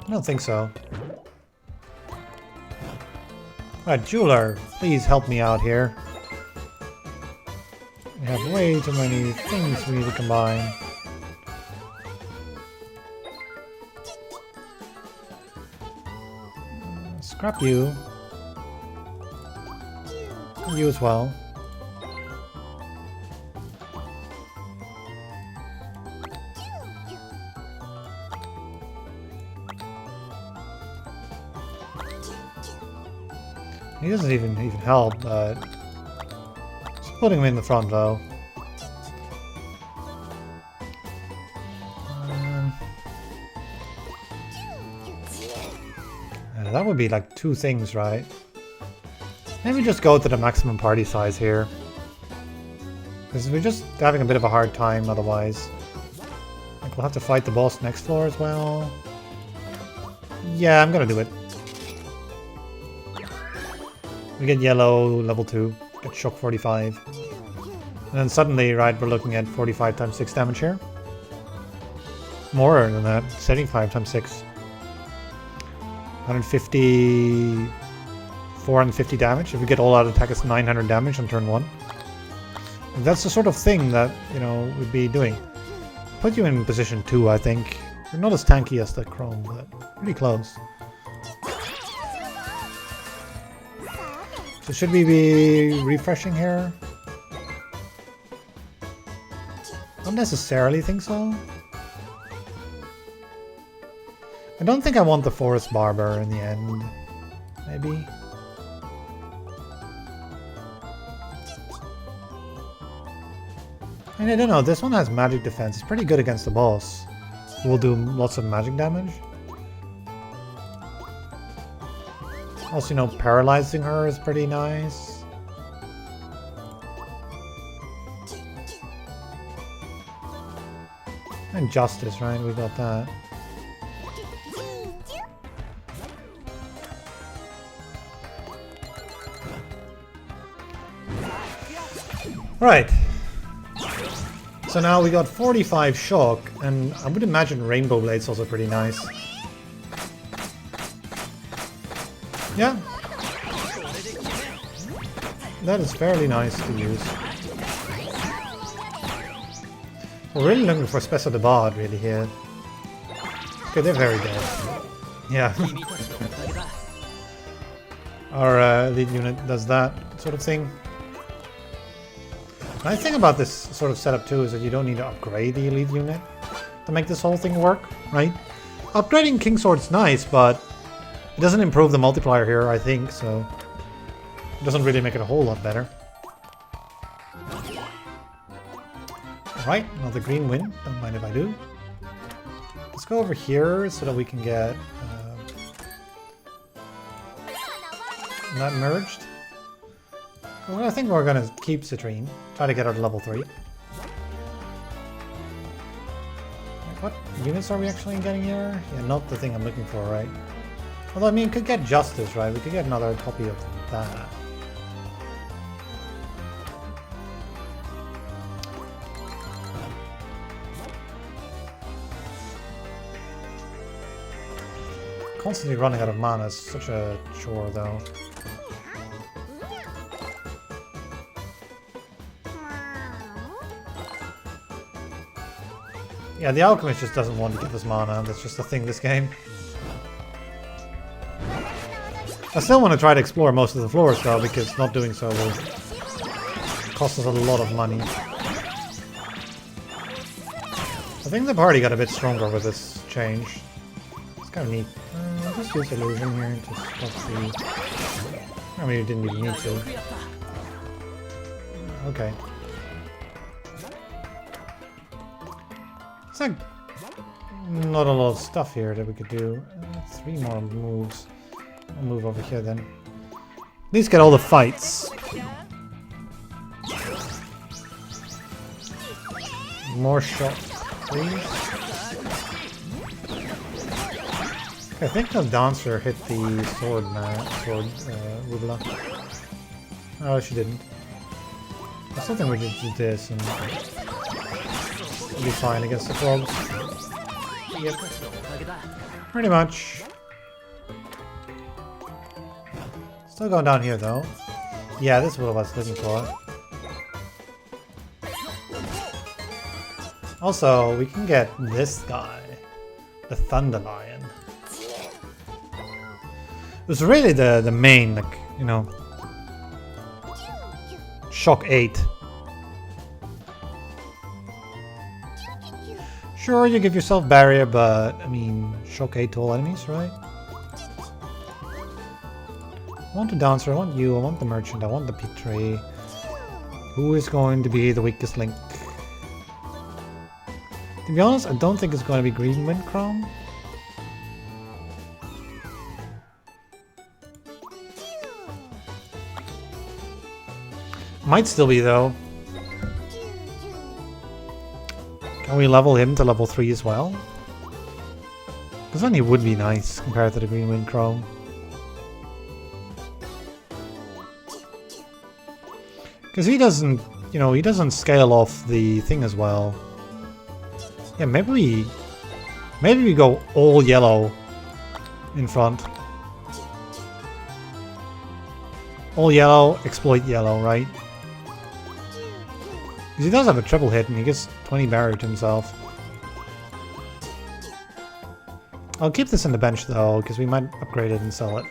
I don't think so. Alright, Jeweler, please help me out here. We have way too many things we need to combine. Scrap you. You as well. He doesn't even help, but just putting him in the front though. That would be like 2 things, right? Maybe just go to the maximum party size here. Because we're just having a bit of a hard time otherwise. Like we'll have to fight the boss next floor as well. Yeah, I'm gonna do it. We get yellow, level 2, get shock 45. And then suddenly, right, we're looking at 45 times 6 damage here. More than that, 75 times 6. 150... 450 damage. If we get all out attack, it's 900 damage on turn 1. And that's the sort of thing that, you know, we'd be doing. Put you in position 2, I think. You're not as tanky as the Chrome, but pretty close. So should we be refreshing here? Don't necessarily think so. I don't think I want the Forest Barber in the end. Maybe. I don't know, this one has magic defense. It's pretty good against the boss. We'll do lots of magic damage. Also, you know, paralyzing her is pretty nice. And Justice, right? We got that. Right. So now we got 45 shock, and I would imagine Rainbow Blade's also pretty nice. Yeah. That is fairly nice to use. We're really looking for Spessa de Bard really here. Okay, they're very dead. Yeah. Our elite unit does that sort of thing. The nice thing about this sort of setup too is that you don't need to upgrade the elite unit to make this whole thing work, right? Upgrading Kingsword's nice, but it doesn't improve the multiplier here, I think, so it doesn't really make it a whole lot better. Alright, another green win, don't mind if I do. Let's go over here so that we can get that merged. Well, I think we're gonna keep Citrine. Try to get her to level 3. Like, what units are we actually getting here? Yeah, not the thing I'm looking for, right? Although, I mean, we could get Justice, right? We could get another copy of that. Constantly running out of mana is such a chore, though. Yeah, the Alchemist just doesn't want to give us mana. That's just the thing this game. I still want to try to explore most of the floors, though, because not doing so will cost us a lot of money. I think the party got a bit stronger with this change. It's kind of neat. I'll just use Illusion here to stop the... I mean, you didn't even need to. Okay. It's like not a lot of stuff here that we could do. 3 more moves. I'll move over here then. At least get all the fights. More shots, please. I think the dancer hit the sword Rubla. Oh, she didn't. I still think we should do this and we'll be fine against the frogs. Yep. Pretty much. Still going down here though. Yeah, this is what I was looking for. Also, we can get this guy. The Thunder Lion. It's really the main, like, you know, Shock 8. Sure, you give yourself barrier, but I mean, Shock 8 to all enemies, right? I want the dancer, I want you, I want the merchant, I want the P3. Who is going to be the weakest link? To be honest, I don't think it's going to be Green Wind Chrome. Might still be though. Can we level him to level 3 as well? Because then he would be nice compared to the Green Wind Chrome. Because he doesn't, you know, he doesn't scale off the thing as well. Yeah, maybe we go all yellow in front. All yellow, exploit yellow, right? Because he does have a triple hit and he gets 20 barrier to himself. I'll keep this in the bench though, because we might upgrade it and sell it.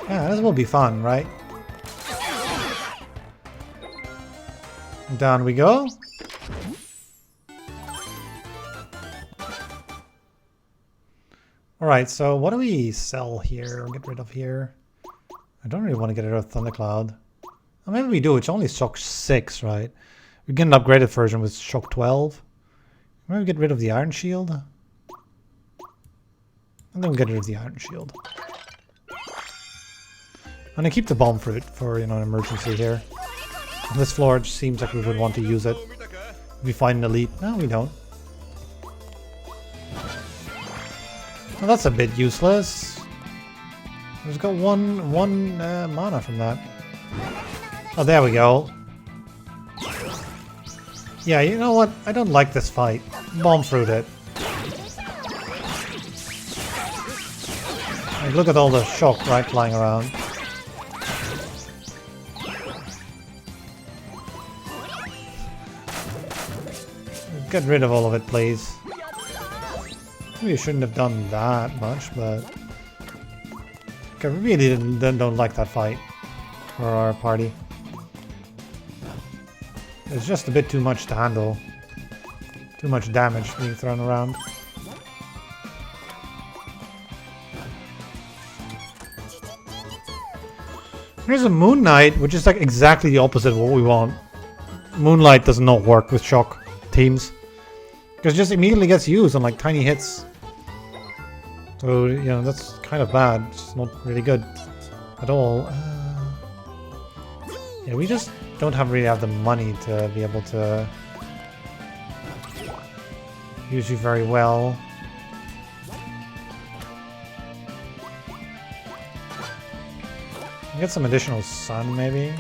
Yeah, this will be fun, right? Down we go. Alright, so what do we sell here or get rid of here? I don't really want to get rid of Thundercloud. Or maybe we do, it's only Shock 6, right? We get an upgraded version with Shock 12. Maybe we get rid of the Iron Shield. And then we'll get rid of the Iron Shield. And I keep the Bomb Fruit for, you know, an emergency here. On this floor, it just seems like we would want to use it. If we find an elite. No, we don't. Well, that's a bit useless. We've got one mana from that. Oh, there we go. Yeah, you know what? I don't like this fight. Bomb Fruit it. Like, look at all the shock, right, flying around. Get rid of all of it, please. Maybe you shouldn't have done that much, but... I really don't like that fight for our party. It's just a bit too much to handle. Too much damage being thrown around. Here's a Moon Knight, which is like exactly the opposite of what we want. Moonlight does not work with shock. teams. Because it just immediately gets used on like tiny hits. So, you know, that's kind of bad. It's not really good at all. Yeah, we just don't really have the money to be able to use you very well. Get some additional sun, maybe.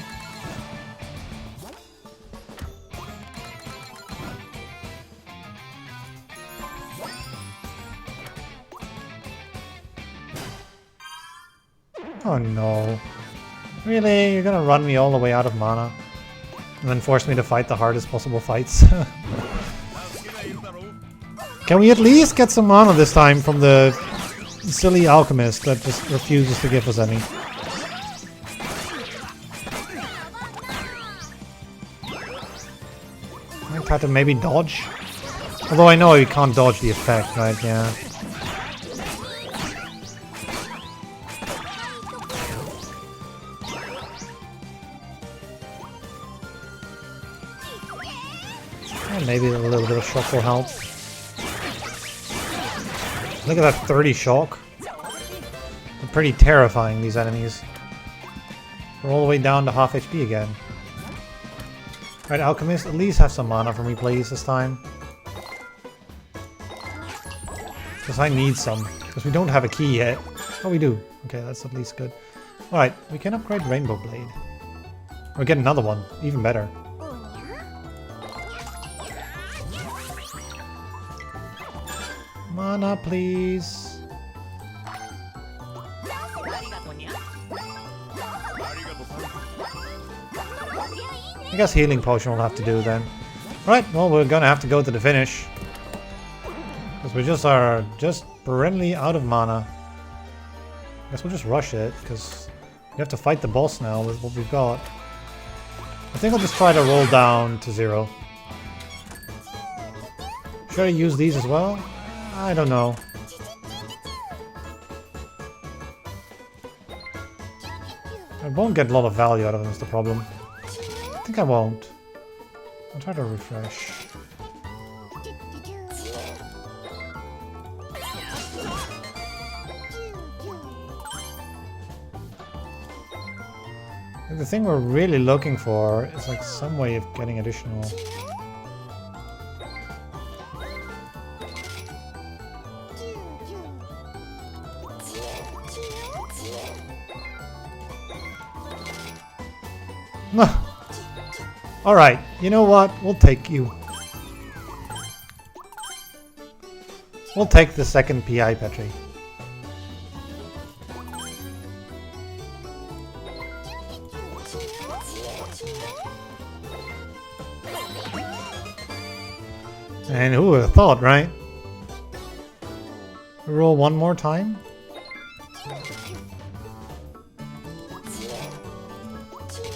Oh no. Really? You're gonna run me all the way out of mana? And then force me to fight the hardest possible fights? Can we at least get some mana this time from the silly alchemist that just refuses to give us any? I try to maybe dodge? Although I know you can't dodge the effect, right? Yeah. Maybe a little bit of shock will help. Look at that 30 shock. They're pretty terrifying, these enemies. We're all the way down to half HP again. Right, Alchemist, at least have some mana for me, please, this time. Because I need some. Because we don't have a key yet. Oh, we do. Okay, that's at least good. Alright, we can upgrade Rainbow Blade. Or get another one. Even better. Mana, please. I guess healing potion will have to do then. Right, well, we're gonna have to go to the finish. Because we just are perennially out of mana. I guess we'll just rush it, because we have to fight the boss now with what we've got. I think I'll just try to roll down to 0. Should I use these as well? I don't know. I won't get a lot of value out of them is the problem. I think I won't. I'll try to refresh. The thing we're really looking for is like some way of getting additional... Alright, you know what? We'll take you. We'll take the second PI, Petri. And who would have thought, right? Roll one more time?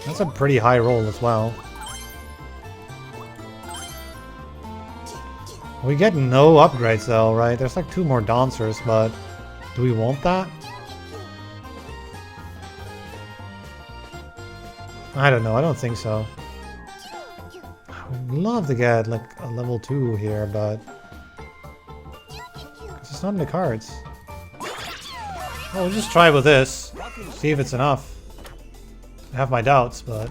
That's a pretty high roll as well. We get no upgrades though, right? There's like 2 more dancers, but do we want that? I don't know, I don't think so. I would love to get like a level 2 here, but it's not in the cards. Well, we'll just try with this, see if it's enough. I have my doubts, but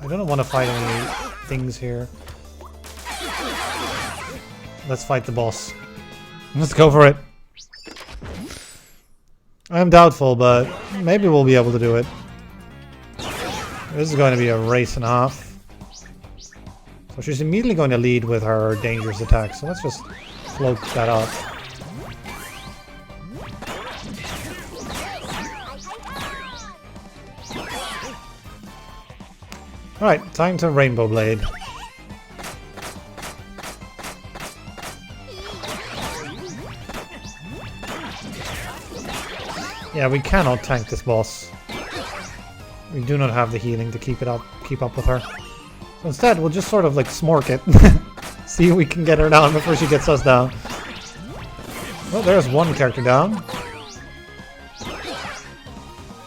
I don't want to fight any things here. Let's fight the boss. Let's go for it. I'm doubtful, but maybe we'll be able to do it. This is going to be a race and a half. So she's immediately going to lead with her dangerous attack, so let's just float that up. Alright, time to Rainbow Blade. Yeah, we cannot tank this boss. We do not have the healing to keep up with her. So instead, we'll just sort of like SMOrc it. See if we can get her down before she gets us down. Well, there's one character down.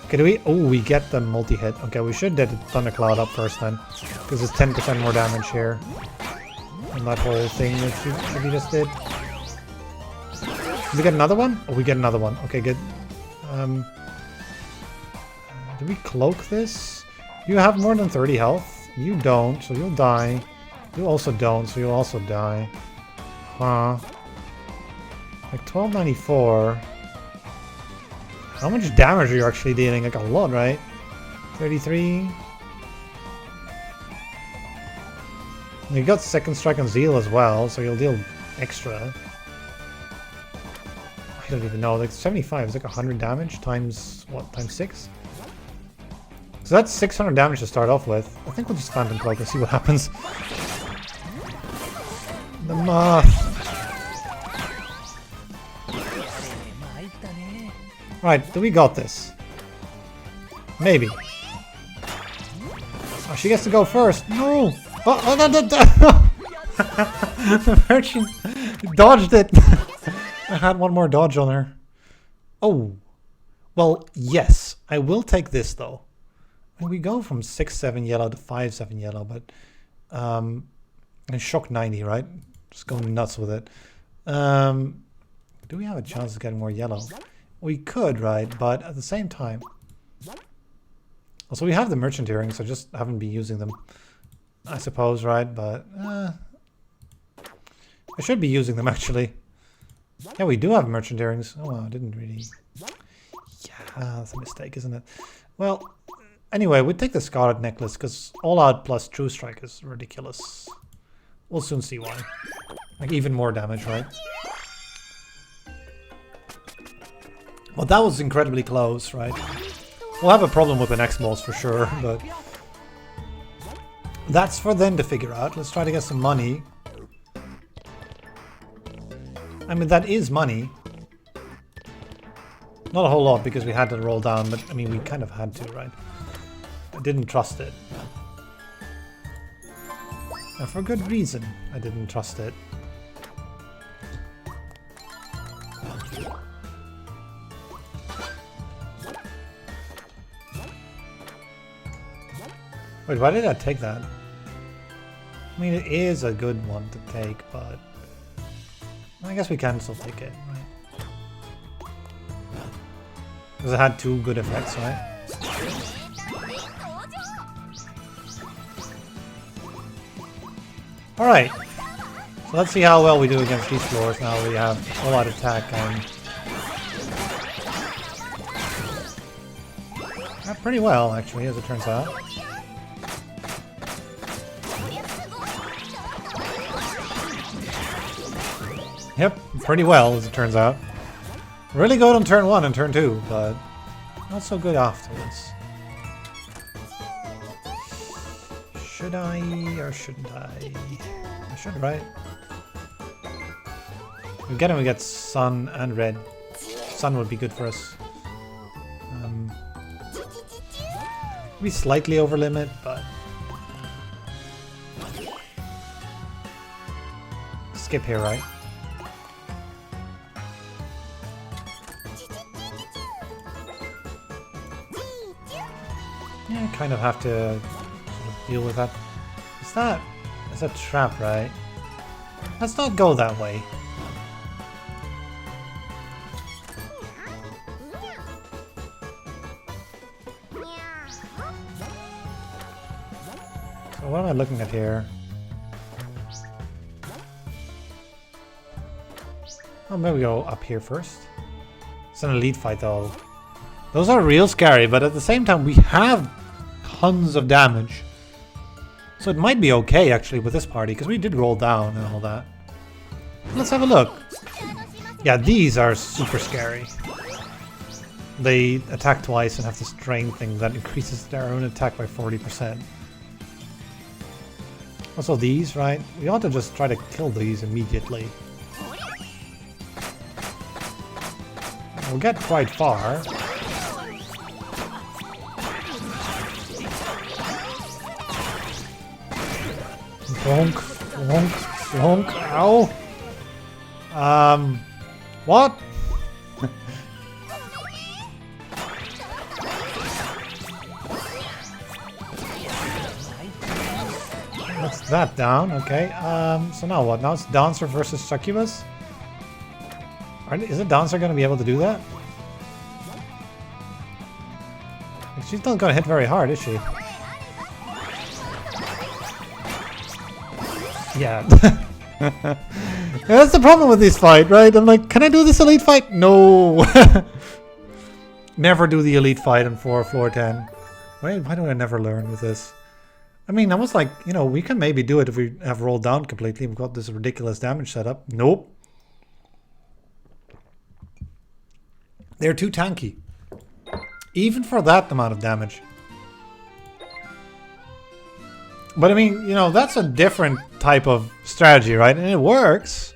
Okay, do we... Oh, we get the multi-hit. Okay, we should get the Thundercloud up first then. Because it's 10% more damage here. on that whole thing that you just did. Did we get another one? Oh, we get another one. Okay, good. Did we cloak this? You have more than 30 health. You don't, so you'll die. You also don't, so you'll also die. Huh. Like 1294. How much damage are you actually dealing? Like a lot, right? 33. You got second strike on Zeal as well, so you'll deal extra. I don't even know. Like 75 is like 100 damage times what? Times 6? So that's 600 damage to start off with. I think we'll just Phantom Cloak and see what happens. The moth. Right, we got this. Maybe. Oh, she gets to go first. No! Oh, no, no, no. The merchant dodged it. I had one more dodge on her. Oh. Well, yes. I will take this, though. I mean, we go from 6-7 yellow to 5-7 yellow, but... and shock 90, right? Just going nuts with it. Do we have a chance of getting more yellow? We could, right? But at the same time... Also, we have the merchant earrings, so just haven't been using them. I suppose, right? But... I should be using them, actually. Yeah, we do have merchant earrings. Oh, I didn't really... Yeah, that's a mistake, isn't it? Well, anyway, we'd take the Scarlet Necklace, because All Out plus True Strike is ridiculous. We'll soon see why. Like, even more damage, right? Well, that was incredibly close, right? We'll have a problem with the next boss for sure, but... That's for them to figure out. Let's try to get some money. I mean, that is money. Not a whole lot because we had to roll down, but I mean, we kind of had to, right? I didn't trust it. And for good reason, I didn't trust it. Wait, why did I take that? I mean, it is a good one to take, but... I guess we can still take it, right? Because it had two good effects, right? Alright. So let's see how well we do against these floors now we have a lot of attack and... pretty well, actually, as it turns out. Yep, pretty well, as it turns out. Really good on turn 1 and turn 2, but not so good afterwards. Should I or shouldn't I? I should, right? We get sun and red. Sun would be good for us. Maybe slightly over limit, but... Skip here, right? Yeah, I kind of have to sort of deal with that. It's a trap, right? Let's not go that way. So what am I looking at here? Oh, maybe we go up here first. It's an elite fight though. Those are real scary, but at the same time we have tons of damage. So it might be okay actually with this party, because we did roll down and all that. Let's have a look. Yeah, these are super scary. They attack twice and have this strain thing that increases their own attack by 40%. Also these, right? We ought to just try to kill these immediately. We'll get quite far. Flonk, flonk, flonk, ow! What? That's that down, okay. So now what? Now it's Dancer versus Succubus? Isn't Dancer going to be able to do that? She's not going to hit very hard, is she? Yeah. That's the problem with this fight, right? I'm like, can I do this elite fight? No. Never do the elite fight on floor 10. Why do I never learn with this? I mean, I was like, you know, we can maybe do it if we have rolled down completely. We've got this ridiculous damage setup. Nope. They're too tanky. Even for that amount of damage. But I mean, you know, that's a different type of strategy, right? And it works.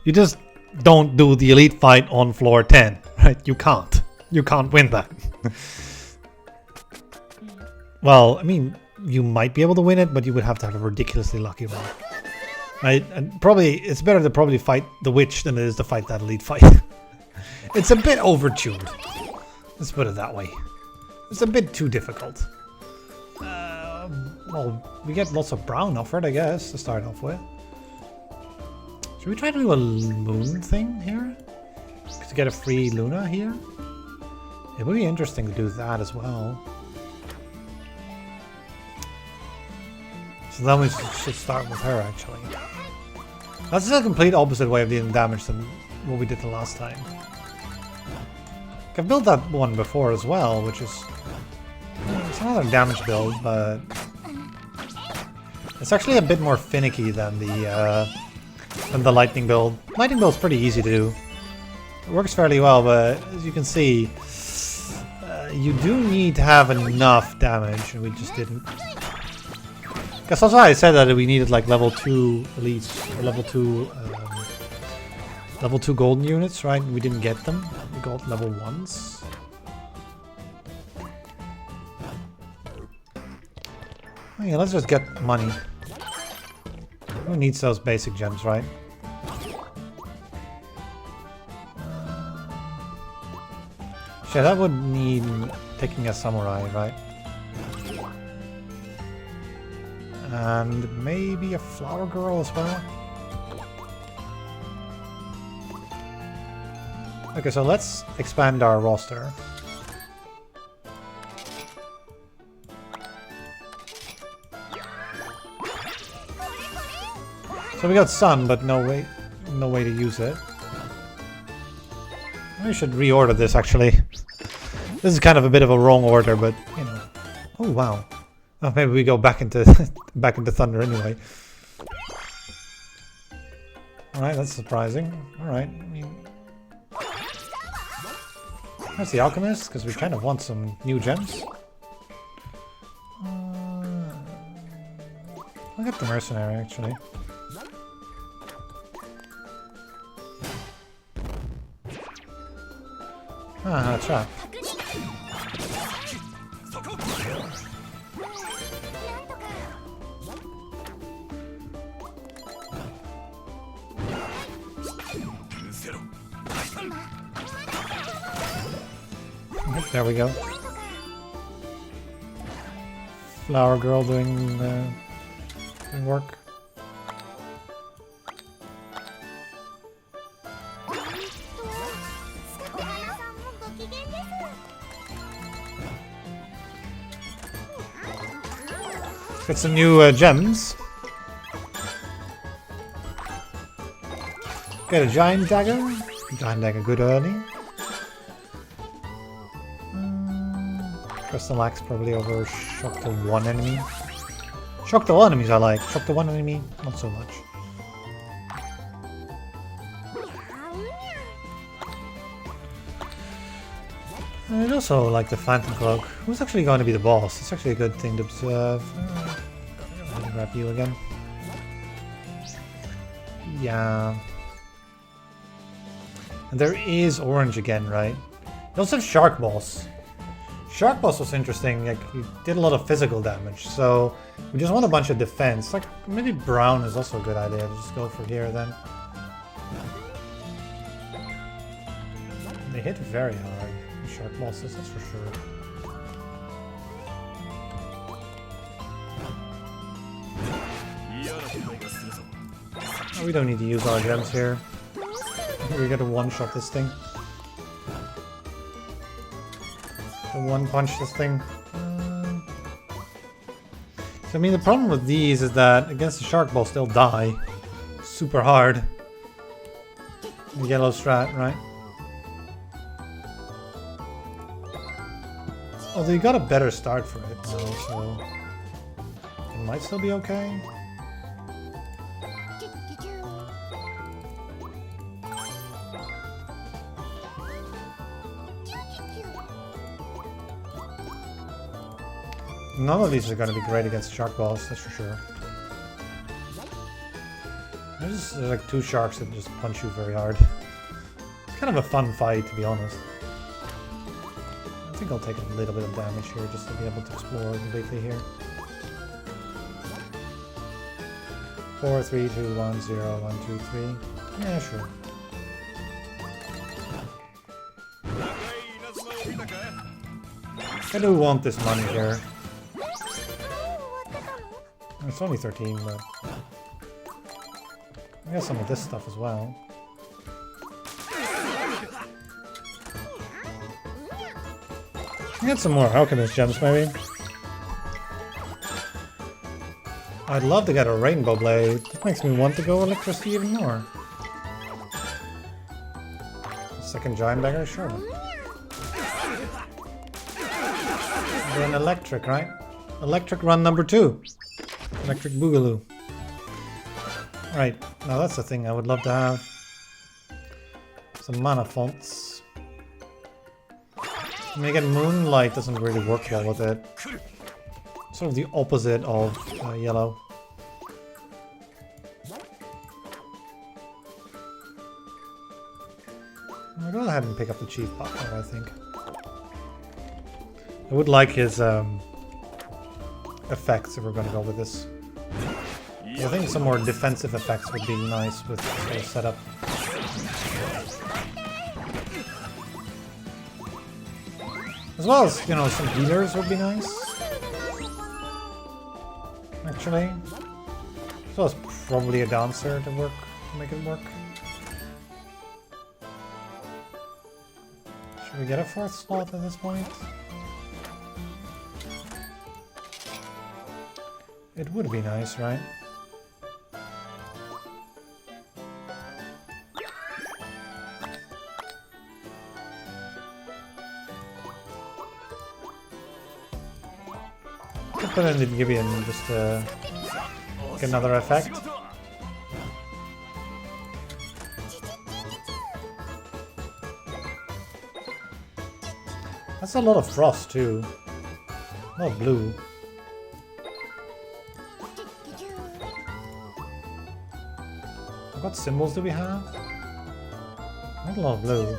You just don't do the elite fight on floor 10, right? You can't. You can't win that. Well, I mean, you might be able to win it, but you would have to have a ridiculously lucky one. Right? And probably, it's better to probably fight the witch than it is to fight that elite fight. It's a bit overtuned. Let's put it that way. It's a bit too difficult. Well, we get lots of brown offered, I guess, to start off with. Should we try to do a moon thing here? To get a free Luna here? It would be interesting to do that as well. So then we should start with her, actually. That's a complete opposite way of dealing damage than what we did the last time. I've built that one before as well, which is... It's another damage build, but... It's actually a bit more finicky than the lightning build. Lightning build's pretty easy to do. It works fairly well, but as you can see, you do need to have enough damage, and we just didn't. Guess that's why I said that we needed like level 2 elites, or level 2 golden units, right? We didn't get them. We got level 1s. Oh yeah, let's just get money. Who needs those basic gems, right? Shit, that would need taking a samurai, right? And maybe a flower girl as well. Okay, so let's expand our roster. So we got sun, but no way to use it. We should reorder this actually. This is kind of a bit of a wrong order, but you know. Oh wow. Oh, maybe we go back into back into thunder anyway. All right, that's surprising. All right. I mean, there's the alchemist because we kind of want some new gems. I'll get the mercenary actually. Ah, trap. There we go. Flower girl doing work. Get some new gems. Get a giant dagger. Giant dagger, good early. Crystal axe probably over shock to one enemy. Shock to all enemies I like. Shock to one enemy, not so much. I'd also like the Phantom Cloak. Who's actually going to be the boss? It's actually a good thing to observe. Let me grab you again. Yeah. And there is orange again, right? They also have Shark Boss. Shark Boss was interesting, like, he did a lot of physical damage, so we just want a bunch of defense. Like, maybe brown is also a good idea, just go for here then. They hit very hard, the Shark Bosses, that's for sure. Oh, we don't need to use our gems here. We gotta one-shot this thing. To one-punch this thing. So, I mean, the problem with these is that against the shark balls, they'll die super hard. The yellow strat, right? Although you got a better start for it now, so it might still be okay. None of these are going to be great against shark balls, that's for sure. There's like two sharks that just punch you very hard. It's kind of a fun fight, to be honest. I think I'll take a little bit of damage here just to be able to explore completely here. 4, 3, 2, 1, 0, 1, 2, 3. Yeah, sure. I do want this money here. It's only 13, but I got some of this stuff as well. Get some more alchemist gems, maybe. I'd love to get a rainbow blade. That makes me want to go electricity even more. Second giant beggar, sure. Then electric, right? Electric run number 2. Electric Boogaloo. Right, now that's the thing I would love to have. Some mana fonts. I mean, again, Moonlight doesn't really work well with it. Sort of the opposite of yellow. I'll go ahead and pick up the Chief Butler, I think. I would like his effects if we're going to go with this. I think some more defensive effects would be nice with this setup. As well as, you know, some healers would be nice. Actually. As well as probably a dancer to work, to make it work. Should we get a 4th slot at this point? It would be nice, right? Could put in the Gibeon just to get another effect. That's a lot of frost too. A lot of blue. What symbols do we have? Not a lot of blue.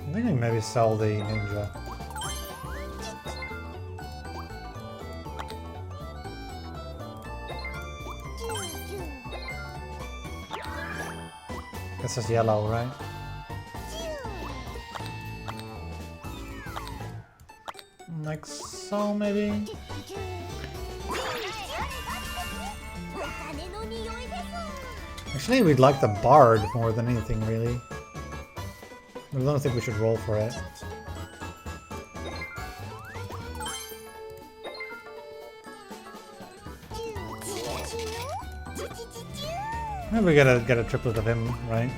I think we maybe sell the ninja. Guess it's yellow, right? Like so, maybe? Actually, we'd like the Bard more than anything, really. I don't think we should roll for it. Maybe we gotta get a triplet of him, right?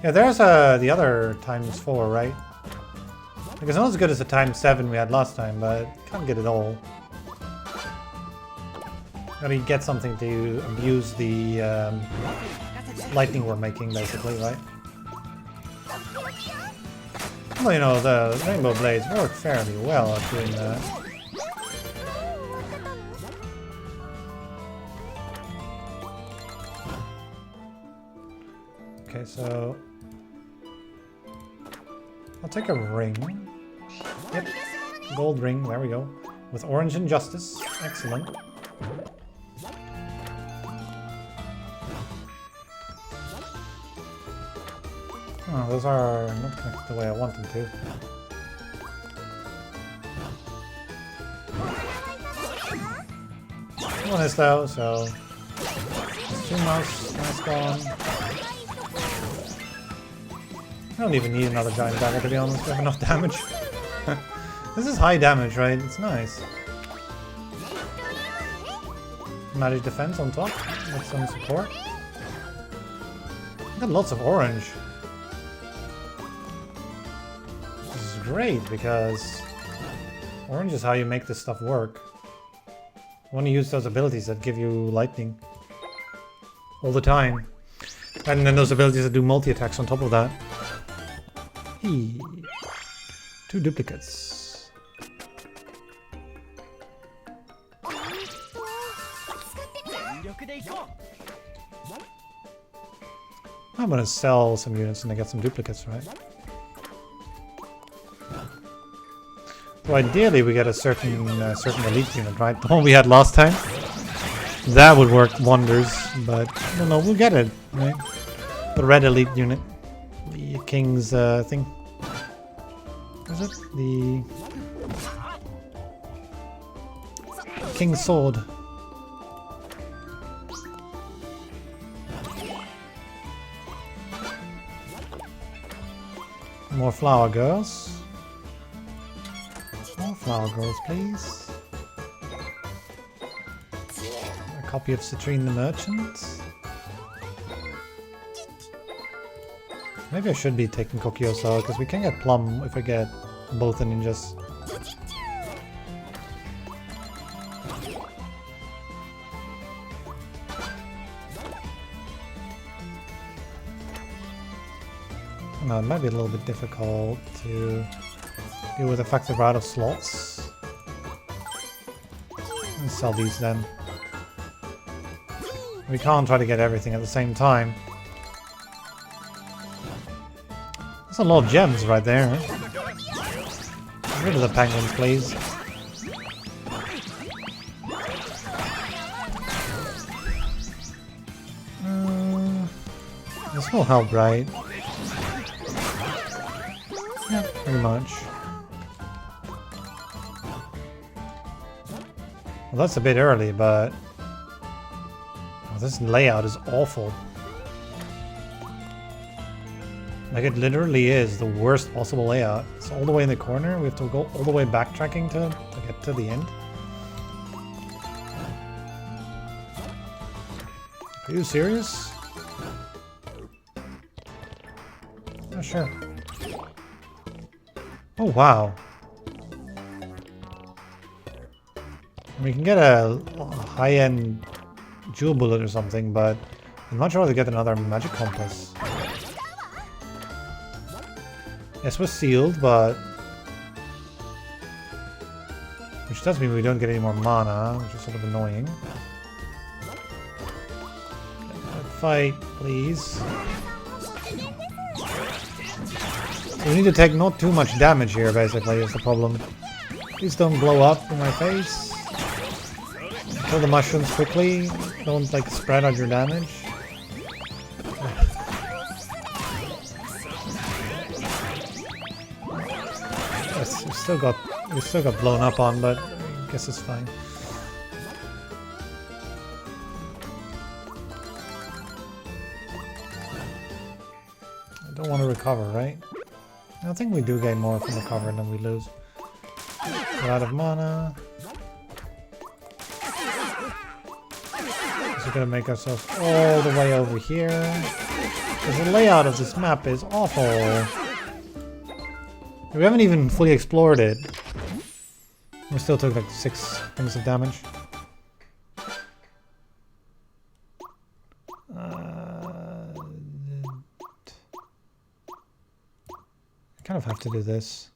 Yeah, there's the other ×4, right? Like, it's not as good as the ×7 we had last time, but can't get it all. Gotta get something to abuse the lightning we're making, basically, right? Well, you know, the rainbow blades work fairly well at doing that. Okay, so I'll take a ring. Yep, gold ring, there we go. With orange injustice, excellent. Oh, those are not connected the way I want them to. One is though, so it's 2 mouse, nice gone. I don't even need another giant dagger to be honest, we have enough damage. This is high damage, right? It's nice. Magic defense on top, with some support. Got lots of orange. This is great because orange is how you make this stuff work. You want to use those abilities that give you lightning all the time. And then those abilities that do multi-attacks on top of that. Hey. 2 duplicates. I'm gonna sell some units and I get some duplicates, right? So ideally we get a certain elite unit, right? The one we had last time. That would work wonders, but I don't know, we'll get it, right? The red elite unit. The king's thing. What is it? The king's sword. More flower girls. More flower girls, please. A copy of Citrine the Merchant. Maybe I should be taking Kokiosa, because we can get Plum if we get both the ninjas. No, it might be a little bit difficult to deal with the fact that we're out of slots. Let's sell these then. We can't try to get everything at the same time. That's a lot of gems right there. Get rid of the penguins, please. This will help, right? Yeah, pretty much. Well, that's a bit early, but oh, this layout is awful. Like, it literally is the worst possible layout. It's all the way in the corner. We have to go all the way backtracking to get to the end. Are you serious? Oh, sure. Oh, wow. We can get a high-end jewel bullet or something, but I'd much rather get another magic compass. Yes, we're sealed, but... which does mean we don't get any more mana, which is sort of annoying. Fight, please. So we need to take not too much damage here, basically, is the problem. Please don't blow up in my face. Kill the mushrooms quickly. Don't, like, spread out your damage. Yes, we still got blown up on, but I guess it's fine. I don't want to recover, right? I think we do gain more from recovering than we lose. We're out of mana. So we're gonna make ourselves all the way over here. Because the layout of this map is awful. We haven't even fully explored it. We still took like 6 things of damage. I kind of have to do this.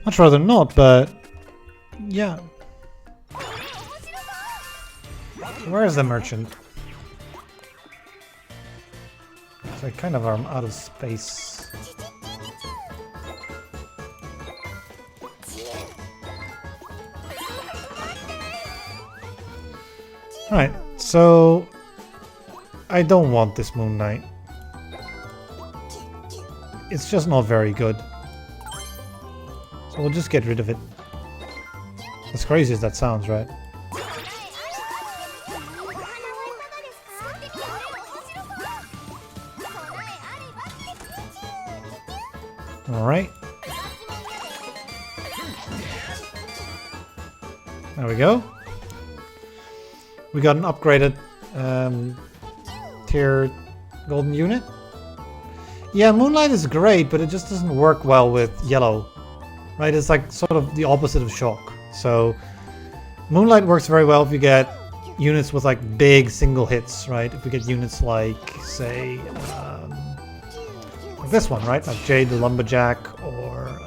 Much rather not, but yeah. Where is the merchant? So I kind of am out of space. Alright, so I don't want this Moon Knight. It's just not very good. So we'll just get rid of it. As crazy as that sounds, right? Alright. There we go. We got an upgraded tier golden unit. Yeah, Moonlight is great, but it just doesn't work well with yellow. Right? It's like sort of the opposite of shock. So Moonlight works very well if you get units with like big single hits, right? If we get units like, say, like this one, right? Like Jade the Lumberjack, or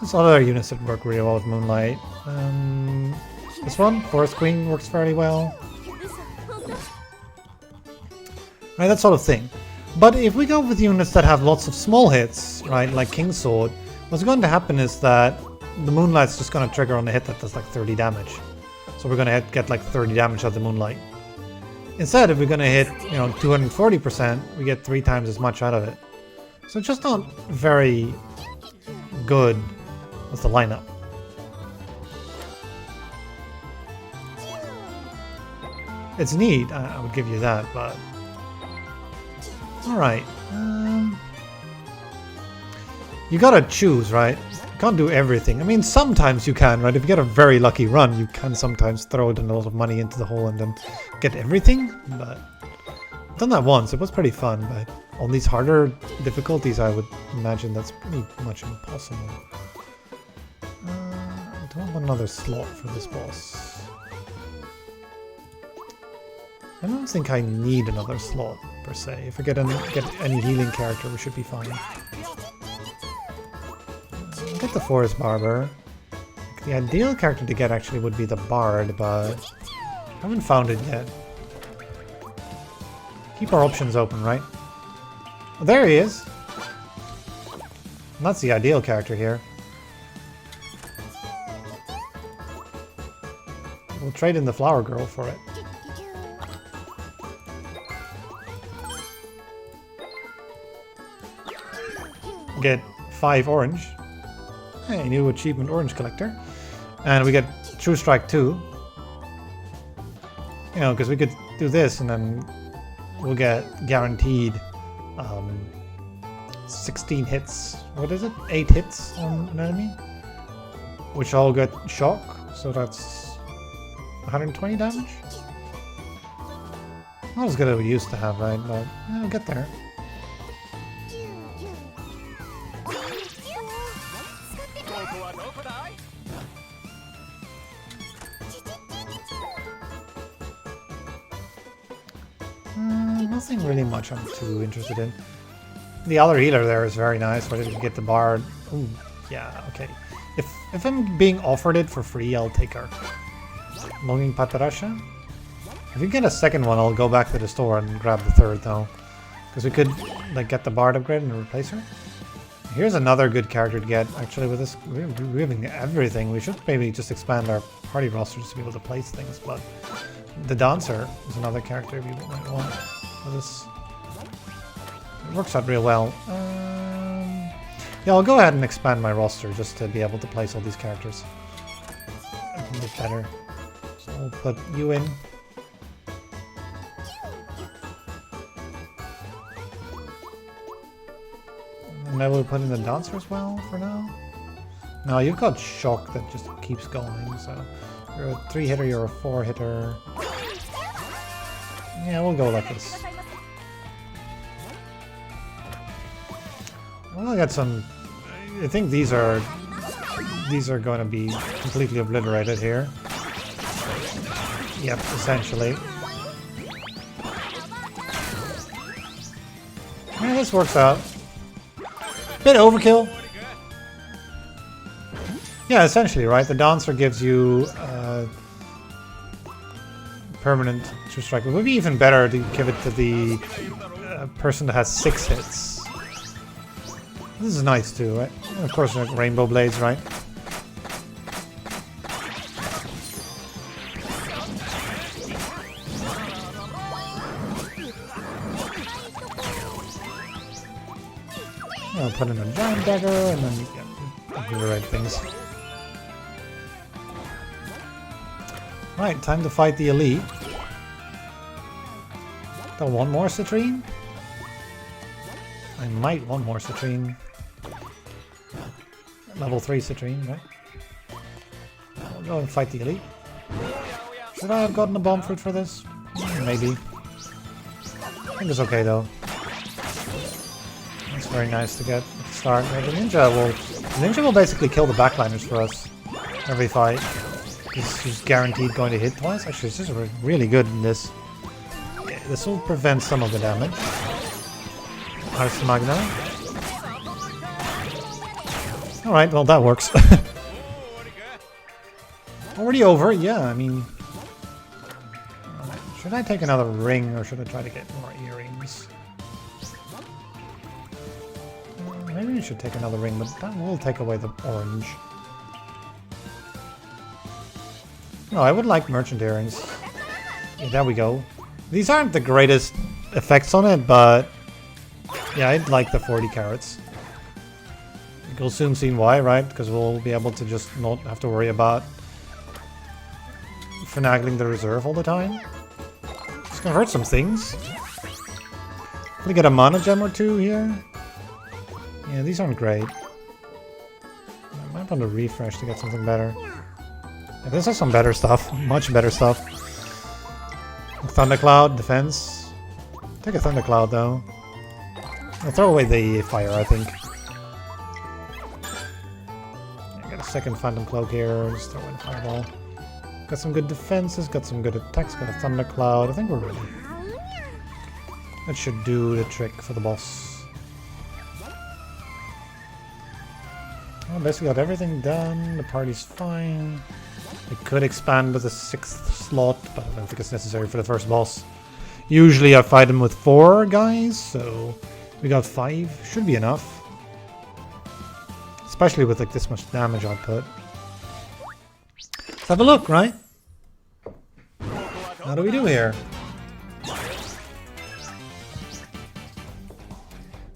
there's other units that work really well with Moonlight. This one, Forest Queen, works fairly well. Right, that sort of thing. But if we go with units that have lots of small hits, right, like King's Sword, what's going to happen is that the Moonlight's just going to trigger on a hit that does like 30 damage. So we're going to get like 30 damage out of the Moonlight. Instead, if we're going to hit, you know, 240%, we get 3 times as much out of it. So it's just not very good with the lineup. It's neat, I would give you that, but... Alright. You gotta choose, right? You can't do everything. I mean, sometimes you can, right? If you get a very lucky run, you can sometimes throw a lot of money into the hole and then get everything. But I've done that once. It was pretty fun, but on these harder difficulties, I would imagine that's pretty much impossible. I don't want another slot for this boss. I don't think I need another slot, per se. If we get any healing character, we should be fine. Get the Forest Barber. The ideal character to get actually would be the Bard, but I haven't found it yet. Keep our options open, right? Oh, there he is! And that's the ideal character here. We'll trade in the Flower Girl for it. Get 5 orange. Hey, new achievement orange collector. And we get True Strike 2. You know, because we could do this and then we'll get guaranteed 16 hits. What is it? 8 hits on an enemy. Which all get shock. So that's 120 damage. Not as good as we used to have, right? But yeah, we'll get there. Nothing really much I'm too interested in. The other healer there is very nice, but if you get the Bard... Ooh, yeah, okay. If I'm being offered it for free, I'll take her. Longing Patarasha? If we get a second one, I'll go back to the store and grab the third, though. Because we could like get the Bard upgrade and replace her. Here's another good character to get, actually, with this. We're having everything. We should maybe just expand our party roster just to be able to place things, but... The Dancer is another character we might want for this. It works out real well. Yeah, I'll go ahead and expand my roster just to be able to place all these characters a bit better. So we'll put you in. And then we'll put in the Dancer as well for now. No, you've got Shock that just keeps going, so... You're a 3-hitter, you're a 4-hitter. Yeah, we'll go like this. Well, I got some... I think these are going to be completely obliterated here. Yep, essentially. Yeah, this works out. Bit overkill. Yeah, essentially, right? The Dancer gives you permanent True Strike. It would be even better to give it to the person that has 6 hits. This is nice too, right? And of course, like Rainbow Blades, right? I'll put in a giant dagger and then do the right things. Right, time to fight the elite. Don't want more citrine? I might want more citrine. Level 3 citrine, right? I'll go and fight the elite. Should I have gotten a bomb fruit for this? Maybe. I think it's okay though. It's very nice to get at the start. The ninja will basically kill the backliners for us every fight. He's guaranteed going to hit twice. Actually, it's just really good in this. Okay, this will prevent some of the damage. Ars Magna. Alright, well that works. Already over, yeah, I mean... Should I take another ring or should I try to get more earrings? Maybe we should take another ring, but that will take away the orange. No, I would like merchant earrings. Yeah, there we go. These aren't the greatest effects on it, but yeah, I'd like the 40 carats. You'll soon see why, right? Because we'll be able to just not have to worry about finagling the reserve all the time. It's gonna hurt some things. Can we get a mana gem or two here? Yeah, these aren't great. I might want to refresh to get something better. Yeah, this has some better stuff. Much better stuff. Thundercloud, defense. Take a Thundercloud though. I'll throw away the fire, I think. Yeah, got a second Phantom Cloak here. Just throw in Fireball. Got some good defenses, got some good attacks, got a Thundercloud. I think we're ready. That should do the trick for the boss. Well, basically got everything done. The party's fine. We could expand with a 6th slot, but I don't think it's necessary for the first boss. Usually I fight him with 4 guys, so we got 5. Should be enough. Especially with like this much damage output. Let's have a look, right? How do we do here?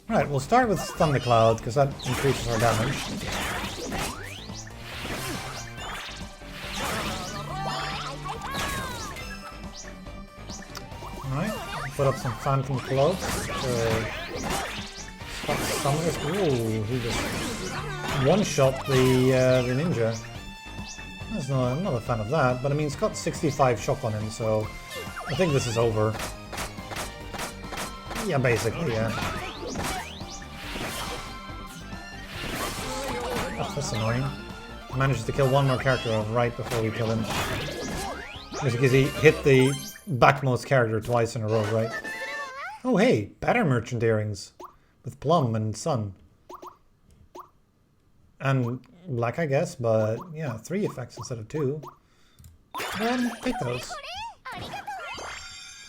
Right, we'll start with Thundercloud, because that increases our damage. Alright, put up some Phantom Cloaks. Ooh, he just one-shot the ninja. I'm not a fan of that, but I mean, it's got 65 shock on him, so I think this is over. Yeah, basically, yeah. Oh, that's annoying. He manages to kill one more character right before we kill him. Just because he hit the backmost character twice in a row, right? Oh hey, better merchant earrings. With plum and sun. And black, I guess, but yeah, 3 effects instead of 2. Take those.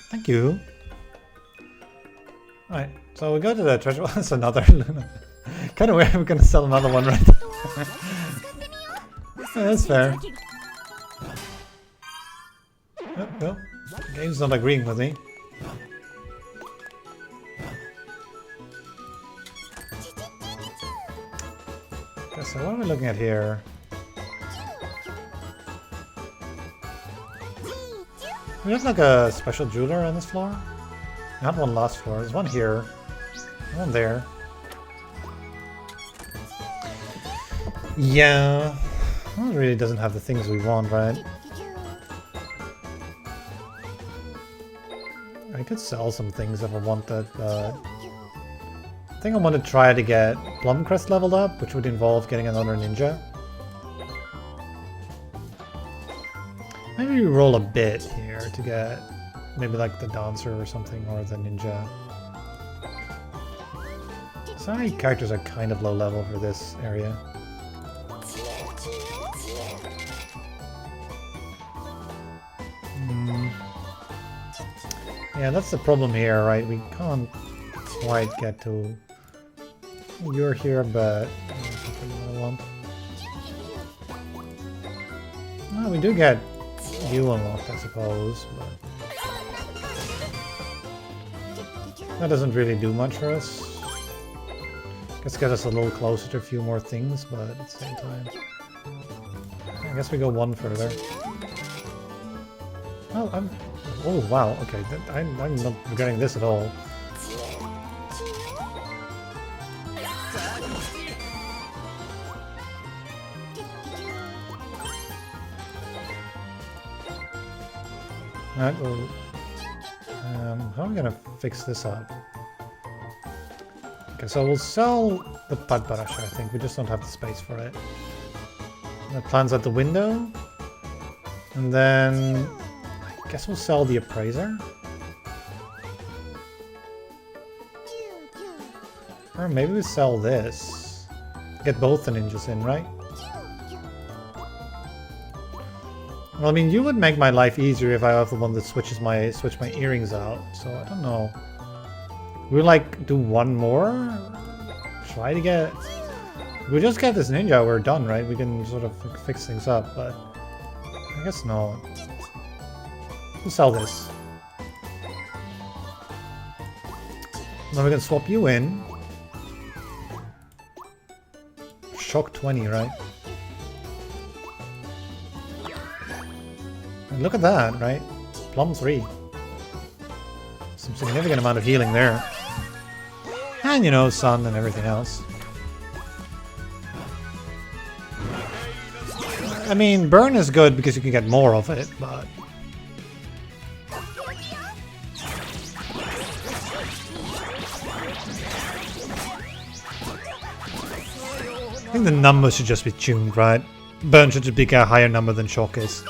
Thank you. Alright, so we go to the treasure. That's another Luna. Kind of weird, we're gonna sell another one, right? Yeah, that's fair. Oh, well, the game's not agreeing with me. Okay, so what are we looking at here? There's like a special jeweler on this floor. Not one last floor. There's one here. One there. Yeah. Well, it really doesn't have the things we want, right? I could sell some things if I wanted, but I think I want to try to get Plumcrest leveled up, which would involve getting another ninja. Maybe we roll a bit here to get maybe like the dancer or something, or the ninja. Some of the characters are kind of low level for this area. Yeah, that's the problem here, right? We can't quite get to... You're here, but... That's not really what I want. Well, we do get you unlocked, I suppose, but... That doesn't really do much for us. Guess get us a little closer to a few more things, but at the same time, I guess we go one further. Oh, oh wow. Okay, I'm not regretting this at all. Alright, well, how are we gonna fix this up? Okay, so we'll sell the pad brush, I think. We just don't have the space for it. The plan's out the window. And then I guess we'll sell the appraiser. Or maybe we sell this. Get both the ninjas in, right? Well, I mean, you would make my life easier if I have the one that switch my earrings out. So I don't know. We'll like do one more. Try to get. We just get this ninja, we're done, right? We can sort of fix things up, but I guess no. We'll sell this. Then we can swap you in. Shock 20, right? And look at that, right? Plum 3. Some significant amount of healing there. And, you know, sun and everything else. I mean, burn is good because you can get more of it, but... I think the numbers should just be tuned, right? Burn should just be a higher number than shock is.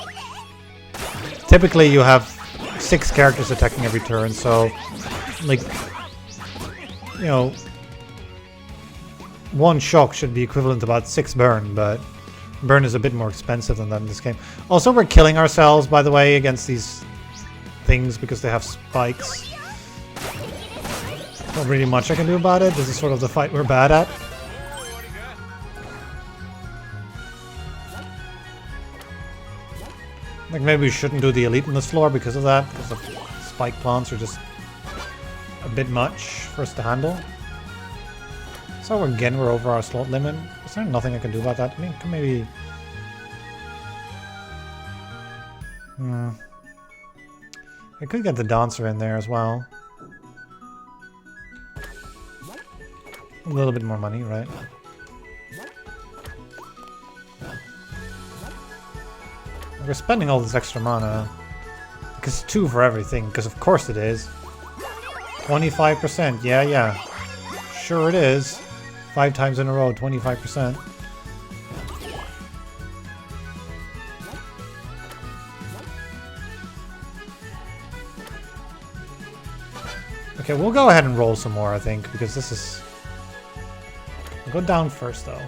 Typically you have 6 characters attacking every turn, so like, you know, 1 shock should be equivalent to about 6 burn, but burn is a bit more expensive than that in this game. Also, we're killing ourselves, by the way, against these things because they have spikes. Not really much I can do about it. This is sort of the fight we're bad at. Like, maybe we shouldn't do the elite on this floor because of that, because the spike plants are just a bit much for us to handle. So again, we're over our slot limit. Is there nothing I can do about that? I mean, can maybe... I could get the dancer in there as well. A little bit more money, right? We're spending all this extra mana. Because it's 2 for everything, because of course it is. 25%, yeah. Sure it is. 5 times in a row, 25%. Okay, we'll go ahead and roll some more, I think, because this is... We'll go down first, though.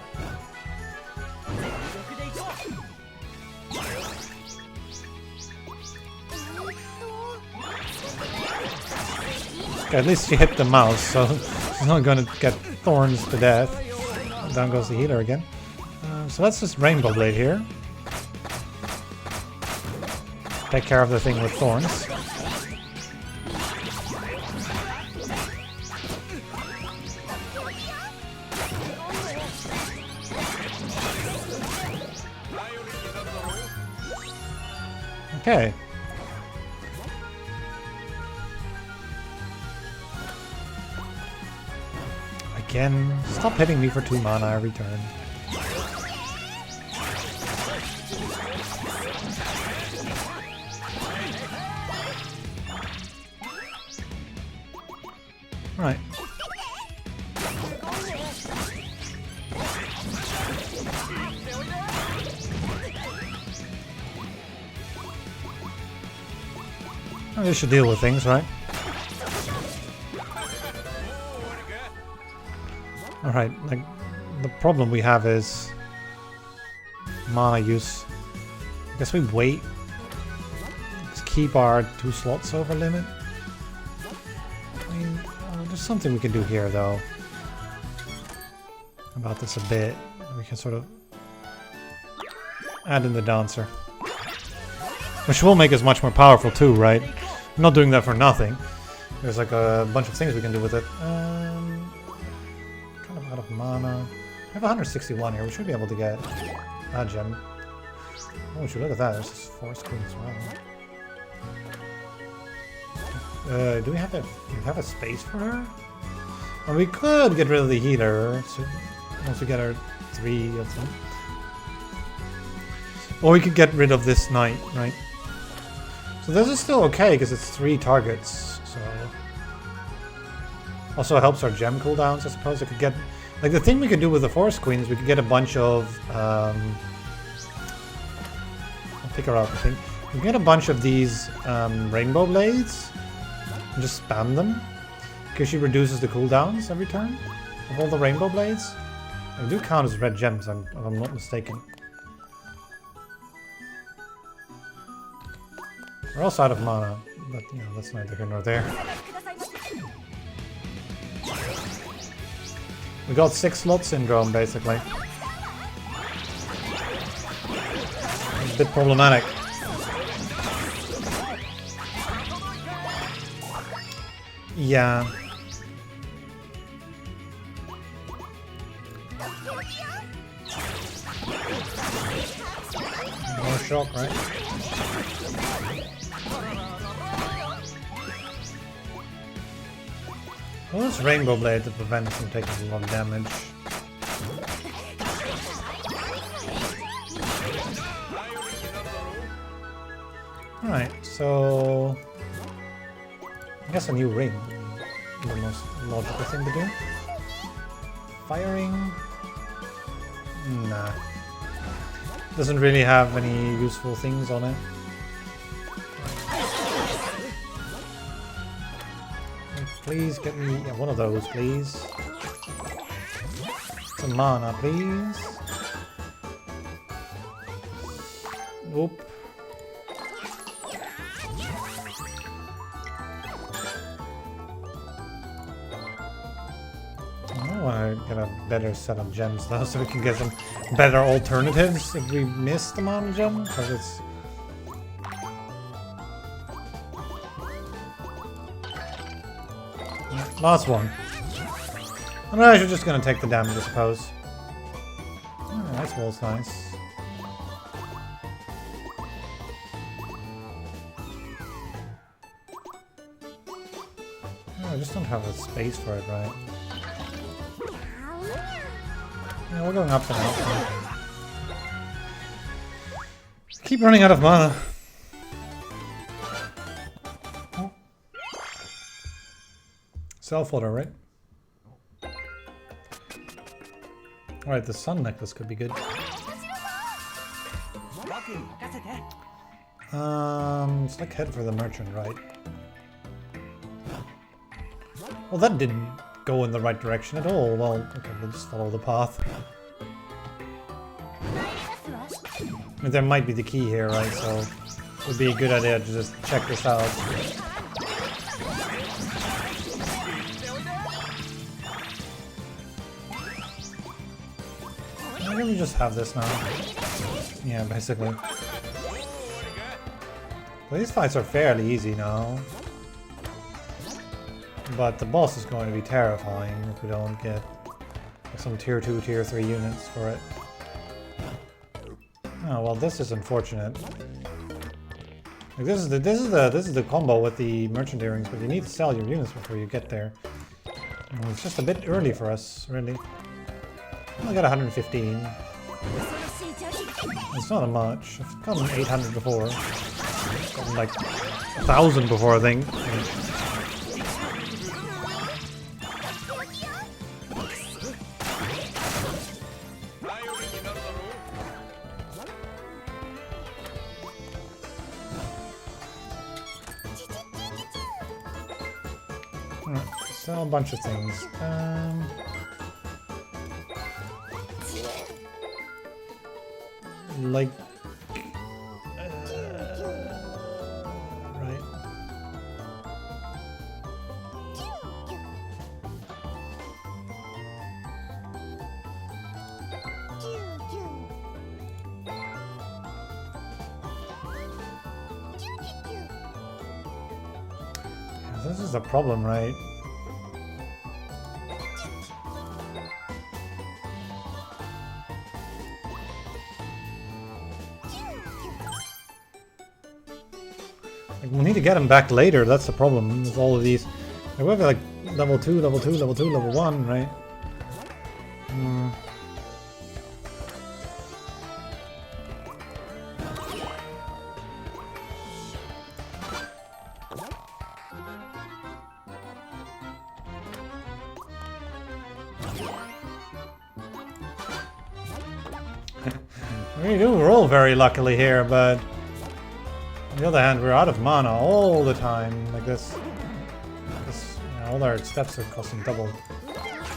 Okay, at least she hit the mouse, so she's not going to get thorns to death. Down goes the healer again. So let's just Rainbow Blade here. Take care of the thing with thorns. Okay. Again, stop hitting me for 2 mana every turn. Right. Well, this should deal with things, right? Alright, like, the problem we have is mana use. I guess we wait. Just keep our 2 slots over limit. I mean, there's something we can do here, though. About this a bit. We can sort of add in the dancer. Which will make us much more powerful, too, right? I'm not doing that for nothing. There's like a bunch of things we can do with it. Kind of out of mana. We have 161 here. We should be able to get that gem. Oh, would you look at that? There's this force queen as well. Do we have a space for her? Well, we could get rid of the healer so once we get our 3 of them. Or we could get rid of this knight, right? So this is still okay because it's 3 targets. So also helps our gem cooldowns, I suppose. I could get like the thing we could do with the force queen is we could get a bunch of I'll pick her up, I think. We can get a bunch of these rainbow blades and just spam them because she reduces the cooldowns every turn of all the rainbow blades. They do count as red gems, if I'm not mistaken. We're also out of mana, but you know, that's neither here nor there. We got 6 slot syndrome, basically. It's a bit problematic. Yeah. More shock, right? Well, it's Rainbow Blade to prevent us from taking a lot of damage. Alright, so I guess a new ring would be the most logical thing to do. Firing? Nah. Doesn't really have any useful things on it. Please get me one of those, please. Some mana, please. Oop. I want to get a better set of gems though, so we can get some better alternatives if we miss the mana gem, because it's. Last one. I'm actually just gonna take the damage, I suppose. Oh, ice wall's nice. Oh, I just don't have a space for it, right? Yeah, we're going up and out. Keep running out of mana. Self-water, right? Alright, the sun necklace could be good. Select head for the merchant, right? Well, that didn't go in the right direction at all. Well, okay, we'll just follow the path. I mean, there might be the key here, right? So it would be a good idea to just check this out. Why don't we just have this now? Yeah, basically. Well, these fights are fairly easy now. But the boss is going to be terrifying if we don't get some tier 2, tier 3 units for it. Oh well, this is unfortunate. Like, this is the combo with the merchant earrings, but you need to sell your units before you get there. And it's just a bit early for us, really. I got 115. It's not much. I've gotten 800 before. I've gotten like 1,000 before, I think. Alright, sell a bunch of things. Like, right. Yeah, this is the problem, right? Like, we'll need to get him back later, that's the problem with all of these. Like, we have like level 2, level 2, level 2, level 1, right? We do roll very luckily here, but on the other hand, we're out of mana all the time. Like this, you know, all our steps are costing double.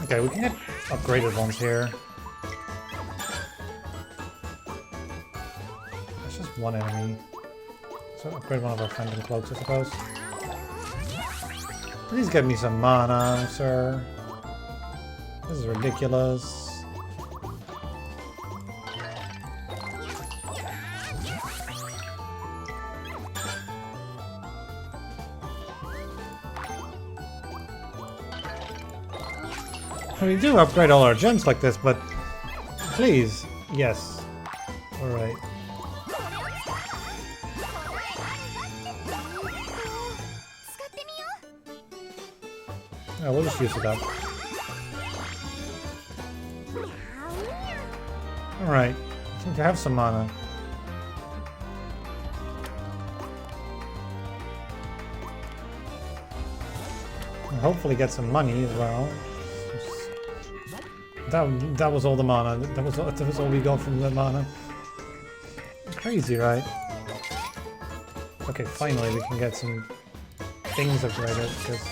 Okay, we can get upgraded ones here. That's just one enemy. So upgrade one of our Phantom Cloaks, I suppose. Please get me some mana, sir. This is ridiculous. We do upgrade all our gems like this, but please, yes. Alright. Yeah, we'll just use it up. Alright, I think I have some mana. And hopefully get some money as well. That was all the mana. That was all we got from the mana. Crazy, right? Okay, finally we can get some things upgraded because.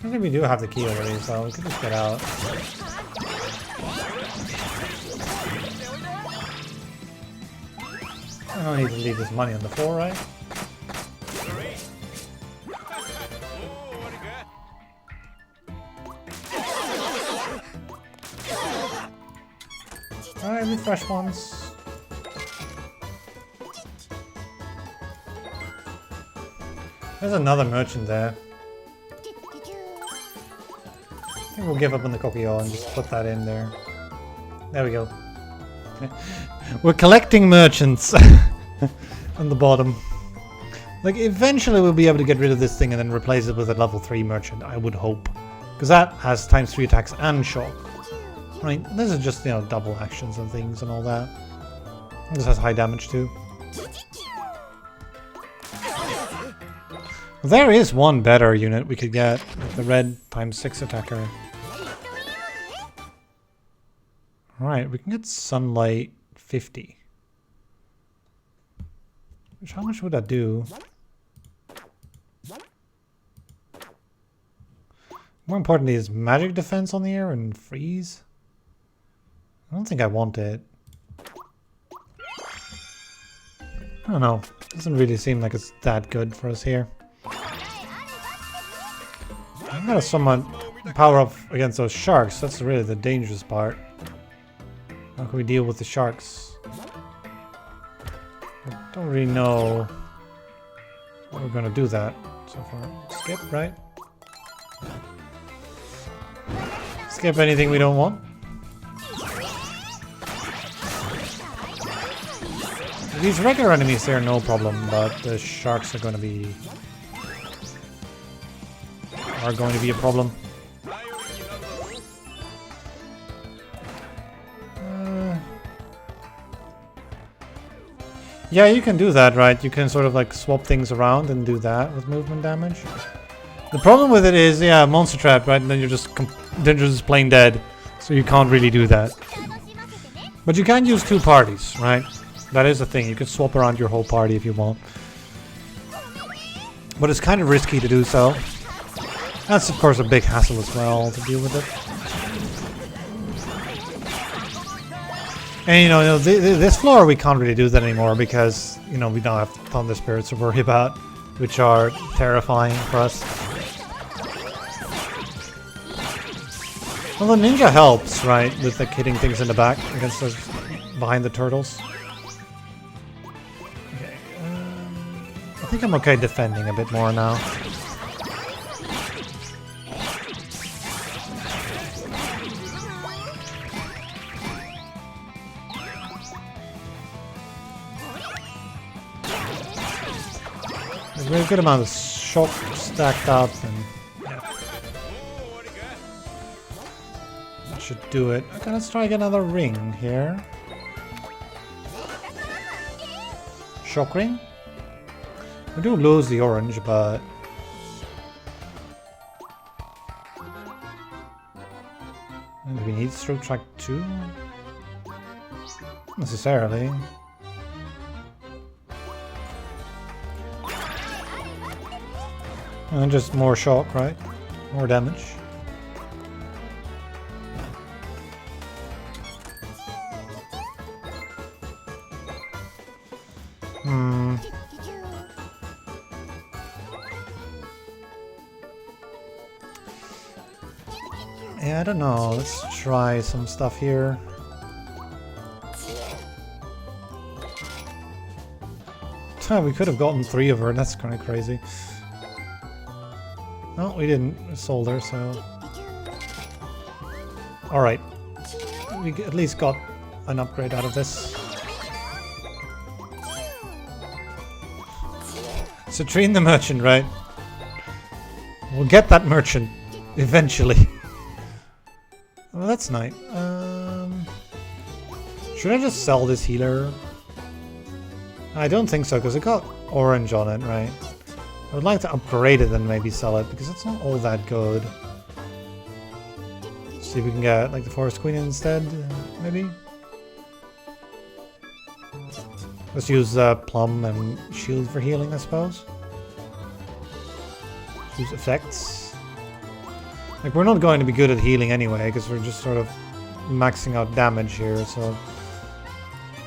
I think we do have the key already, so we can just get out. I don't need to leave this money on the floor, right? Alright, refresh ones. There's another merchant there. I think we'll give up on the Kokyo and just put that in there. There we go. We're collecting merchants on the bottom. Like, eventually we'll be able to get rid of this thing and then replace it with a level 3 merchant, I would hope. Because that has ×3 attacks and shock. Right, this is just, you know, double actions and things and all that. This has high damage too. There is one better unit we could get, like the red ×6 attacker. Alright, we can get Sunlight 50. Which, how much would that do? More importantly, is magic defense on the air and freeze? I don't think I want it. I don't know. Doesn't really seem like it's that good for us here. I gotta somewhat power up against those sharks. That's really the dangerous part. How can we deal with the sharks? I don't really know how we're gonna do that so far. Skip, right? Skip anything we don't want. These regular enemies here, no problem, but the sharks are going to be a problem. Yeah, you can do that, right? You can sort of like swap things around and do that with movement damage. The problem with it is, yeah, monster trap, right? And then you're just plain dead, so you can't really do that. But you can use 2 parties, right? That is the thing. You can swap around your whole party if you want. But it's kind of risky to do so. That's of course a big hassle as well to deal with it. And you know, this floor we can't really do that anymore because, you know, we don't have Thunder Spirits to worry about, which are terrifying for us. Well, the ninja helps, right, with like hitting things in the back against those behind the turtles. Okay. think I'm okay defending a bit more now. There's a good amount of shock stacked up, and yeah. That should do it. Okay, let's try another ring here. Shock ring? We do lose the orange, but... And do we need stroke track 2? Not necessarily. And just more shock, right? More damage. Yeah, I don't know. Let's try some stuff here. We could have gotten 3 of her. That's kind of crazy. No, we didn't. We sold her, so... Alright. We at least got an upgrade out of this. So train the merchant, right? We'll get that merchant eventually. Well, that's nice. Should I just sell this healer? I don't think so, because it got orange on it, right? I would like to upgrade it and maybe sell it, because it's not all that good. See if we can get like the Forest Queen instead, maybe? Let's use Plum and Shield for healing, I suppose. Use effects. Like, we're not going to be good at healing anyway, because we're just sort of maxing out damage here, so...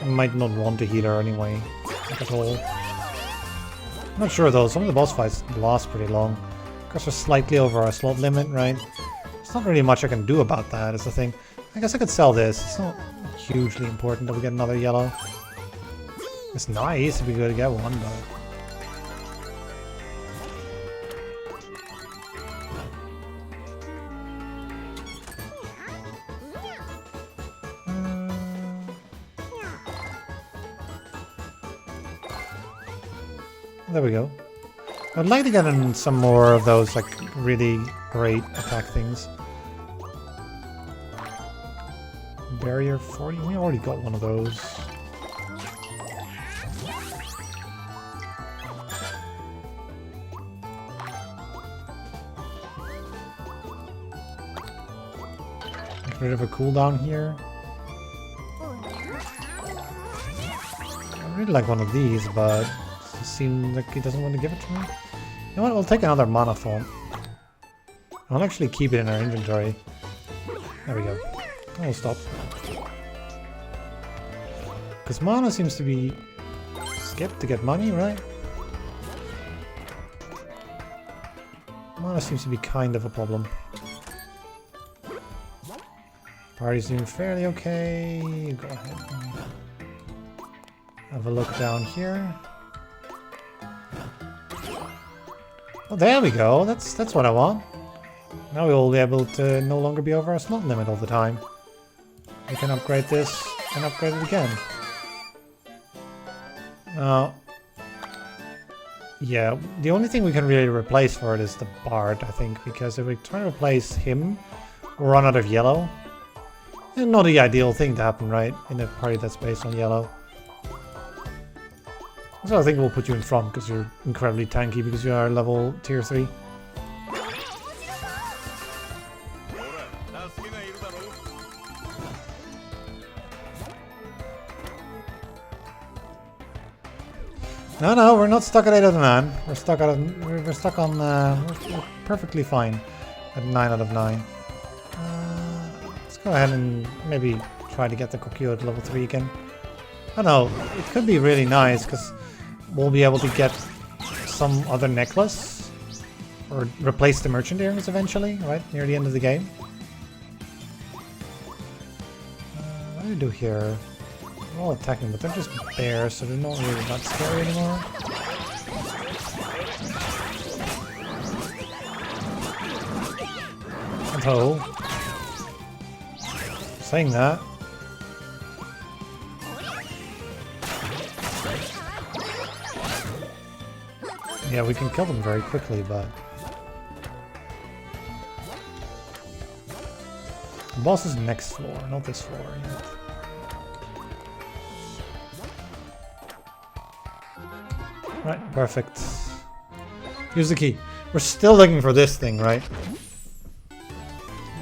I might not want to heal her anyway, at all. I'm not sure though, some of the boss fights last pretty long. Because we're slightly over our slot limit, right? There's not really much I can do about that, is the thing. I guess I could sell this. It's not hugely important that we get another yellow. It's nice if we go to get one, but... There we go. I'd like to get in some more of those, like, really great attack things. Barrier 40? We already got one of those. Get rid of a cooldown here. I really like one of these, but... seems like he doesn't want to give it to me. You know what, we'll take another mana form. I'll actually keep it in our inventory. There we go. I'll stop. Because mana seems to be skipped to get money, right? Mana seems to be kind of a problem. Party's doing fairly okay. Go ahead and have a look down here. Oh, there we go. That's what I want. Now we'll be able to no longer be over our slot limit all the time. We can upgrade this and upgrade it again. Yeah, the only thing we can really replace for it is the Bard, I think, because if we try to replace him, we'll run out of yellow. And not the ideal thing to happen, right? In a party that's based on yellow. So I think we'll put you in front because you're incredibly tanky because you are level tier 3. No, we're not stuck at 8 out of 9. We're stuck at we're stuck on we're perfectly fine at 9 out of 9. Let's go ahead and maybe try to get the Kokyo at level 3 again. I don't know, it could be really nice because we'll be able to get some other necklace or replace the merchant earrings eventually, right? Near the end of the game. What do we do here? We're all attacking, but they're just bears, so they're not really that scary anymore. Though, saying that, yeah, we can kill them very quickly, but the boss is next floor, not this floor yet. Right, perfect. Use the key. We're still looking for this thing, right?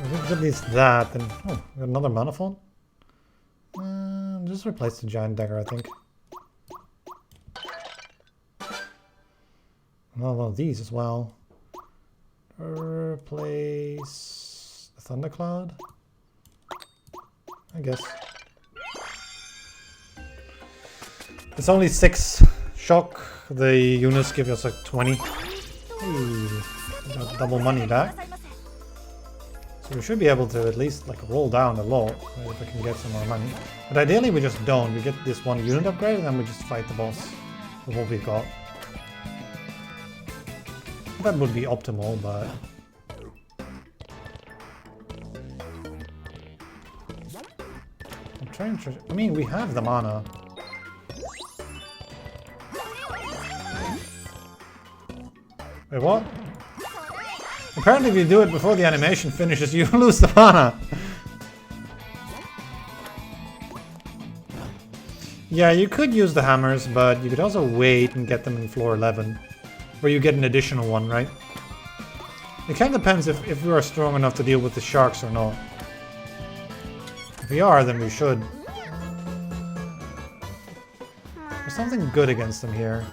If it's at least that, then... Oh, we got another manifold? Just replace the giant dagger, I think. Well, these as well. Replace... the thundercloud? I guess. It's only 6 shock. The units give us like 20. Ooh, got double money back. So we should be able to at least like roll down a lot if we can get some more money. But ideally we just don't. We get this one unit upgrade and then we just fight the boss with what we've got. That would be optimal, but... I'm trying to... I mean, we have the mana. Wait, what? Apparently if you do it before the animation finishes, you lose the mana. Yeah, you could use the hammers, but you could also wait and get them in floor 11. Where you get an additional one, right? It kind of depends if we are strong enough to deal with the sharks or not. If we are, then we should. There's something good against them here.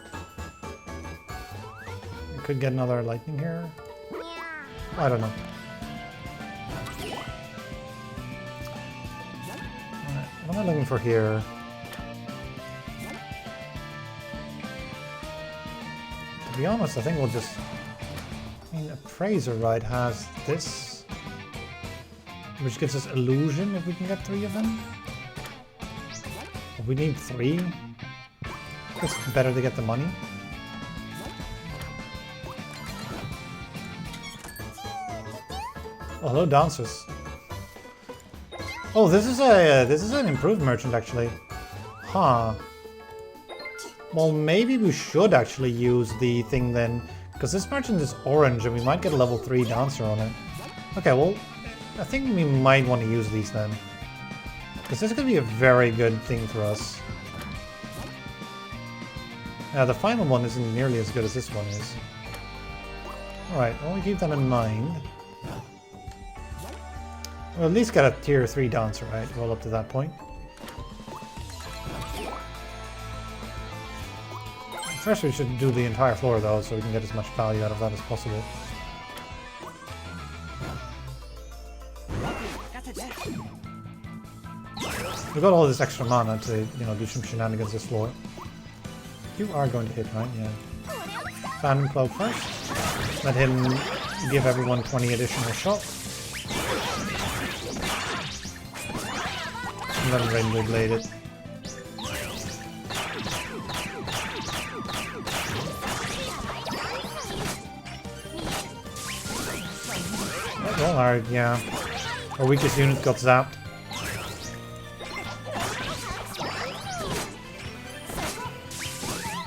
We could get another lightning here. I don't know. Alright, what am I looking for here? To be honest, I think we'll just... I mean, Appraiser, right, has this, which gives us illusion if we can get 3 of them. But we need 3. It's better to get the money. Oh, hello, dancers. Oh, this is an improved merchant actually. Huh. Well, maybe we should actually use the thing then, because this merchant is orange and we might get a level 3 dancer on it. Okay, well, I think we might want to use these then, because this is going to be a very good thing for us. The final one isn't nearly as good as this one is. Alright, well, we keep that in mind. We'll at least get a tier 3 dancer, right? Roll up to that point. First we should do the entire floor though, so we can get as much value out of that as possible. We've got all this extra mana to, you know, do some shenanigans this floor. You are going to hit, right? Yeah. Phantom Cloak first. Let him give everyone 20 additional shots. And then Rainbow Blade it. Well, yeah. Our weakest unit got zapped.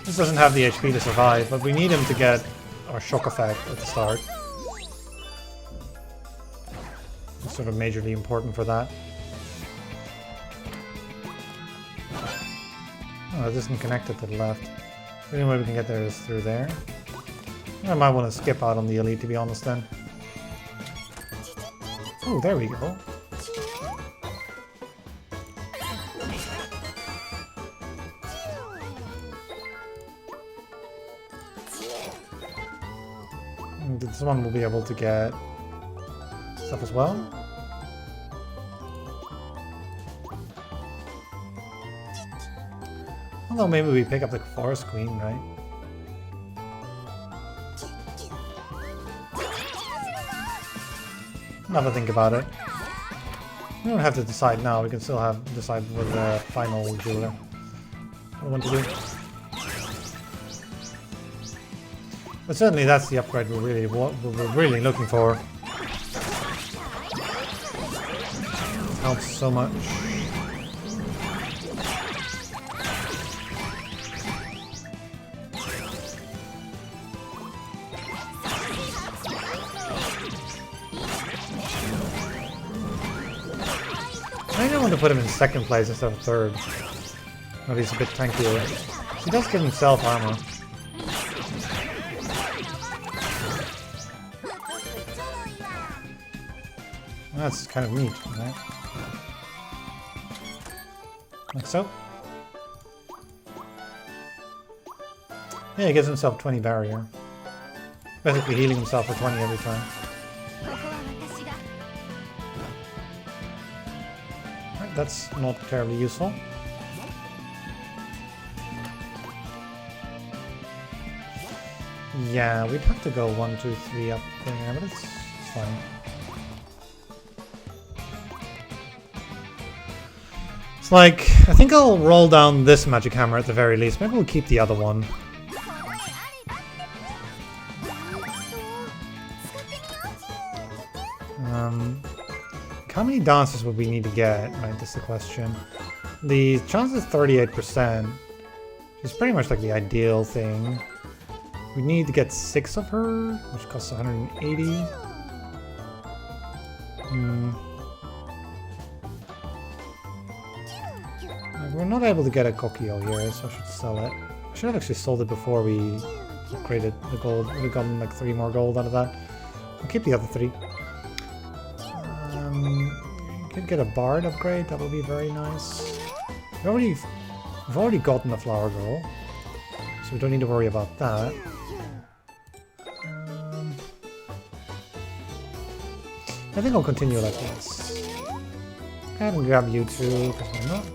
This doesn't have the HP to survive, but we need him to get our shock effect at the start. It's sort of majorly important for that. Oh, it isn't connected to the left. The only way we can get there is through there. I might want to skip out on the elite, to be honest, then. Oh, there we go. And this one will be able to get stuff as well. Although maybe we pick up the Forest Queen, right? Have a think about it. We don't have to decide now, we can still decide with the final jeweler what I want to do. But certainly that's the upgrade we're really looking for. helps so much. I think I want to put him in second place instead of third. But he's a bit tankier. He does give himself armor. That's kind of neat, right? Like so. Yeah, he gives himself 20 barrier. Basically healing himself for 20 every turn. Right, that's not terribly useful. Yeah, we'd have to go 1, 2, 3 up there, but it's fine. It's like, I think I'll roll down this magic hammer at the very least. Maybe we'll keep the other one. How many dances would we need to get? Right, that's the question. The chance is 38%, which is pretty much like the ideal thing. We need to get 6 of her, which costs 180. We're not able to get a Kokio here, so I should sell it. I should have actually sold it before we upgraded the gold. Would have gotten like 3 more gold out of that. We'll keep the other 3. Could get a bard upgrade, that would be very nice. We've already gotten a flower girl, so we don't need to worry about that. I think I'll continue like this. Go ahead and grab you two, because why not?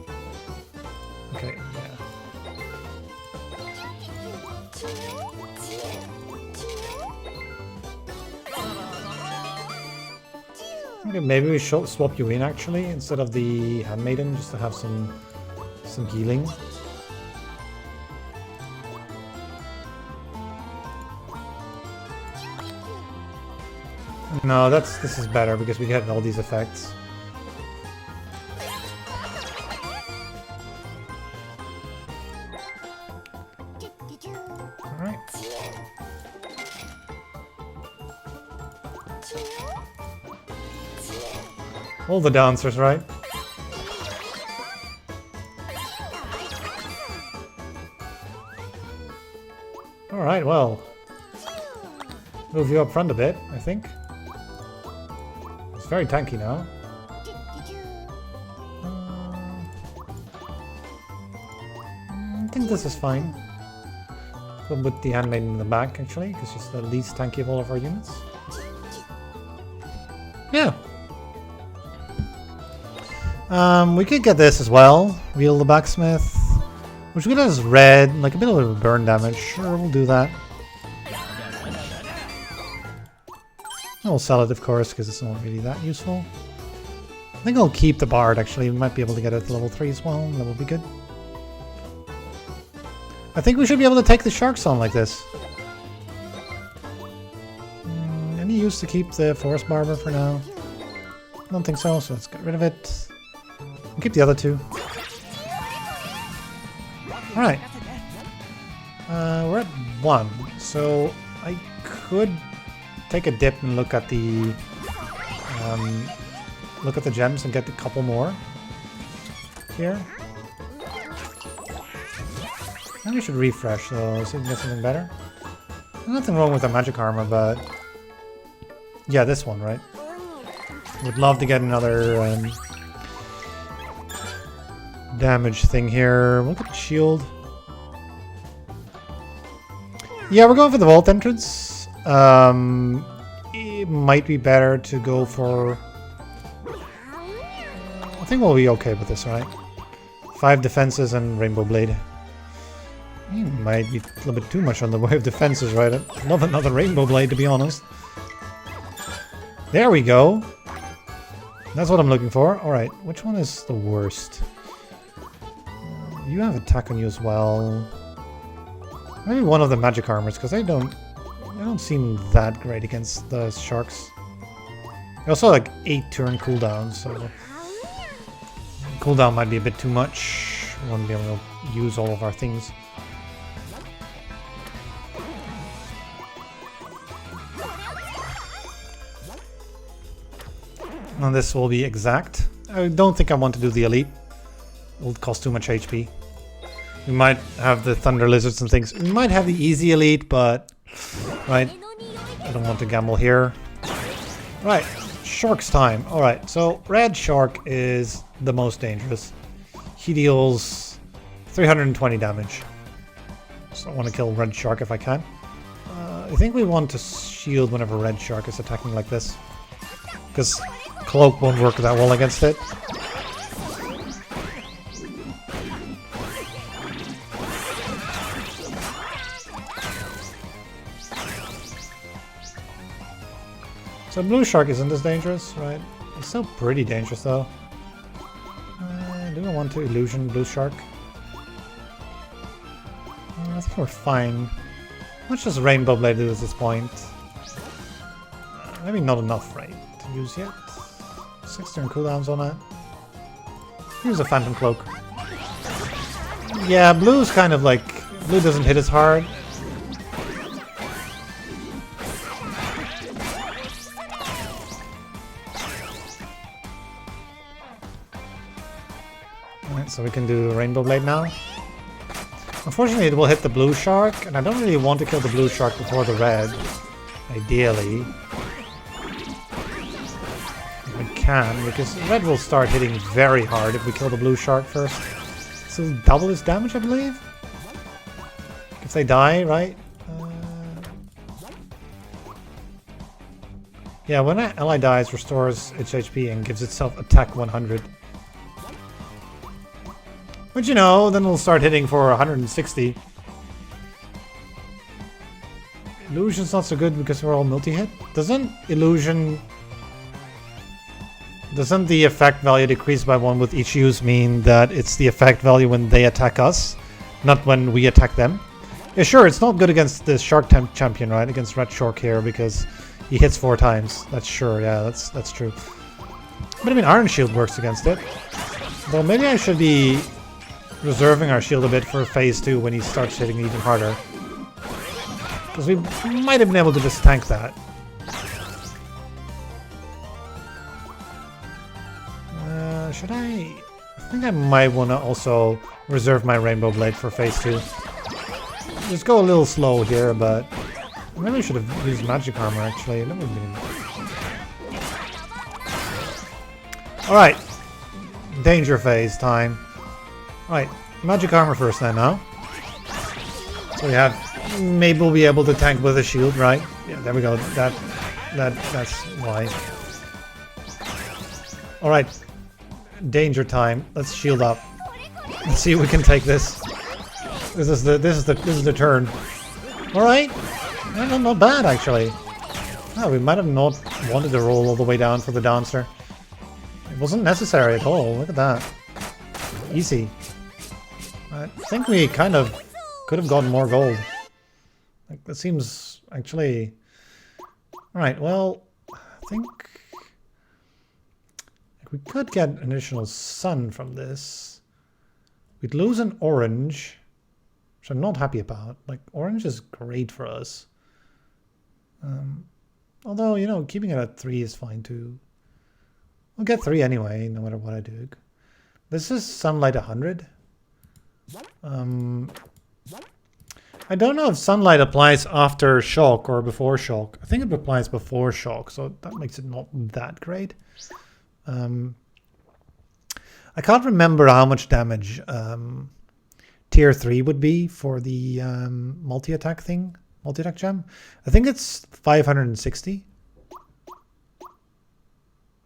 Okay, yeah. Okay, maybe we should swap you in actually, instead of the handmaiden, just to have some healing. No, this is better because we get all these effects. Alright. All the dancers, right? Alright, well. Move you up front a bit, I think. It's very tanky now. I think this is fine. We'll put the handmaiden in the back, actually, because she's the least tanky of all of our units. Yeah. We could get this as well. Reel the blacksmith. Which we get as red, like a bit of burn damage. Sure, we'll do that. And we'll sell it, of course, because it's not really that useful. I think I'll keep the bard, actually. We might be able to get it to level 3 as well. That will be good. I think we should be able to take the sharks on like this. Any use to keep the forest barber for now? I don't think so, so let's get rid of it. We'll keep the other 2. Alright. We're at 1, so I could take a dip and look at the gems and get a couple more here. Maybe we should refresh though, see if we can get something better. There's nothing wrong with the magic armor, but yeah, this one, right? Would love to get another damage thing here. Look at the shield. Yeah, we're going for the vault entrance. It might be better to go for... I think we'll be okay with this, right? 5 defenses and Rainbow Blade. Might be a little bit too much on the way of defenses, right? I'd love another Rainbow Blade, to be honest. There we go. That's what I'm looking for. Alright, which one is the worst? You have attack on you as well. Maybe one of the magic armors, because they don't seem that great against the sharks. They also like 8 turn cooldowns, so cooldown might be a bit too much. We won't be able to use all of our things. And this will be exact. I don't think I want to do the elite. It will cost too much HP. We might have the thunder lizards and things. We might have the easy elite, but right, I don't want to gamble here. Right, shark's time. All right, so red shark is the most dangerous. He deals 320 damage. So I want to kill red shark if I can. I think we want to shield whenever red shark is attacking like this, because cloak won't work that well against it. So blue shark isn't as dangerous, right? It's still pretty dangerous though. Do I want to illusion blue shark? I think we're fine. Let's just rainbow blade it at this point. Maybe not enough, right, to use yet. 6 turn cooldowns on that. Use a phantom cloak. Yeah, blue's kind of like, blue doesn't hit as hard. Alright, so we can do rainbow blade now. Unfortunately, it will hit the blue shark, and I don't really want to kill the blue shark before the red. Ideally. If we can, because red will start hitting very hard if we kill the blue shark first. So double his damage, I believe? If they die, right? Yeah, when an ally dies, restores its HP and gives itself attack 100. But you know, then it'll start hitting for 160. Illusion's not so good because we're all multi-hit. Doesn't the effect value decrease by 1 with each use mean that it's the effect value when they attack us, not when we attack them? Yeah, sure, it's not good against the shark champion, right? Against red shark here because he hits 4 times. That's sure, yeah, that's true. But I mean, Iron Shield works against it. Though maybe I should be reserving our shield a bit for phase 2 when he starts hitting even harder. Because we might have been able to just tank that. Should I? I think I might want to also reserve my Rainbow Blade for phase 2. Just go a little slow here, but maybe I should have used Magic Armor actually. That would be... Alright. Danger phase time. Right, Magic Armor first then now. So we have... Maybe we'll be able to tank with a shield, right? Yeah, there we go. That's why. Alright. Danger time. Let's shield up. Let's see if we can take this. This is the turn. Alright. Not bad actually. Oh, we might have not wanted to roll all the way down for the dancer. It wasn't necessary at all. Look at that. Easy. I think we kind of could have gotten more gold. Like, that seems actually... Alright, well, I think we could get an additional sun from this. We'd lose an orange, which I'm not happy about. Like, orange is great for us. Although, you know, keeping it at 3 is fine too. We'll get 3 anyway, no matter what I do. This is Sunlight 100. I don't know if Sunlight applies after Shock or before Shock. I think it applies before Shock, so that makes it not that great. I can't remember how much damage Tier 3 would be for the multi-attack thing, multi-attack gem. I think it's 560. I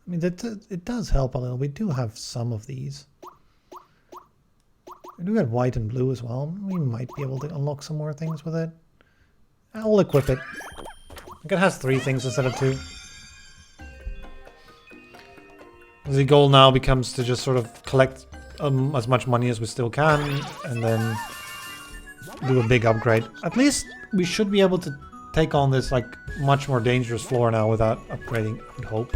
mean, it does help a little. We do have some of these. We do get white and blue as well. We might be able to unlock some more things with it. I'll equip it. It has 3 things instead of 2. The goal now becomes to just sort of collect as much money as we still can, and then do a big upgrade. At least we should be able to take on this like much more dangerous floor now without upgrading, I would hope.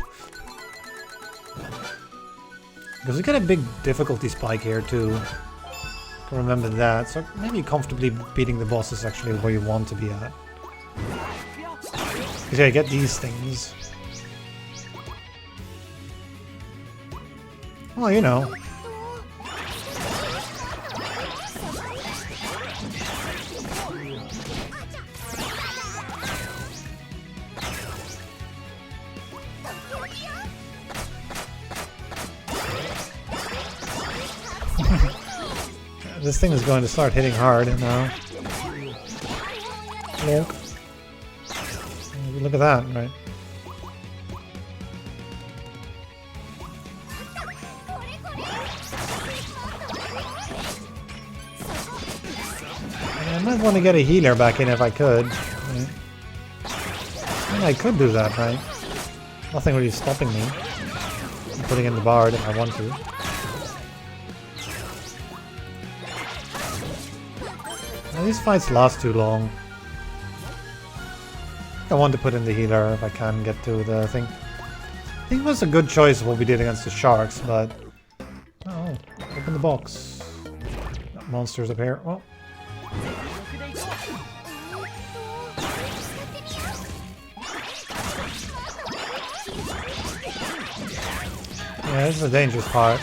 Because we get a big difficulty spike here too. Can remember that. So maybe comfortably beating the boss is actually where you want to be at. Because yeah, you get these things. Well, you know. This thing is going to start hitting hard now. Look at that, right? I might want to get a healer back in if I could. Right? I could do that, right? Nothing really stopping me from putting in the bard if I want to. Now, these fights last too long. I want to put in the healer if I can get to the thing. I think it was a good choice what we did against the sharks, but... Oh, open the box. Got monsters up here. Oh. Yeah, this is a dangerous part.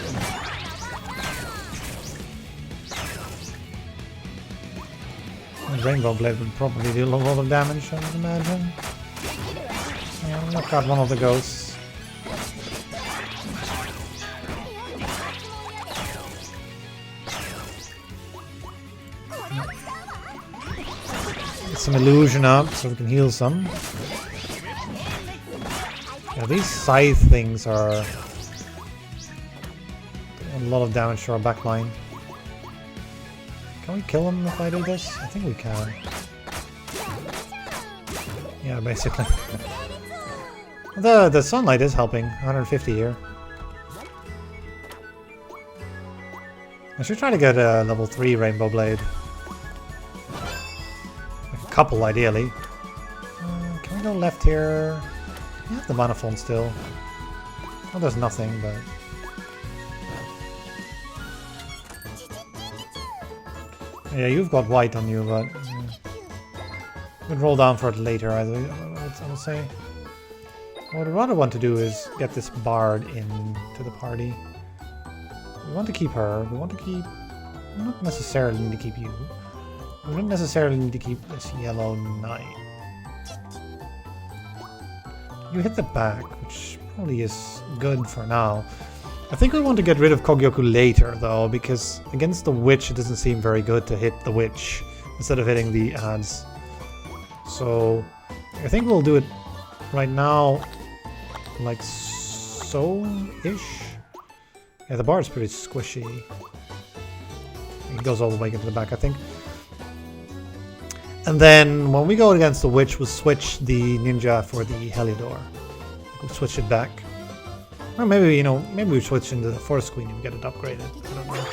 Rainbow Blade would probably do a lot of damage, I would imagine. Yeah, knock out one of the ghosts. Get some illusion up so we can heal some. Yeah, these scythe things are a lot of damage to our backline. Can we kill him if I do this? I think we can. Yeah, basically. The sunlight is helping. 150 here. I should try to get a level 3 Rainbow Blade. A couple, ideally. Can we go left here? We have the mana font still. Well, there's nothing, but... Yeah, you've got white on you, but... we'll roll down for it later, I would say. What I rather want to do is get this bard into the party. We want to keep her. We want to keep... We don't necessarily need to keep you. We don't necessarily need to keep this yellow knight. You hit the back, which probably is good for now. I think we want to get rid of Kogyoku later, though, because against the witch it doesn't seem very good to hit the witch instead of hitting the ads. So I think we'll do it right now, like so-ish. Yeah, the bard's pretty squishy. It goes all the way into the back, I think. And then when we go against the witch, we'll switch the ninja for the Heliodor. We'll switch it back. Or maybe, you know, maybe we switch into the Forest Queen and we get it upgraded. I don't know.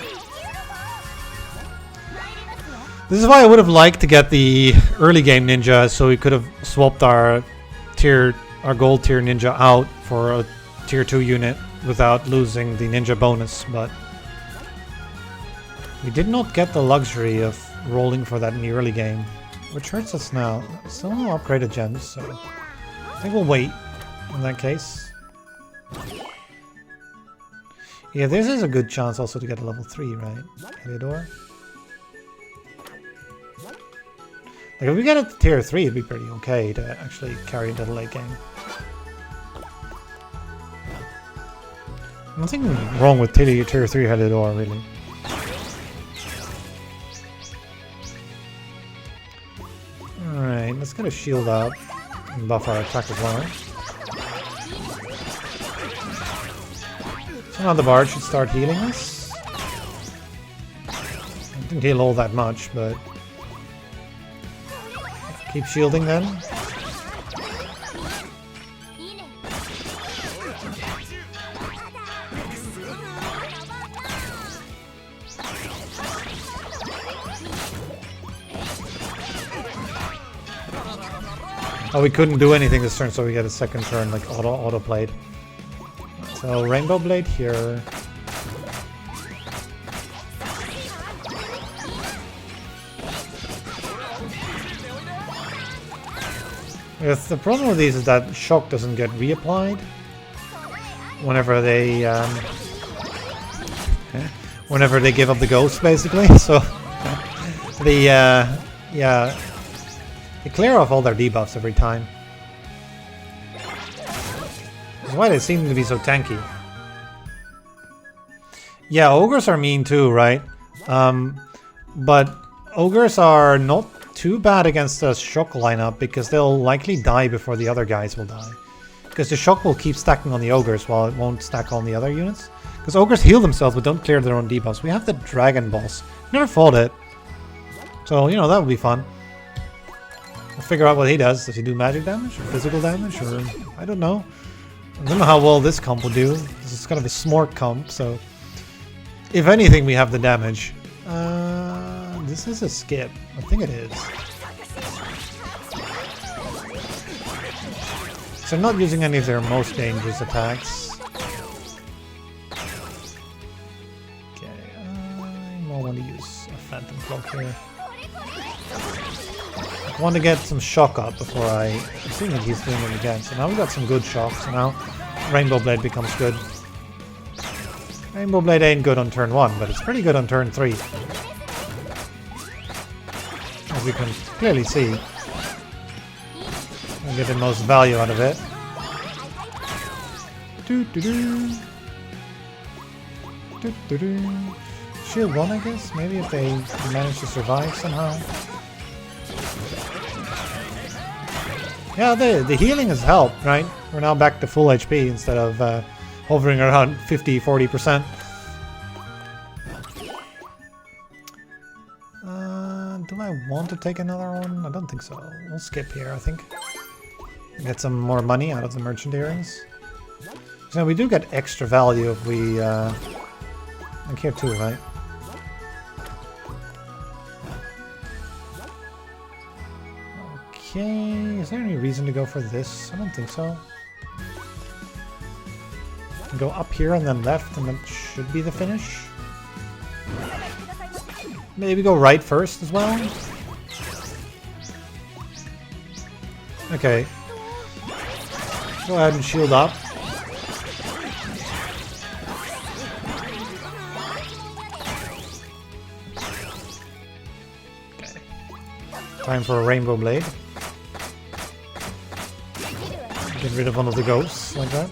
This is why I would have liked to get the early game ninja, so we could have swapped our gold tier ninja out for a tier 2 unit without losing the ninja bonus, but we did not get the luxury of rolling for that in the early game, which hurts us now. Still no upgraded gems, so I think we'll wait in that case. Yeah, this is a good chance also to get a level 3, right? Heliodor. Like, if we get it to tier 3, it'd be pretty okay to actually carry into the late game. Nothing wrong with tier 3 Heliodor, really. Alright, let's get a shield up and buff our attack as well. So now the bard should start healing us. I didn't heal all that much, but... keep shielding then. Oh, we couldn't do anything this turn, so we get a second turn, like auto played. So Rainbow Blade here. The problem with these is that shock doesn't get reapplied whenever they give up the ghost, basically. So they clear off all their debuffs every time. That's why they seem to be so tanky. Yeah, ogres are mean too, right? But ogres are not too bad against the shock lineup because they'll likely die before the other guys will die. Because the shock will keep stacking on the ogres while it won't stack on the other units. Because ogres heal themselves but don't clear their own debuffs. We have the dragon boss. Never fought it. So, you know, that would be fun. We'll figure out what he does. Does he do magic damage or physical damage or... I don't know. I don't know how well this comp will do. This is kind of a SMOrc comp, so... If anything, we have the damage. This is a skip. I think it is. So I'm not using any of their most dangerous attacks. Okay, I might want to use a Phantom Cloak here. I want to get some shock up before I'm assuming he's doing it again. So now we've got some good shocks. So now Rainbow Blade becomes good. Rainbow Blade ain't good on turn 1, but it's pretty good on turn 3. As you can clearly see. I'll get the most value out of it. Shield 1, I guess? Maybe if they manage to survive somehow. Yeah, the healing has helped, right? We're now back to full HP instead of hovering around 50-40%. Do I want to take another one? I don't think so. We'll skip here, I think. Get some more money out of the merchant earrings. So we do get extra value if we... like here too, right? Okay, is there any reason to go for this? I don't think so. Go up here and then left, and that should be the finish. Maybe go right first as well. Okay. Go ahead and shield up. Okay. Time for a Rainbow Blade. Get rid of one of the ghosts like that.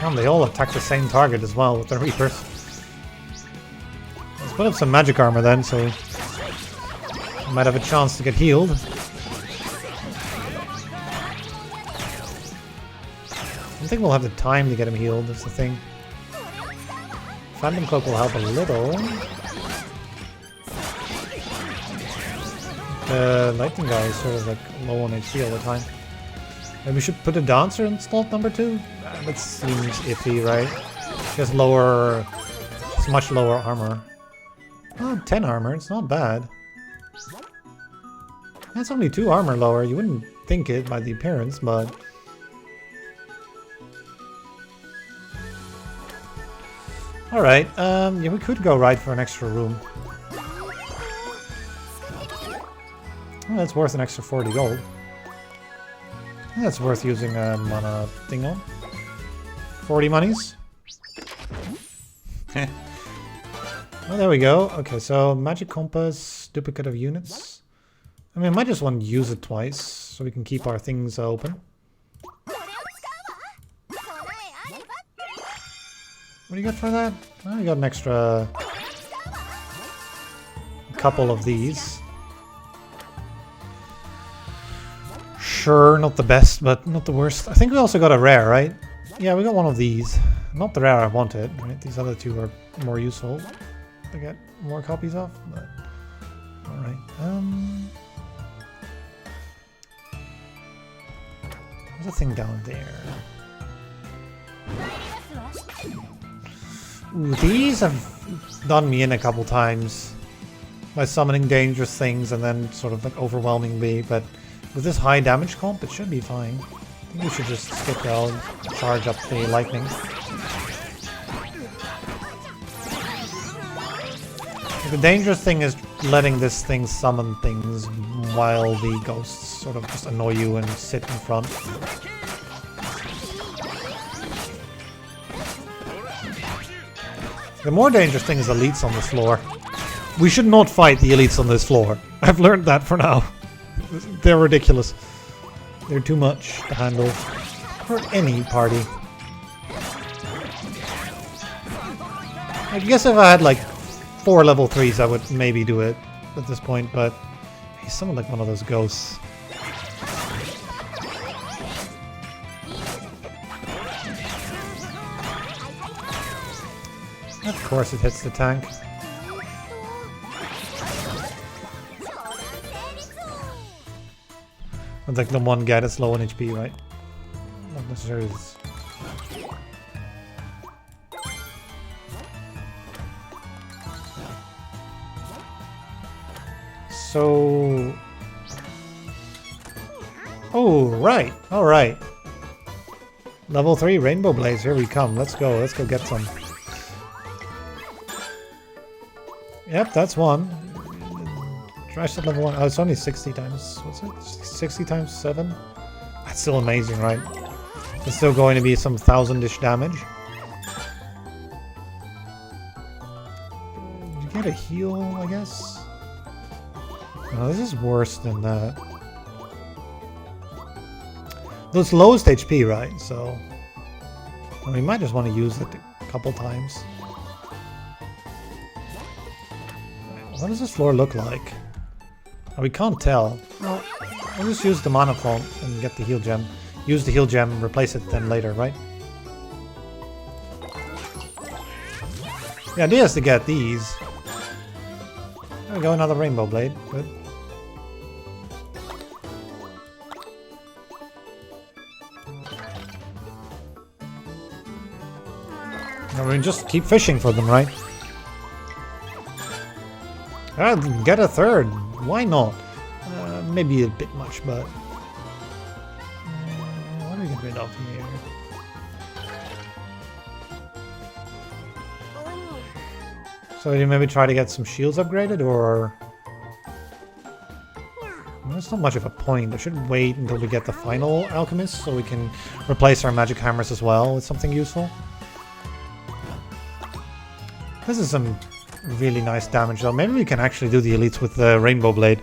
And they all attack the same target as well with the Reapers. Let's put up some magic armor then, so I might have a chance to get healed. I don't think we'll have the time to get him healed, that's the thing. Phantom Cloak will help a little. The lightning guy is sort of like low on HP all the time. Maybe we should put a dancer in slot number 2? That seems iffy, right? She has lower... It's much lower armor. Oh, 10 armor, it's not bad. That's only 2 armor lower, you wouldn't think it by the appearance, but... Alright, yeah, we could go right for an extra room. Oh, that's worth an extra 40 gold. That's worth using a mana thing on. 40 monies. Well, there we go. Okay, so magic compass, duplicate of units. I mean, I might just want to use it twice so we can keep our things open. What do you get for that? Oh, you got an extra couple of these. Sure, not the best, but not the worst. I think we also got a rare, right? Yeah, we got one of these. Not the rare I wanted, right? These other two are more useful to get more copies of, but... Alright, there's a thing down there. Ooh, these have done me in a couple times by summoning dangerous things and then sort of like overwhelming me, but with this high damage comp, it should be fine. I think we should just skip it all, charge up the lightning. The dangerous thing is letting this thing summon things while the ghosts sort of just annoy you and sit in front. The more dangerous thing is elites on this floor. We should not fight the elites on this floor. I've learned that for now. They're ridiculous. They're too much to handle for any party. I guess if I had like 4 level 3s, I would maybe do it at this point, but he's someone like one of those ghosts. Of course it hits the tank. It's like the one guy that's low on HP, right? Not necessarily. So... Oh, right. Alright. Level 3 Rainbow Blaze, here we come. Let's go get some. Yep, that's one. Trash at level 1. Oh, it's only 60 times. What's it? 60 times 7? That's still amazing, right? It's still going to be some 1000-ish damage. Did you get a heal, I guess? No, this is worse than that. Those lowest HP, right? So we might just want to use it a couple times. What does this floor look like? Oh, we can't tell. Well, we'll just use the mana font and get the heal gem. Use the heal gem, replace it then later, right? The idea is to get these. There we go, another Rainbow Blade. Good. I mean, just keep fishing for them, right? Get a third. Why not? Maybe a bit much, but... what do we get rid of here? So you maybe try to get some shields upgraded, or... Well, that's not much of a point. I should wait until we get the final alchemist, so we can replace our magic hammers as well with something useful. This is some really nice damage though. Maybe we can actually do the elites with the Rainbow Blade.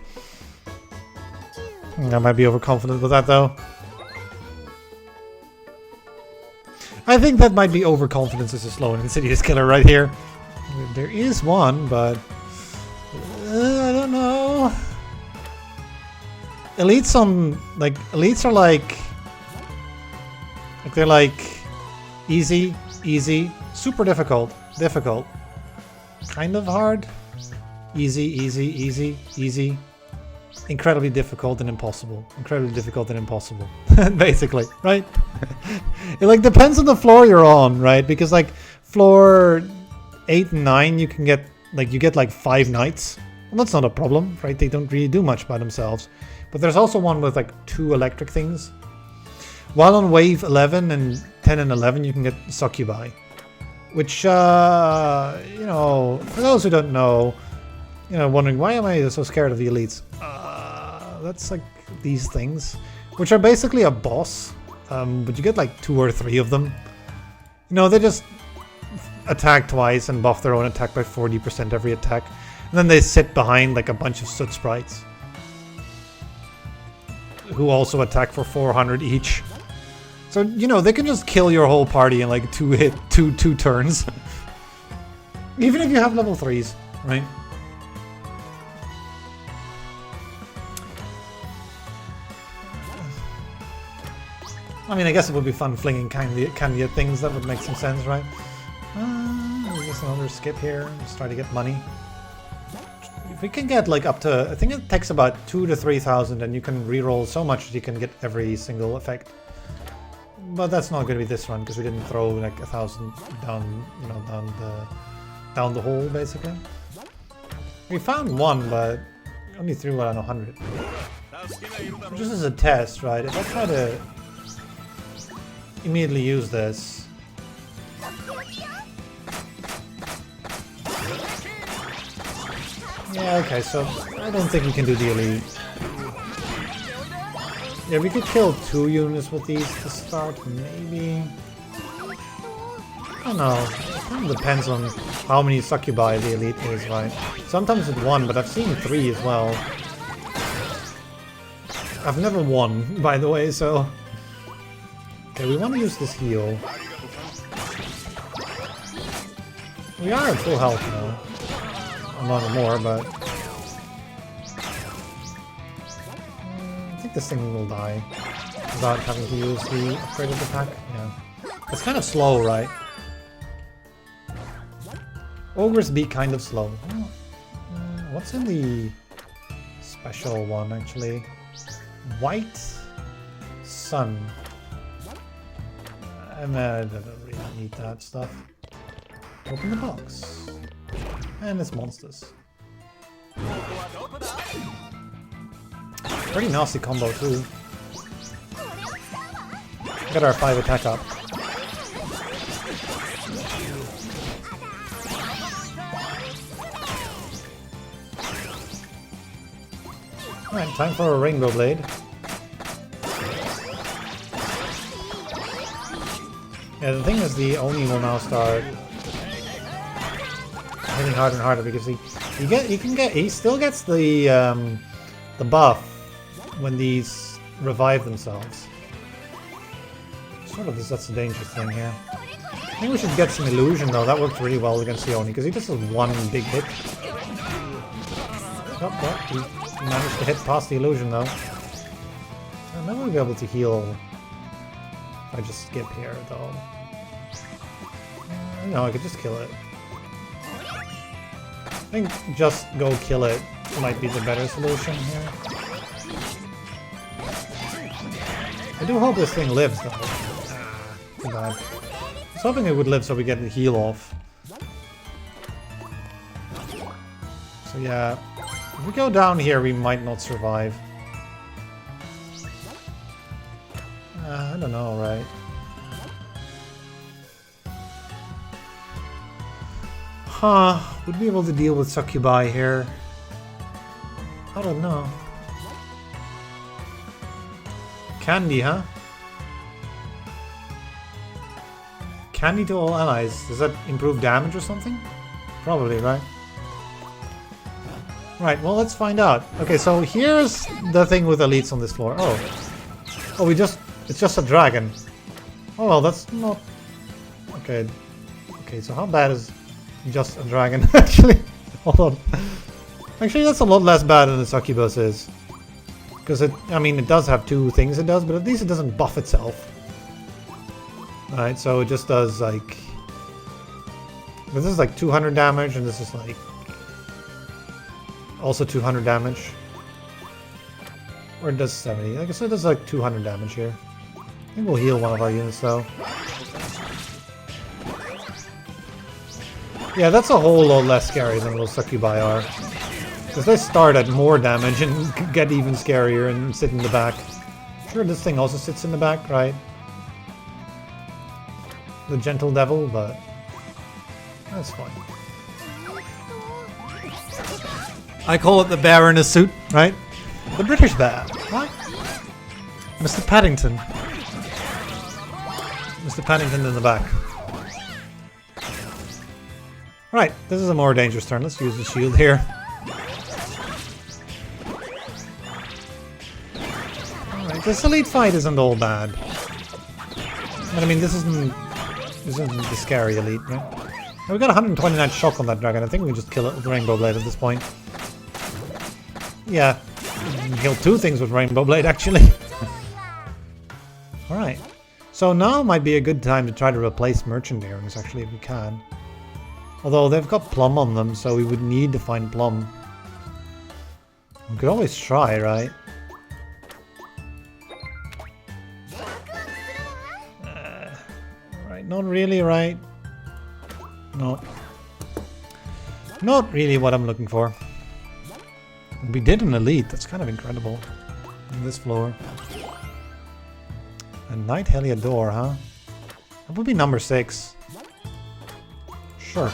I might be overconfident with that though. I think that might be overconfidence as a slow and insidious killer right here. There is one, but... I don't know. Elites on... like, elites are like... they're like... easy, easy, super difficult, difficult. Kind of hard. Easy, easy, easy, easy. Incredibly difficult and impossible. Incredibly difficult and impossible. Basically, right? It like depends on the floor you're on, right? Because like floor 8 and 9 you can get like you get like 5 knights. Well, that's not a problem, right? They don't really do much by themselves. But there's also one with like 2 electric things. While on wave 11 and 10 and 11 you can get Succubi. Which, you know, for those who don't know, you know, wondering why am I so scared of the elites? That's like these things, which are basically a boss, but you get like 2 or 3 of them. You know, they just attack twice and buff their own attack by 40% every attack, and then they sit behind like a bunch of soot sprites, who also attack for 400 each. So, you know, they can just kill your whole party in like 2 turns. Even if you have level 3s, right? I mean, I guess it would be fun flinging candy at things. That would make some sense, right? Just another skip here. Just try to get money. If we can get like up to... I think it takes about 2,000 to 3,000 and you can reroll so much that you can get every single effect. But that's not going to be this run because we didn't throw like 1,000 down, you know, down the hole basically. We found one, but only threw around 100. Just as a test, right? If I try to immediately use this, Yeah, okay, so I don't think we can do the elite. Yeah, we could kill 2 units with these to start, maybe. I don't know. It kind of depends on how many Succubi the elite is, right? Sometimes it's 1, but I've seen 3 as well. I've never won, by the way, so... Okay, we want to use this heal. We are at full health now. Not anymore, but... I think this thing will die without having to use the upgraded attack. Yeah. It's kind of slow, right? Ogres be kind of slow. What's in the special one, actually? White Sun. I don't really need that stuff. Open the box. And it's monsters. Pretty nasty combo too. Got our 5 attack up. Alright, time for a Rainbow Blade. Yeah, the thing is the Oni will now start hitting harder and harder because he still gets the buff when these revive themselves. Sort of that's the dangerous thing here. I think we should get some illusion though. That works really well against the Oni because he just has 1 big hit. Oh, well, he managed to hit past the illusion though. I'll never be able to heal if I just skip here though. No, I could just kill it. I think just go kill it might be the better solution here. I do hope this thing lives though. Too bad. I was hoping it would live so we get the heal off. So yeah, if we go down here we might not survive. I don't know, right? Huh, would we be able to deal with Succubi here? I don't know. Candy, huh? Candy to all allies. Does that improve damage or something? Probably, right? Right, well let's find out. Okay, so here's the thing with elites on this floor. Oh, it's just a dragon. Oh well, that's not... Okay, so how bad is just a dragon, actually? Hold on. Actually, that's a lot less bad than the Succubus is. Because it does have 2 things it does, but at least it doesn't buff itself. Alright, so it just does like... This is like 200 damage, and this is like... Also 200 damage. Or it does 70. I guess it does like 200 damage here. I think we'll heal one of our units though. Yeah, that's a whole lot less scary than those Succubi are. Because they start at more damage and get even scarier and sit in the back. Sure, this thing also sits in the back, right? The Gentle Devil, but... That's fine. I call it the bear in a suit, right? The British bear, right? Mr. Paddington. Mr. Paddington in the back. Right, this is a more dangerous turn. Let's use the shield here. Alright, this elite fight isn't all bad. But I mean, this isn't the scary elite, right? Now, we got 129 shock on that dragon. I think we can just kill it with Rainbow Blade at this point. Yeah, we can kill 2 things with Rainbow Blade, actually. Alright, so now might be a good time to try to replace Merchant Earrings, actually, if we can. Although they've got Plum on them, so we would need to find Plum. We could always try, right? Right, not really, right? No. Not really what I'm looking for. We did an elite, that's kind of incredible. On this floor. A Knight Heliodor, huh? That would be number 6. Sure.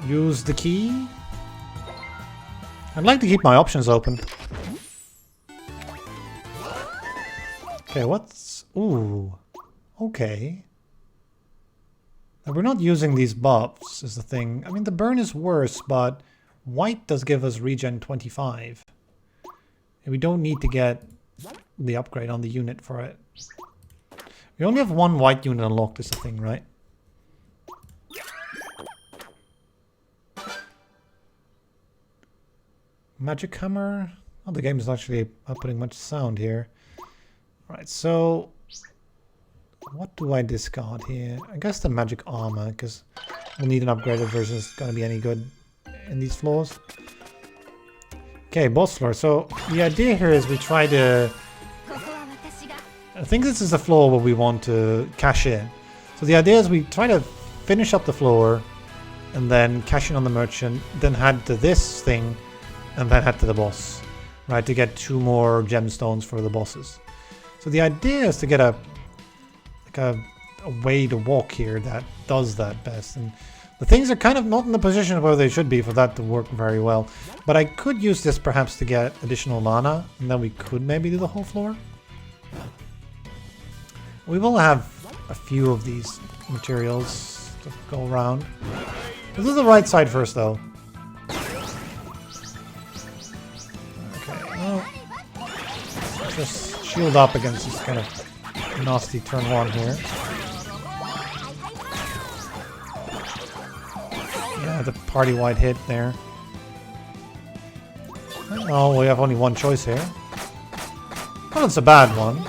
Use the key. I'd like to keep my options open. Okay, what's... Ooh. Okay. Now, we're not using these buffs is the thing. I mean, the burn is worse, but white does give us regen 25. And we don't need to get the upgrade on the unit for it. We only have one white unit unlocked is the thing, right? Magic hammer. Oh, the game is actually outputting much sound here. Right, so what do I discard here? I guess the magic armor, because we'll need an upgraded version. It's gonna be any good in these floors. Okay, boss floor. So the idea here is we try to... I think this is the floor where we want to cash in. So the idea is we try to finish up the floor and then cash in on the merchant, then head to this thing and then head to the boss, right, to get 2 more gemstones for the bosses. So the idea is to get a way to walk here that does that best. And the things are kind of not in the position where they should be for that to work very well. But I could use this perhaps to get additional mana, and then we could maybe do the whole floor. We will have a few of these materials to go around. Let's do the right side first, though. Okay, well, just shield up against this kind of nasty turn 1 here. Yeah, the party-wide hit there. Well, we have only one choice here. Well, it's a bad one.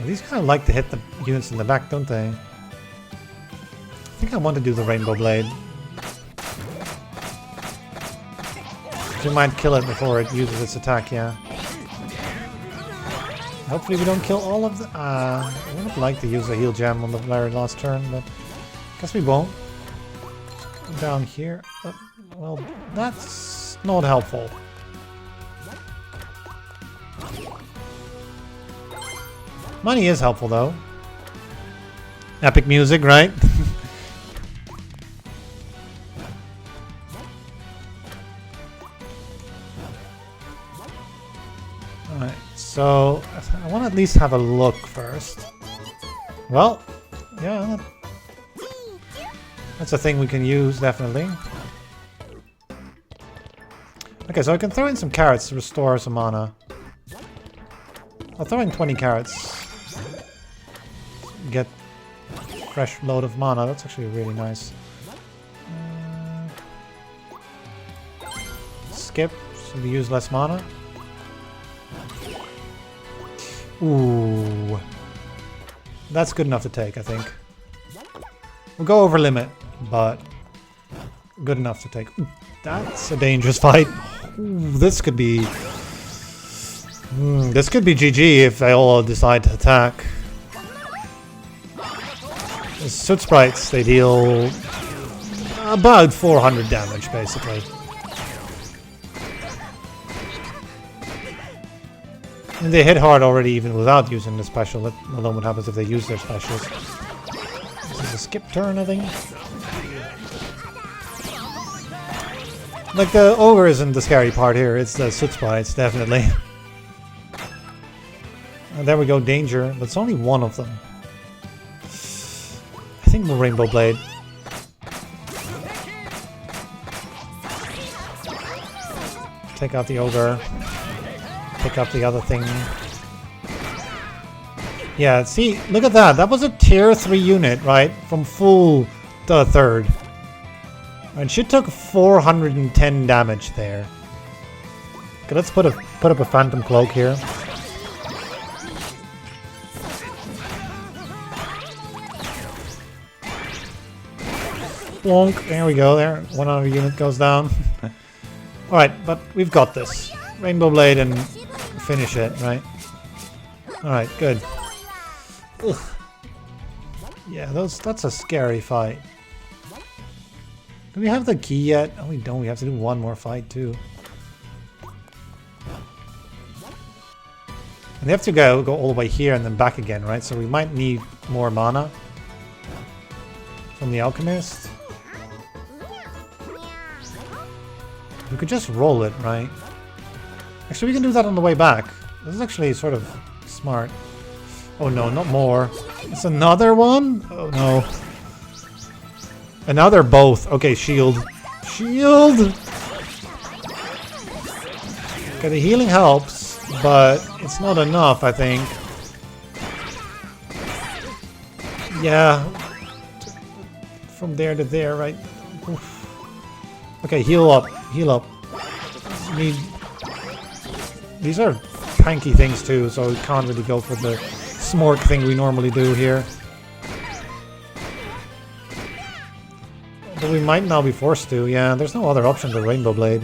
These kind of like to hit the units in the back, don't they? I think I want to do the Rainbow Blade. We might kill it before it uses its attack, yeah. Hopefully we don't kill all of the... I would have liked to use a heal gem on the very last turn, but I guess we won't. Down here. Well, that's not helpful. Money is helpful, though. Epic music, right? Alright, so I want to at least have a look first. Well, yeah, that's a thing we can use, definitely. Okay, so I can throw in some carrots to restore some mana. I'll throw in 20 carrots. Get a fresh load of mana. That's actually really nice. Skip, so we use less mana. Ooh. That's good enough to take, I think. We'll go over limit, but good enough to take. Ooh, that's a dangerous fight. Ooh, this could be... this could be GG if they all decide to attack. The Soot Sprites, they deal about 400 damage, basically. And they hit hard already even without using the special, let alone what happens if they use their specials. This is a skip turn, I think. Like, the ogre isn't the scary part here, it's the Soot Sprites, definitely. And there we go, danger, but it's only one of them. I think we'll Rainbow Blade. Take out the ogre. Pick up the other thing. Yeah, see, look at that. That was a tier 3 unit, right? From full to a third. And she took 410 damage there. Okay, let's put up a Phantom Cloak here. Plonk. There we go. There, one other unit goes down. All right, but we've got this. Rainbow Blade and finish it, right? All right, good. Ugh. Yeah, that's a scary fight. Do we have the key yet? Oh, we don't. We have to do one more fight too. And they have to go all the way here and then back again, right? So we might need more mana from the alchemist. We could just roll it, right? Actually, we can do that on the way back. This is actually sort of smart. Oh no, not more. It's another one? Oh no. And now they're both. Okay, shield. Shield! Okay, the healing helps, but it's not enough, I think. Yeah. From there to there, right? Oof. Okay, heal up. Heal up. These are tanky things too, so we can't really go for the SMOrc thing we normally do here. But we might now be forced to. Yeah, there's no other option to Rainbow Blade.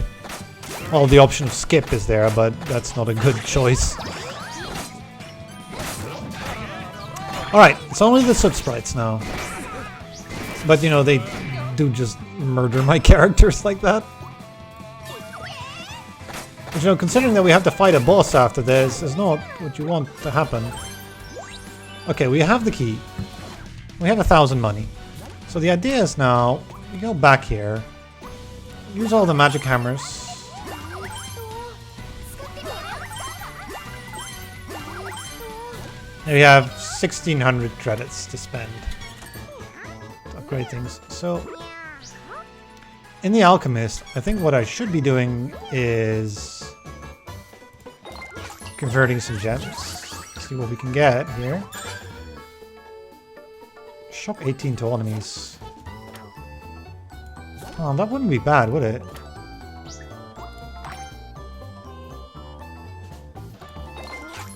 Well, the option of skip is there, but that's not a good choice. Alright, it's only the soot sprites now. But, you know, they do just murder my characters like that. But, you know, considering that we have to fight a boss after this, is not what you want to happen. Okay, we have the key. We have 1,000 money. So the idea is now, we go back here, use all the magic hammers. And we have 1,600 credits to spend to upgrade things. So, in the Alchemist, I think what I should be doing is converting some gems. See what we can get here. Shock 18 to all enemies. Oh, that wouldn't be bad, would it?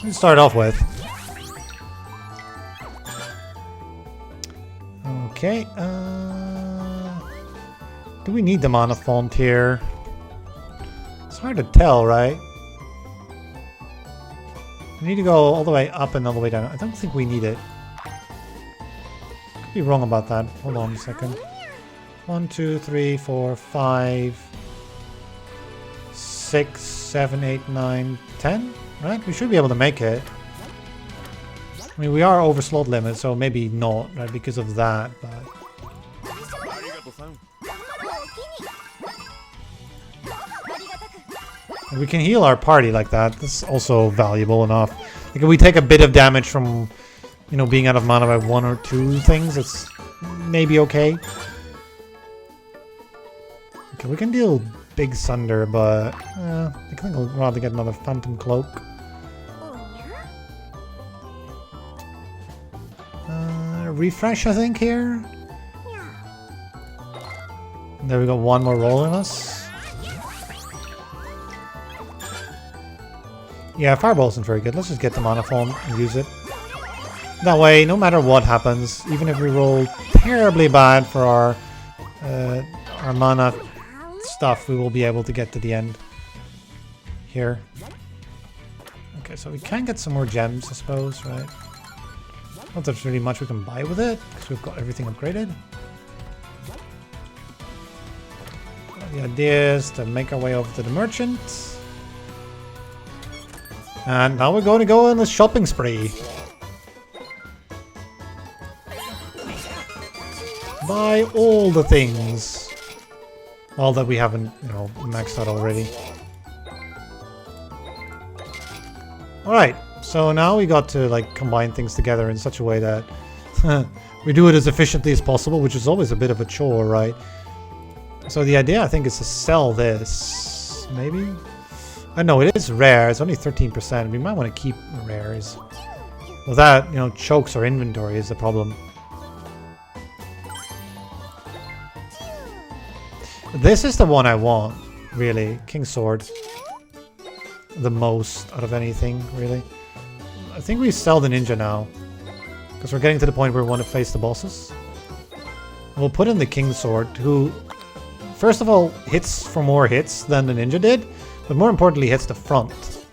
Let's start off with. Okay, do we need the mana font here? It's hard to tell, right? We need to go all the way up and all the way down. I don't think we need it. Could be wrong about that. Hold on a second. 1, 2, 3, 4, 5, 6, 7, 8, 9, 10, right? We should be able to make it. I mean, we are over slot limit, so maybe not, right, because of that, but... And we can heal our party like that. That's also valuable enough. Like, if we take a bit of damage from, you know, being out of mana by 1 or 2 things, it's maybe okay. Okay, we can deal big sunder, but... I think I'll rather get another Phantom Cloak. Refresh, I think, here. There we go, one more roll in us. Yeah, Fireball isn't very good. Let's just get the mana form and use it. That way, no matter what happens, even if we roll terribly bad for our mana stuff, we will be able to get to the end here. Okay, so we can get some more gems, I suppose, right? Not that there's really much we can buy with it, because we've got everything upgraded. The idea is to make our way over to the merchant. And now we're going to go on a shopping spree. Buy all the things. All that we haven't, you know, maxed out already. Alright. So now we got to like combine things together in such a way that we do it as efficiently as possible, which is always a bit of a chore, right? So the idea, I think, is to sell this, maybe? I know it is rare, it's only 13%. We might want to keep rares. Well, that, you know, chokes our inventory is the problem. This is the one I want, really. King's Sword. The most out of anything, really. I think we sell the ninja now, because we're getting to the point where we want to face the bosses. And we'll put in the King's Sword, who, first of all, hits for more hits than the ninja did, but more importantly, hits the front.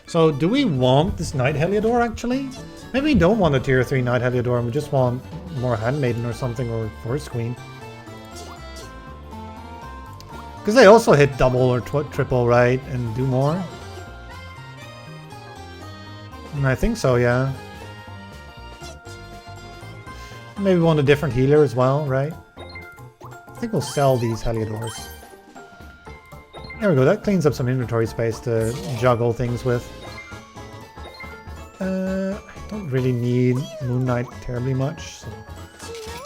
So, do we want this Knight Heliodor, actually? Maybe we don't want a tier 3 Knight Heliodor, and we just want more Handmaiden or something, or Forest Queen. Because they also hit double or triple, right? And do more. I think so, yeah. Maybe we want a different healer as well, right? I think we'll sell these Heliodors. There we go, that cleans up some inventory space to juggle things with. I don't really need Moon Knight terribly much. So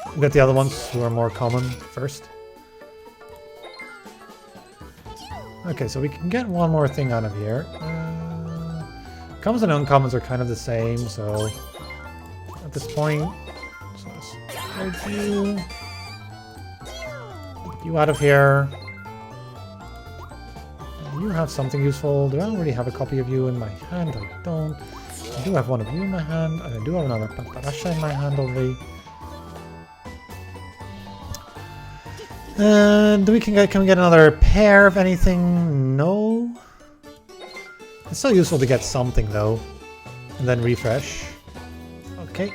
we'll get the other ones who are more common first. Okay, so we can get one more thing out of here. Commons and uncommons are kind of the same, so at this point, so let's get you out of here. You have something useful. Do I already have a copy of you in my hand? I don't. I do have one of you in my hand, and I do have another Paparasha in my hand already. And can we get another pair of anything? No. It's still useful to get something though, and then refresh. Okay.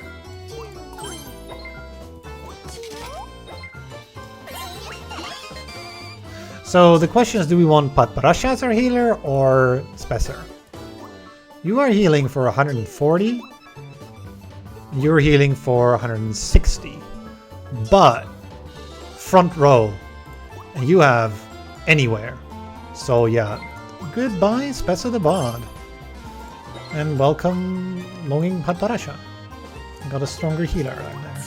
So the question is, do we want Patparasha as our healer or Spesser? You are healing for 140. You're healing for 160. But front row, and you have anywhere. So yeah, goodbye Spesser the Bard. And welcome Longing Patparasha. Got a stronger healer right there.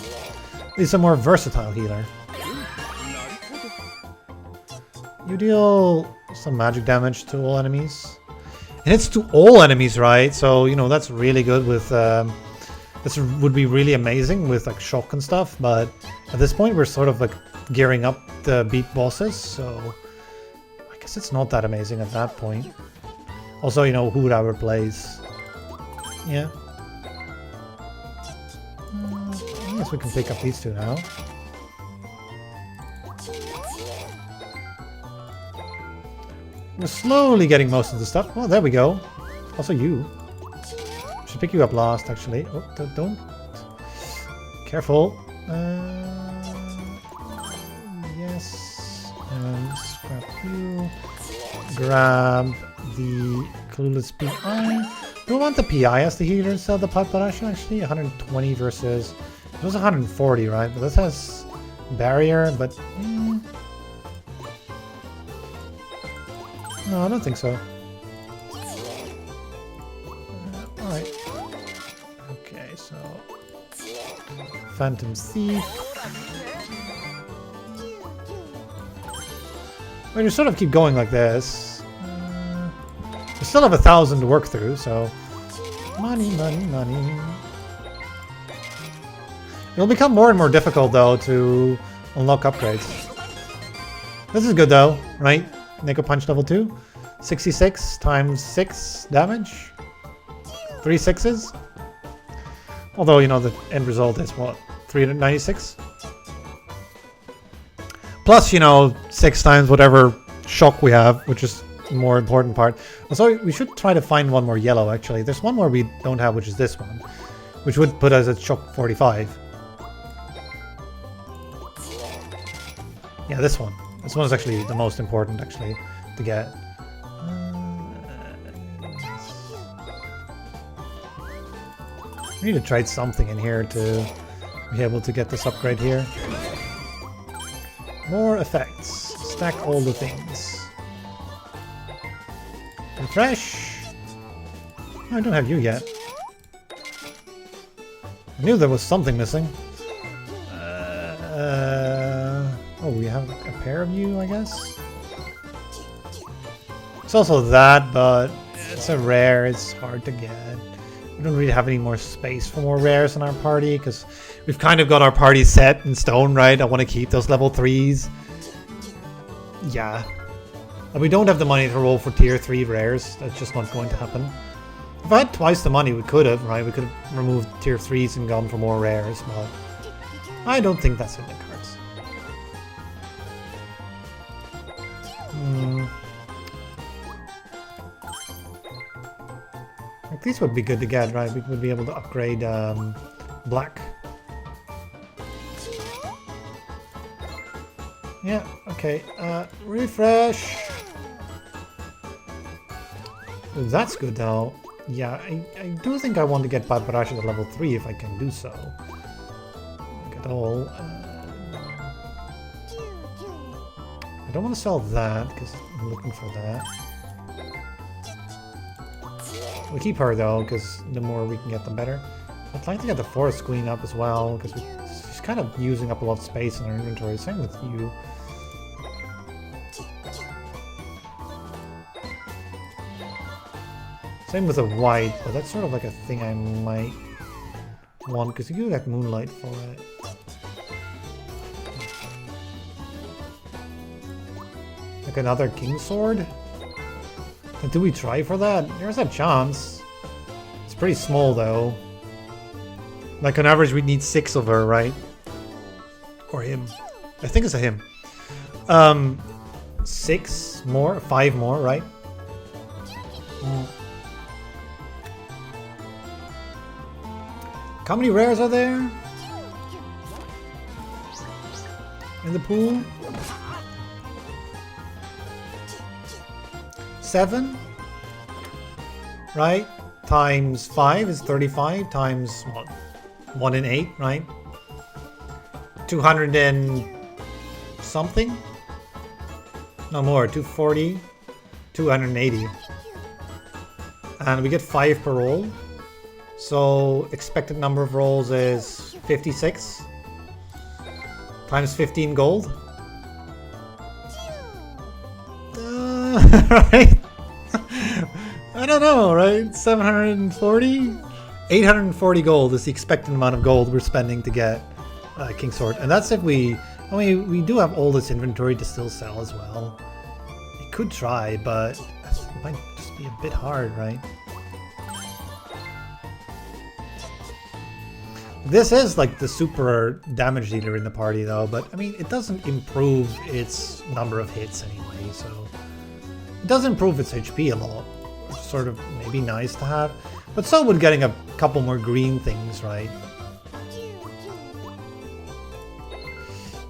He's a more versatile healer. You deal some magic damage to all enemies. And it's to all enemies, right? So, you know, that's really good with... this would be really amazing with, like, shock and stuff. But at this point, we're sort of, like, gearing up to beat bosses. So, I guess it's not that amazing at that point. Also, you know, who would I replace? Yeah. I guess we can pick up these two now. We're slowly getting most of the stuff. Oh, there we go. Also you. Should pick you up last, actually. Oh, don't. Careful. Yes. And scrap you. Grab the Clueless PI. Do we want the PI as the healer instead of the Patparasha, actually? 120 versus... It was 140, right? But this has barrier, but... No, I don't think so. Alright. Okay, so... Phantom Thief. Well, you sort of keep going like this. We still have 1,000 to work through, so... Money, money, money. It'll become more and more difficult, though, to unlock upgrades. This is good, though, right? Neko Punch level 2. 66 times 6 damage. 3 6s. Although, you know, the end result is what? 396? Plus, you know, 6 times whatever shock we have, which is the more important part. Also, we should try to find one more yellow, actually. There's one more we don't have, which is this one. Which would put us at shock 45. Yeah, this one. This one is actually the most important, actually, to get. We need to trade something in here to be able to get this upgrade here. More effects. Stack all the things. Refresh. I don't have you yet. I knew there was something missing. Oh, we have a pair of you, I guess? It's also that, but it's a rare, it's hard to get. We don't really have any more space for more rares in our party, because we've kind of got our party set in stone, right? I want to keep those level 3s. Yeah. And we don't have the money to roll for tier 3 rares. That's just not going to happen. If I had twice the money, we could have, right? We could have removed tier 3s and gone for more rares, but I don't think that's in the cards. These would be good to get, right? We would be able to upgrade black. Yeah, okay. Refresh. Ooh, that's good though. Yeah, I do think I want to get Paparasha to level 3 if I can do so. Look at all. I don't want to sell that because I'm looking for that. We'll keep her though, because the more we can get, the better. I'd like to get the Forest Queen up as well, because she's kind of using up a lot of space in our inventory. Same with you. Same with the white, but that's sort of like a thing I might want, because you do get Moonlight for it. Like another King Sword? And do we try for that? There's a chance. It's pretty small though. Like on average we'd need 6 of her, right? Or him. I think it's a him. 6 more? 5 more, right? How many rares are there? In the pool? 7? Right? Times 5 is 35, times what? 1 in 8, right? 200 and something? No more, 240, 280. And we get 5 per roll. So expected number of rolls is 56 times 15 gold. Right? I don't know, right? 740? 840 gold is the expected amount of gold we're spending to get King Sword. And that's if we... I mean, we do have all this inventory to still sell as well. We could try, but it might just be a bit hard, right? This is like the super damage dealer in the party though, but I mean, it doesn't improve its number of hits anyway, so... It does improve its HP a lot, which is sort of maybe nice to have. But so would getting a couple more green things, right?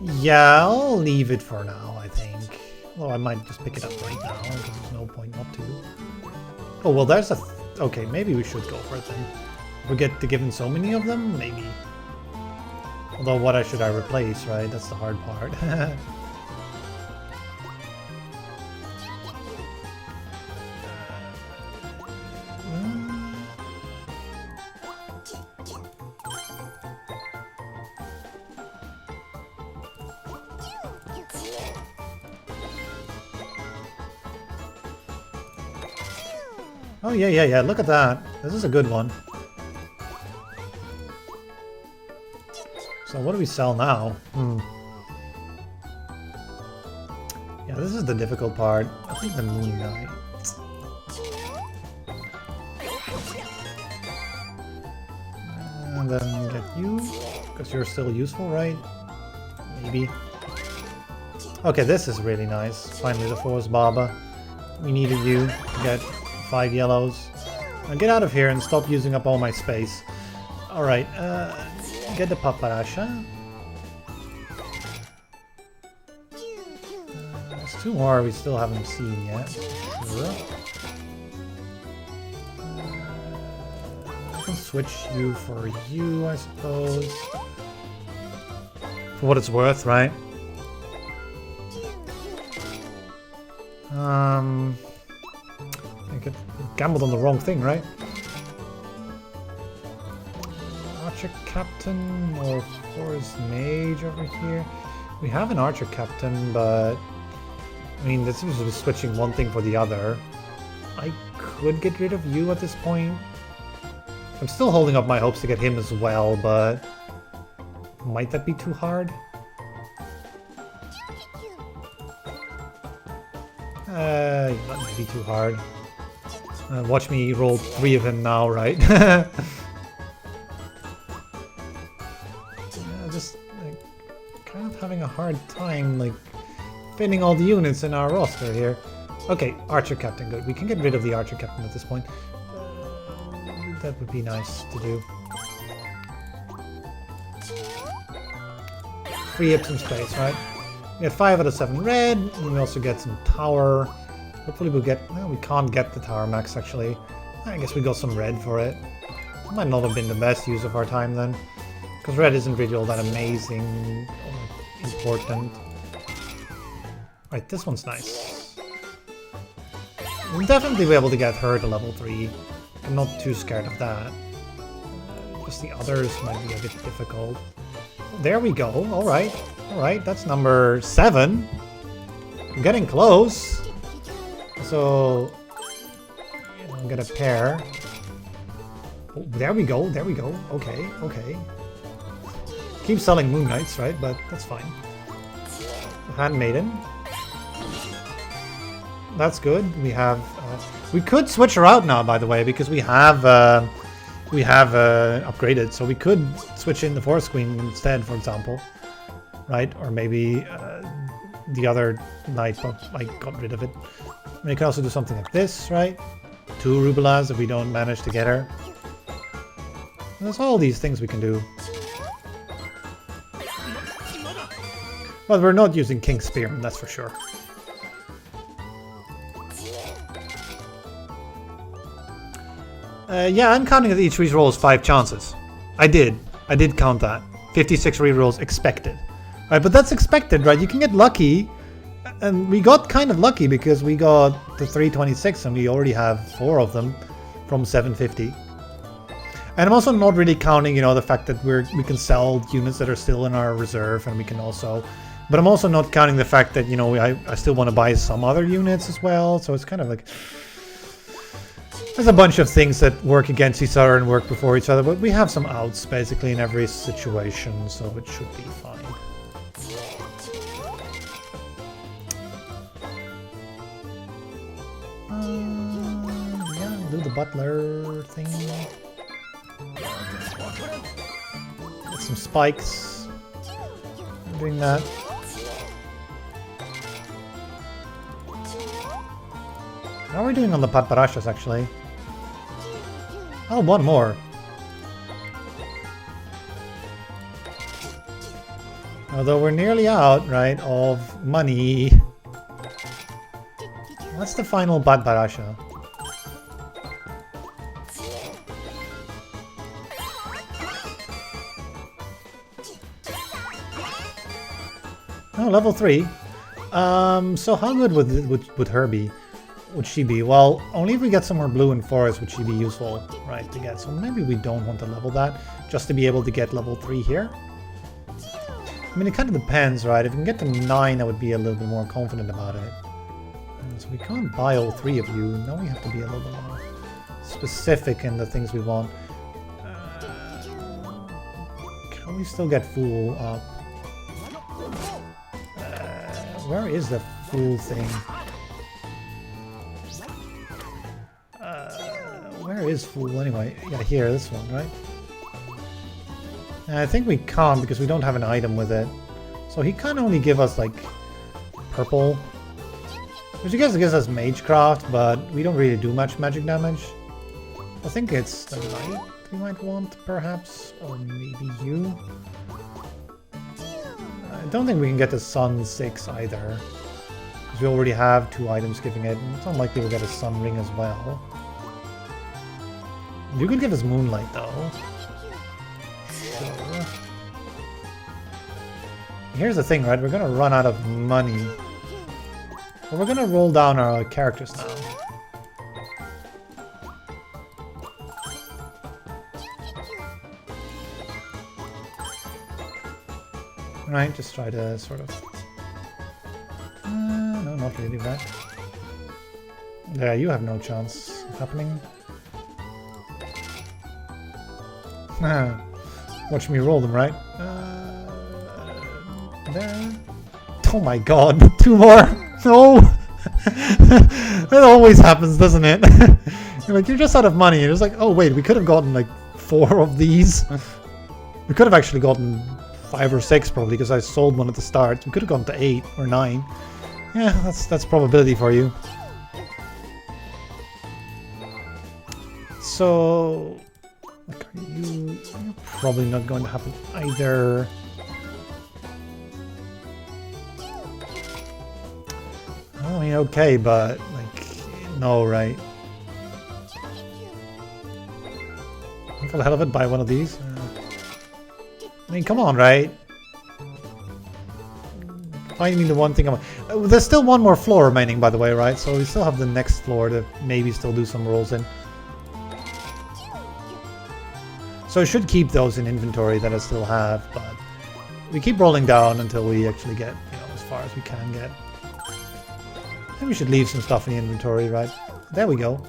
Yeah, I'll leave it for now, I think. Well, I might just pick it up right now, because there's no point not to. Oh, well, there's a... Okay, maybe we should go for it then. We get to given so many of them? Maybe. Although, what should I replace, right? That's the hard part. Oh, yeah, look at that. This is a good one. So what do we sell now? Yeah, this is the difficult part. I think the Moon Knight. And then get you, because you're still useful, right? Maybe. Okay, this is really nice. Finally, the Forest Baba. We needed you to get 5 yellows. Now get out of here and stop using up all my space. Alright, get the Paparasha. There's 2 more we still haven't seen yet. Sure. I can switch you for you, I suppose. For what it's worth, right? I gambled on the wrong thing, right? Archer Captain or Forest Mage over here. We have an Archer Captain, but I mean, this seems to be switching one thing for the other. I could get rid of you at this point. I'm still holding up my hopes to get him as well, but might that be too hard? That might be too hard. Watch me roll 3 of him now, right? Yeah, just like, kind of having a hard time like fitting all the units in our roster here. Okay, Archer Captain, good. We can get rid of the Archer Captain at this point. That would be nice to do. Free up some space, right? We get 5 out of 7 red, and we also get some tower. Hopefully we'll get... No, we can't get the tower max, actually. I guess we got some red for it. Might not have been the best use of our time then. Because red isn't really all that amazing or important. Right, this one's nice. We'll definitely be able to get her to level 3. I'm not too scared of that. Just the others might be a bit difficult. There we go. Alright. Alright, that's number 7. I'm getting close. So, I'm gonna pair. Oh, there we go. There we go. Okay. Okay. Keep selling Moon Knights, right? But that's fine. Handmaiden. That's good. We have. We could switch her out now, by the way, because we have upgraded. So we could switch in the Forest Queen instead, for example, right? Or maybe the other knight, but I got rid of it. And you can also do something like this, right? 2 Rubelas if we don't manage to get her. And there's all these things we can do. But we're not using King Spearman, that's for sure. Yeah, I'm counting that each reroll is 5 chances. I did count that. 56 rerolls expected. Right, but that's expected, right? You can get lucky. And we got kind of lucky because we got the 326 and we already have 4 of them from 750. And I'm also not really counting, you know, the fact that we can sell units that are still in our reserve, and we can also... But I'm also not counting the fact that, you know, I still want to buy some other units as well. So it's kind of like... There's a bunch of things that work against each other and work before each other. But we have some outs, basically, in every situation. So it should be fine. Yeah, do the butler thing. Get some spikes. I'm doing that. How are we doing on the Patparashas, actually? Oh, one more. Although we're nearly out, right, of money. What's the final Patparasha? Oh, level 3. So how good would her be? Would she be? Well, only if we get some more blue and forest would she be useful, right, to get. So maybe we don't want to level that, just to be able to get level 3 here. I mean, it kind of depends, right? If we can get to 9, I would be a little bit more confident about it. So we can't buy all 3 of you. Now we have to be a little bit more specific in the things we want. Can we still get Fool up? Where is the Fool thing? Where is Fool anyway? Yeah, here, this one, right? And I think we can't because we don't have an item with it. So he can only give us like purple. Which I guess gives us Magecraft, but we don't really do much magic damage. I think it's the light we might want, perhaps, or maybe you. I don't think we can get the Sun 6 either. Because we already have 2 items giving it. It's unlikely we'll get a Sun Ring as well. You can give us Moonlight though. Sure. Here's the thing, right? We're gonna run out of money. But we're gonna roll down our characters now. Right, just try to sort of... no, not really that. Yeah, you have no chance of happening. Watch me roll them, right? There. Oh my god, 2 more! No! That always happens, doesn't it? You're like, you're just out of money. You're just like, oh wait, we could have gotten like 4 of these. We could have actually gotten 5 or 6 probably, because I sold one at the start. We could have gone to 8 or 9. Yeah, that's probability for you. So... Like, you're probably not going to happen either. I mean, okay, but like, no, right? for the hell of it, buy one of these. I mean, come on, right? Find me the one thing there's still one more floor remaining, by the way, right? So we still have the next floor to maybe still do some rolls in. So I should keep those in inventory that I still have, but we keep rolling down until we actually get, you know, as far as we can get. Maybe we should leave some stuff in the inventory, right? There we go.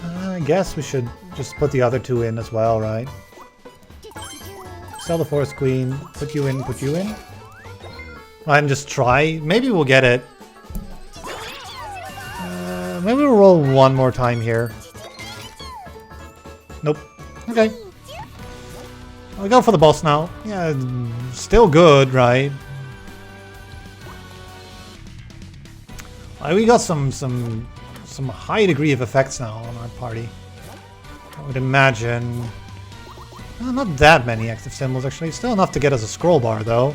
I guess we should just put the other two in as well, right? Sell the Forest Queen, put you in, and just try. Maybe we'll get it. Maybe we'll roll one more time here. Nope. Okay. We'll go for the boss now. Yeah, still good, right? We got some high degree of effects now on our party. I would imagine... not that many active symbols, actually. Still enough to get us a scroll bar, though.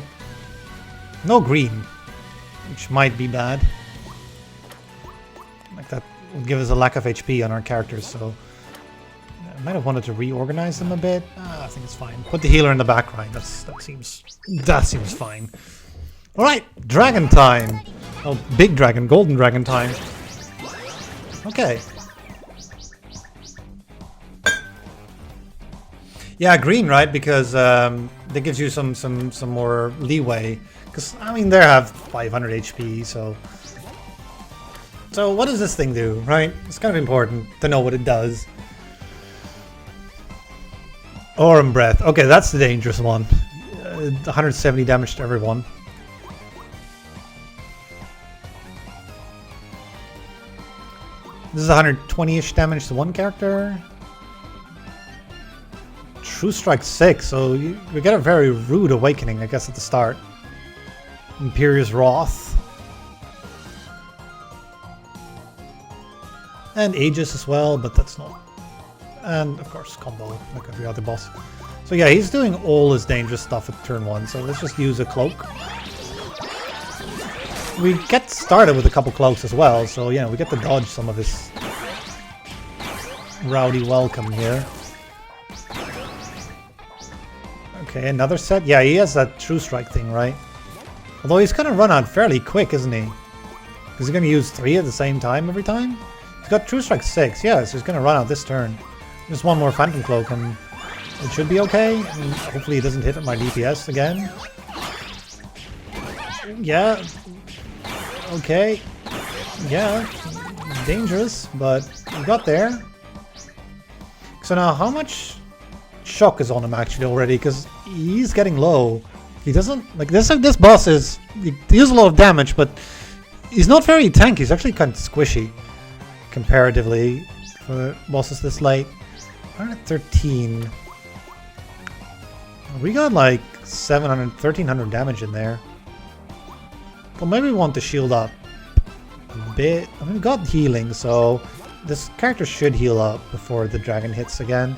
No green, which might be bad. Like, that would give us a lack of HP on our characters, so... I might have wanted to reorganize them a bit. I think it's fine. Put the healer in the back, right? That seems fine. Alright, dragon time! Oh, big dragon, golden dragon time. Okay. Yeah, green, right? Because that gives you some more leeway. Because I mean, they have 500 HP, so. So what does this thing do, right? It's kind of important to know what it does. Aurum breath. Okay, that's the dangerous one. 170 damage to everyone. This is 120-ish damage to one character. True Strike 6, so we get a very rude awakening, I guess, at the start. Imperious Wrath. And Aegis as well, but that's not... And, of course, combo, like every other boss. So yeah, he's doing all his dangerous stuff at turn 1, so let's just use a cloak. We get started with a couple cloaks as well, so yeah, we get to dodge some of his rowdy welcome here. Okay, another set. Yeah, he has that True Strike thing, right? Although he's gonna run out fairly quick, isn't he? Is he gonna use 3 at the same time every time? He's got True Strike 6, yeah, so he's gonna run out this turn. Just one more Phantom Cloak and it should be okay. I mean, hopefully he doesn't hit at my DPS again. Yeah. Okay. Yeah. Dangerous, but we got there. So now how much shock is on him actually already? Because he's getting low. He doesn't... Like this boss is... He deals a lot of damage, but he's not very tanky. He's actually kind of squishy comparatively for bosses this late. 113. We got like 700, 1300 damage in there. Well, maybe we want to shield up a bit. I mean, we got healing, so this character should heal up before the dragon hits again.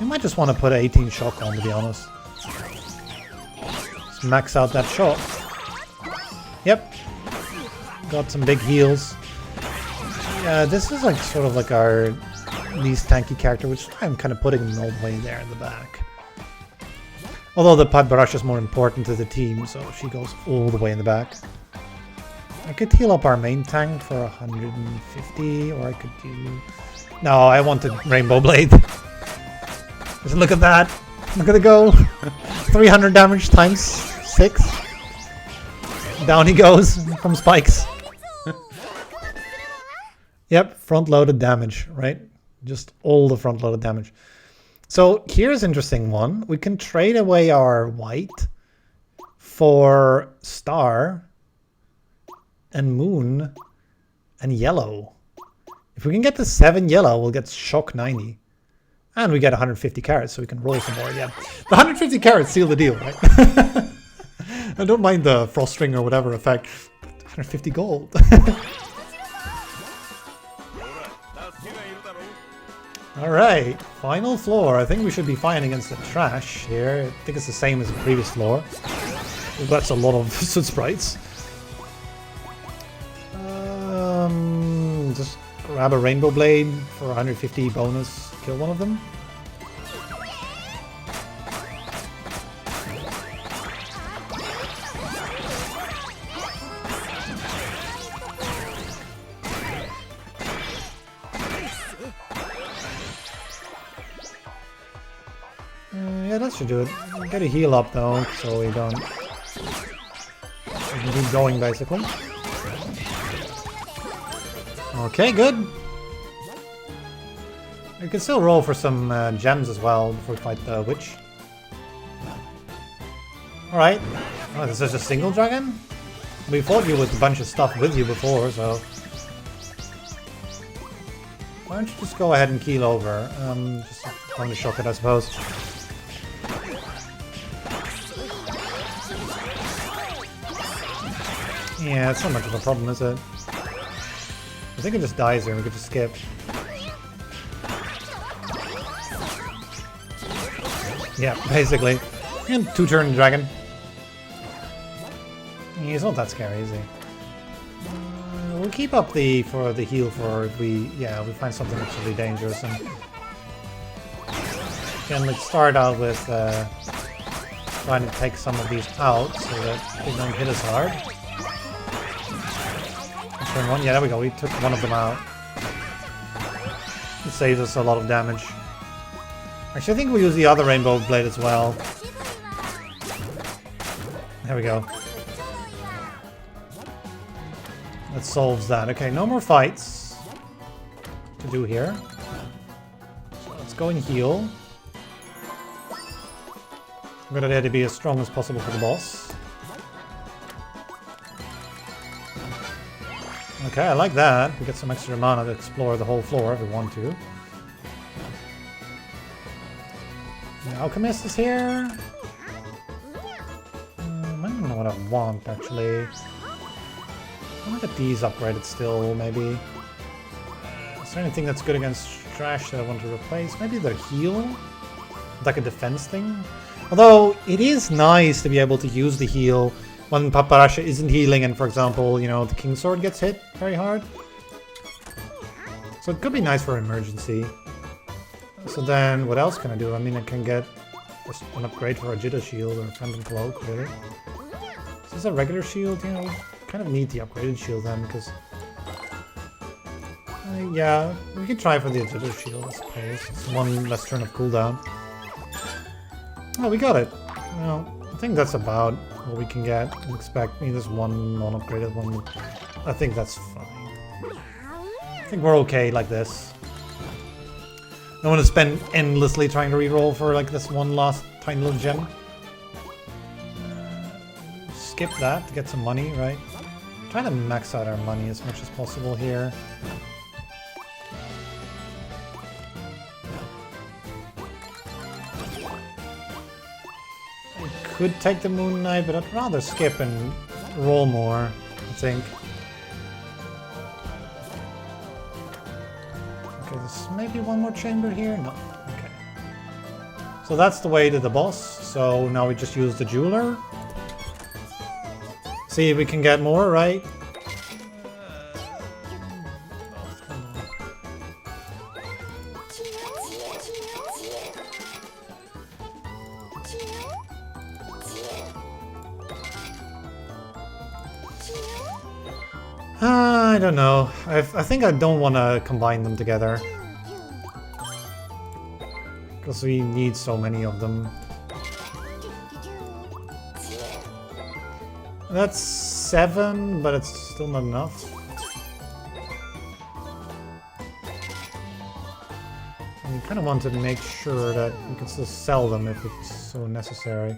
We might just want to put 18 shock on, to be honest. Let's max out that shock. Yep. Got some big heals. Yeah, this is like sort of like our least tanky character, which I'm kind of putting him all the way there in the back. Although the Pad Barrage is more important to the team, so she goes all the way in the back. I could heal up our main tank for 150, or I could do... No, I want the Rainbow Blade. Just look at that. Look at it go. 300 damage times 6. Down he goes from spikes. Yep, front-loaded damage, right? Just all the front-loaded damage. So here's an interesting one. We can trade away our white for star and moon and yellow. If we can get to 7 yellow, we'll get shock 90. And we get 150 carats, so we can roll some more. Yeah, the 150 carats seal the deal, right? I don't mind the frost ring or whatever effect. 150 gold. Alright, final floor. I think we should be fine against the trash here. I think it's the same as the previous floor. That's a lot of soot sprites. grab a Rainbow Blade for 150 bonus, kill one of them. Yeah, that should do it. Get a heal up though, so we don't... We can keep going basically. Okay, good. We can still roll for some gems as well before we fight the witch. Alright. Oh, this is a single dragon? We fought you with a bunch of stuff with you before, so... Why don't you just go ahead and keel over? Just going to shock it, I suppose. Yeah, it's not much of a problem, is it? I think it just dies here and we could just skip. Yeah, basically. And 2-turn dragon. He's not that scary, is he? We'll keep up the heal for if we we find something that's really dangerous, and can like start out with trying to take some of these out so that they don't hit us hard. Turn 1, yeah, there we go. We took one of them out. It saves us a lot of damage. Actually, I think we'll use the other Rainbow Blade as well. There we go. That solves that. Okay, no more fights to do here. So let's go and heal. I'm gonna try to be as strong as possible for the boss. Okay, I like that. We get some extra mana to explore the whole floor if we want to. The Alchemist is here. I don't know what I want, actually. I want to get these upgraded still, maybe. Is there anything that's good against trash that I want to replace? Maybe the heal? Like a defense thing? Although, it is nice to be able to use the heal when Paparasha isn't healing and, for example, you know, the King Sword gets hit very hard. So it could be nice for emergency. So then, what else can I do? I mean, I can get an upgrade for a Jitta Shield or a Phantom Cloak, really. Is this a regular shield? You know, kind of need the upgraded shield then, because... yeah, we could try for the Jitta Shield, I suppose. It's one less turn of cooldown. Oh, we got it. Well, I think that's about what we can get. I expect me this one non-upgraded one. I think that's fine. I think we're okay like this. I don't want to spend endlessly trying to reroll for like this one last tiny little gem. Skip that to get some money, right? Try to max out our money as much as possible here. Could take the Moon Knight, but I'd rather skip and roll more, I think. Okay, there's maybe one more chamber here? No. Okay. So that's the way to the boss. So now we just use the jeweler. See if we can get more, right? I don't know. I think I don't want to combine them together. Because we need so many of them. That's 7, but it's still not enough. And you kind of want to make sure that you can still sell them if it's so necessary.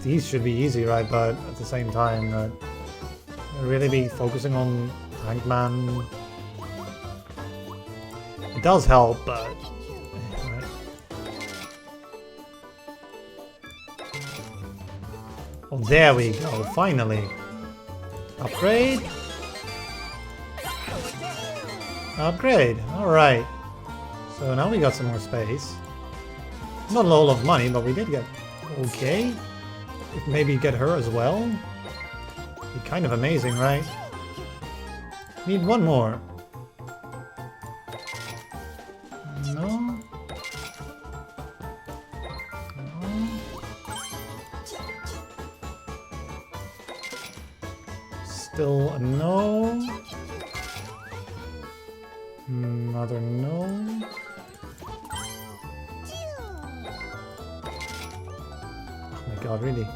These should be easy, right? But at the same time, really be focusing on Tankman. It does help, but... Right. Oh, there we go, finally. Upgrade? Upgrade, alright. So now we got some more space. Not a lot of money, but we did get... Okay. Maybe get her as well. Be kind of amazing, right? Need one more. No? No? Still a no. Another no. Oh my god, really?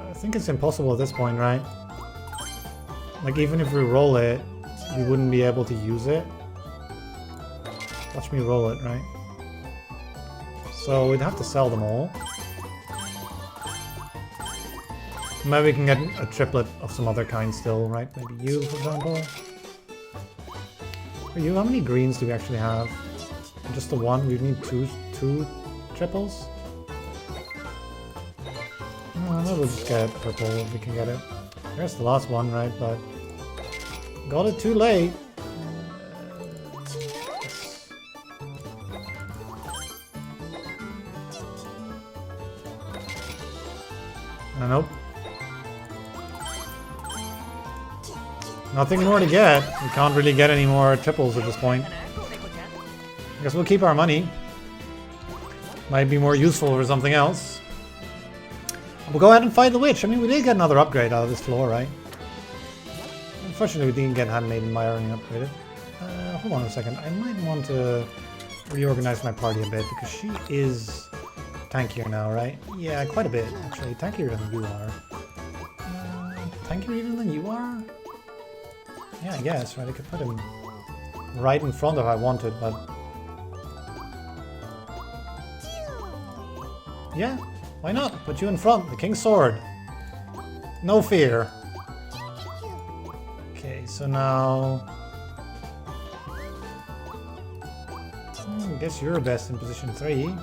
I think it's impossible at this point, right? Like, even if we roll it, we wouldn't be able to use it. Watch me roll it, right? So we'd have to sell them all. Maybe we can get a triplet of some other kind still, right? Maybe you, for example. For you, how many greens do we actually have? Just the one? We need two triples? Maybe we'll just get purple if we can get it. There's the last one, right? But got it too late. Nope. Nothing more to get. We can't really get any more triples at this point. I guess we'll keep our money. Might be more useful for something else. We'll go ahead and fight the witch. I mean, we did get another upgrade out of this floor, right? Unfortunately, we didn't get Handmaiden Myring upgraded. Hold on a second. I might want to reorganize my party a bit because she is tankier now, right? Yeah, quite a bit, actually. Tankier than you are. Tankier even than you are? Yeah, I guess, right? I could put him right in front if I wanted, but... yeah, why not? Put you in front, the King's Sword. No fear. Okay, so now... I guess you're best in position 3.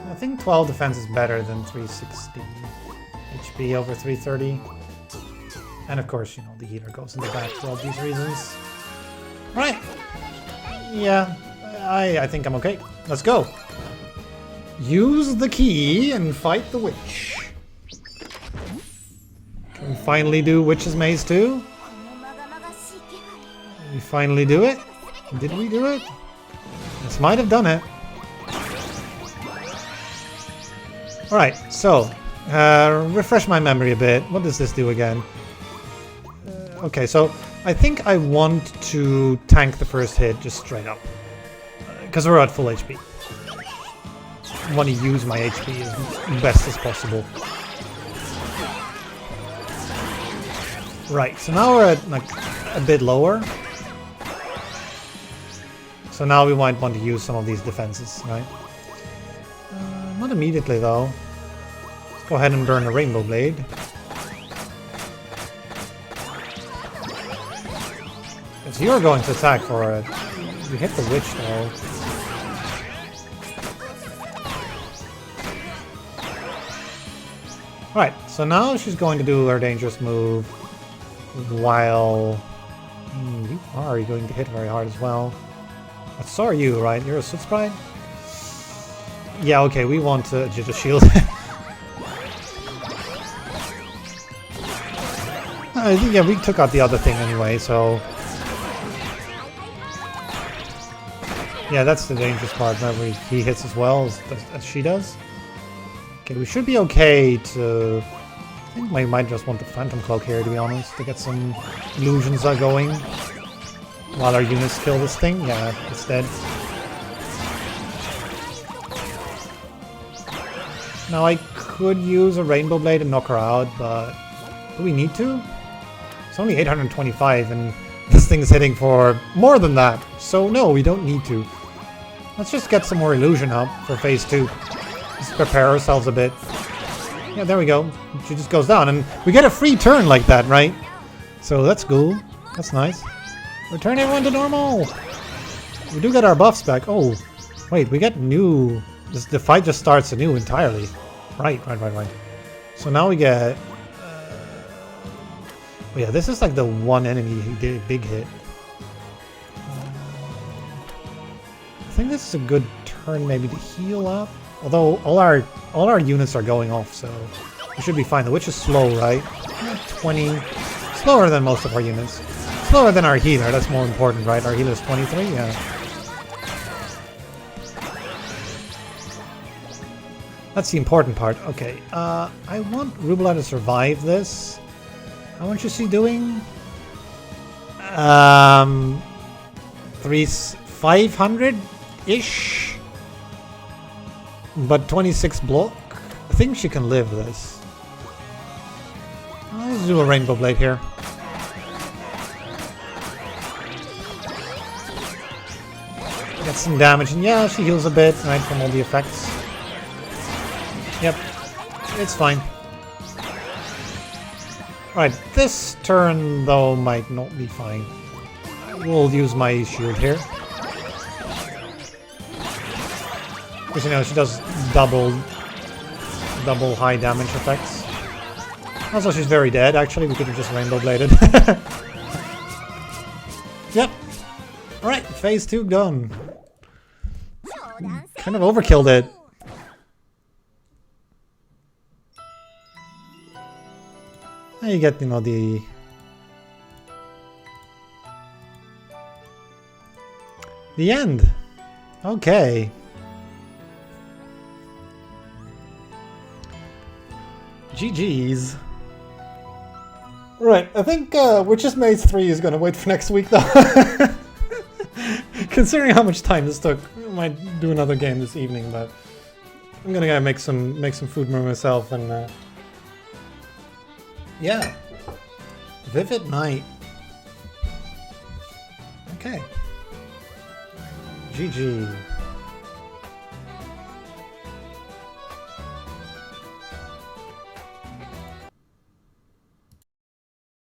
I think 12 defense is better than 360 HP over 330. And of course, you know, the healer goes in the back for all these reasons. Right. Yeah, I think I'm okay. Let's go. Use the key and fight the witch. Can we finally do Witch's Maze 2? Did we finally do it? Did we do it? This might have done it. Alright, so, refresh my memory a bit. What does this do again? Okay, so I think I want to tank the first hit just straight up. Because we're at full HP. I want to use my HP as best as possible. Right, so now we're at like a bit lower. So now we might want to use some of these defenses, right? Not immediately though. Let's go ahead and burn a Rainbow Blade. Because you're going to attack for it. You hit the witch though. Alright, so now she's going to do her dangerous move while you are going to hit very hard as well. But so are you, right? You're a Soot Sprite? Yeah, okay, we want to just shield. I think, yeah, we took out the other thing anyway, so... yeah, that's the dangerous part, whenever he hits as well as she does. Okay, we should be okay to... I think we might just want the Phantom Cloak here, to be honest, to get some illusions going. While our units kill this thing. Yeah, it's dead. Now I could use a Rainbow Blade and knock her out, but do we need to? It's only 825 and this thing's hitting for more than that. So no, we don't need to. Let's just get some more illusion up for phase 2. Let's prepare ourselves a bit. Yeah, there we go. She just goes down and we get a free turn like that, right? So that's cool. That's nice. Return everyone to normal! We do get our buffs back. Oh, wait, we get new... the fight just starts anew entirely. Right. So now we get... oh yeah, this is like the one enemy who did a big hit. think this is a good turn maybe to heal up. Although all our units are going off, so we should be fine. The witch is slow, right? 20. Slower than most of our units. Slower than our healer, that's more important, right? Our healer is 23, yeah. That's the important part. Okay, I want Rubula to survive this. How much is she doing? 500-ish? But 26 block? I think she can live this. Let's do a Rainbow Blade here. Get some damage, and yeah, she heals a bit, right, from all the effects. Yep, it's fine. Right, this turn, though, might not be fine. We'll use my shield here. Because, you know, she does double high damage effects. Also, she's very dead, actually. We could have just Rainbow Bladed. Yep. Alright, phase 2 done. Kind of overkilled it. Now you get, you know, the end. Okay. GG's. Right, I think Witch's Maze 3 is gonna wait for next week though. Considering how much time this took, I might do another game this evening, but I'm gonna go make some food for myself and yeah. Vivid Night. Okay. GG.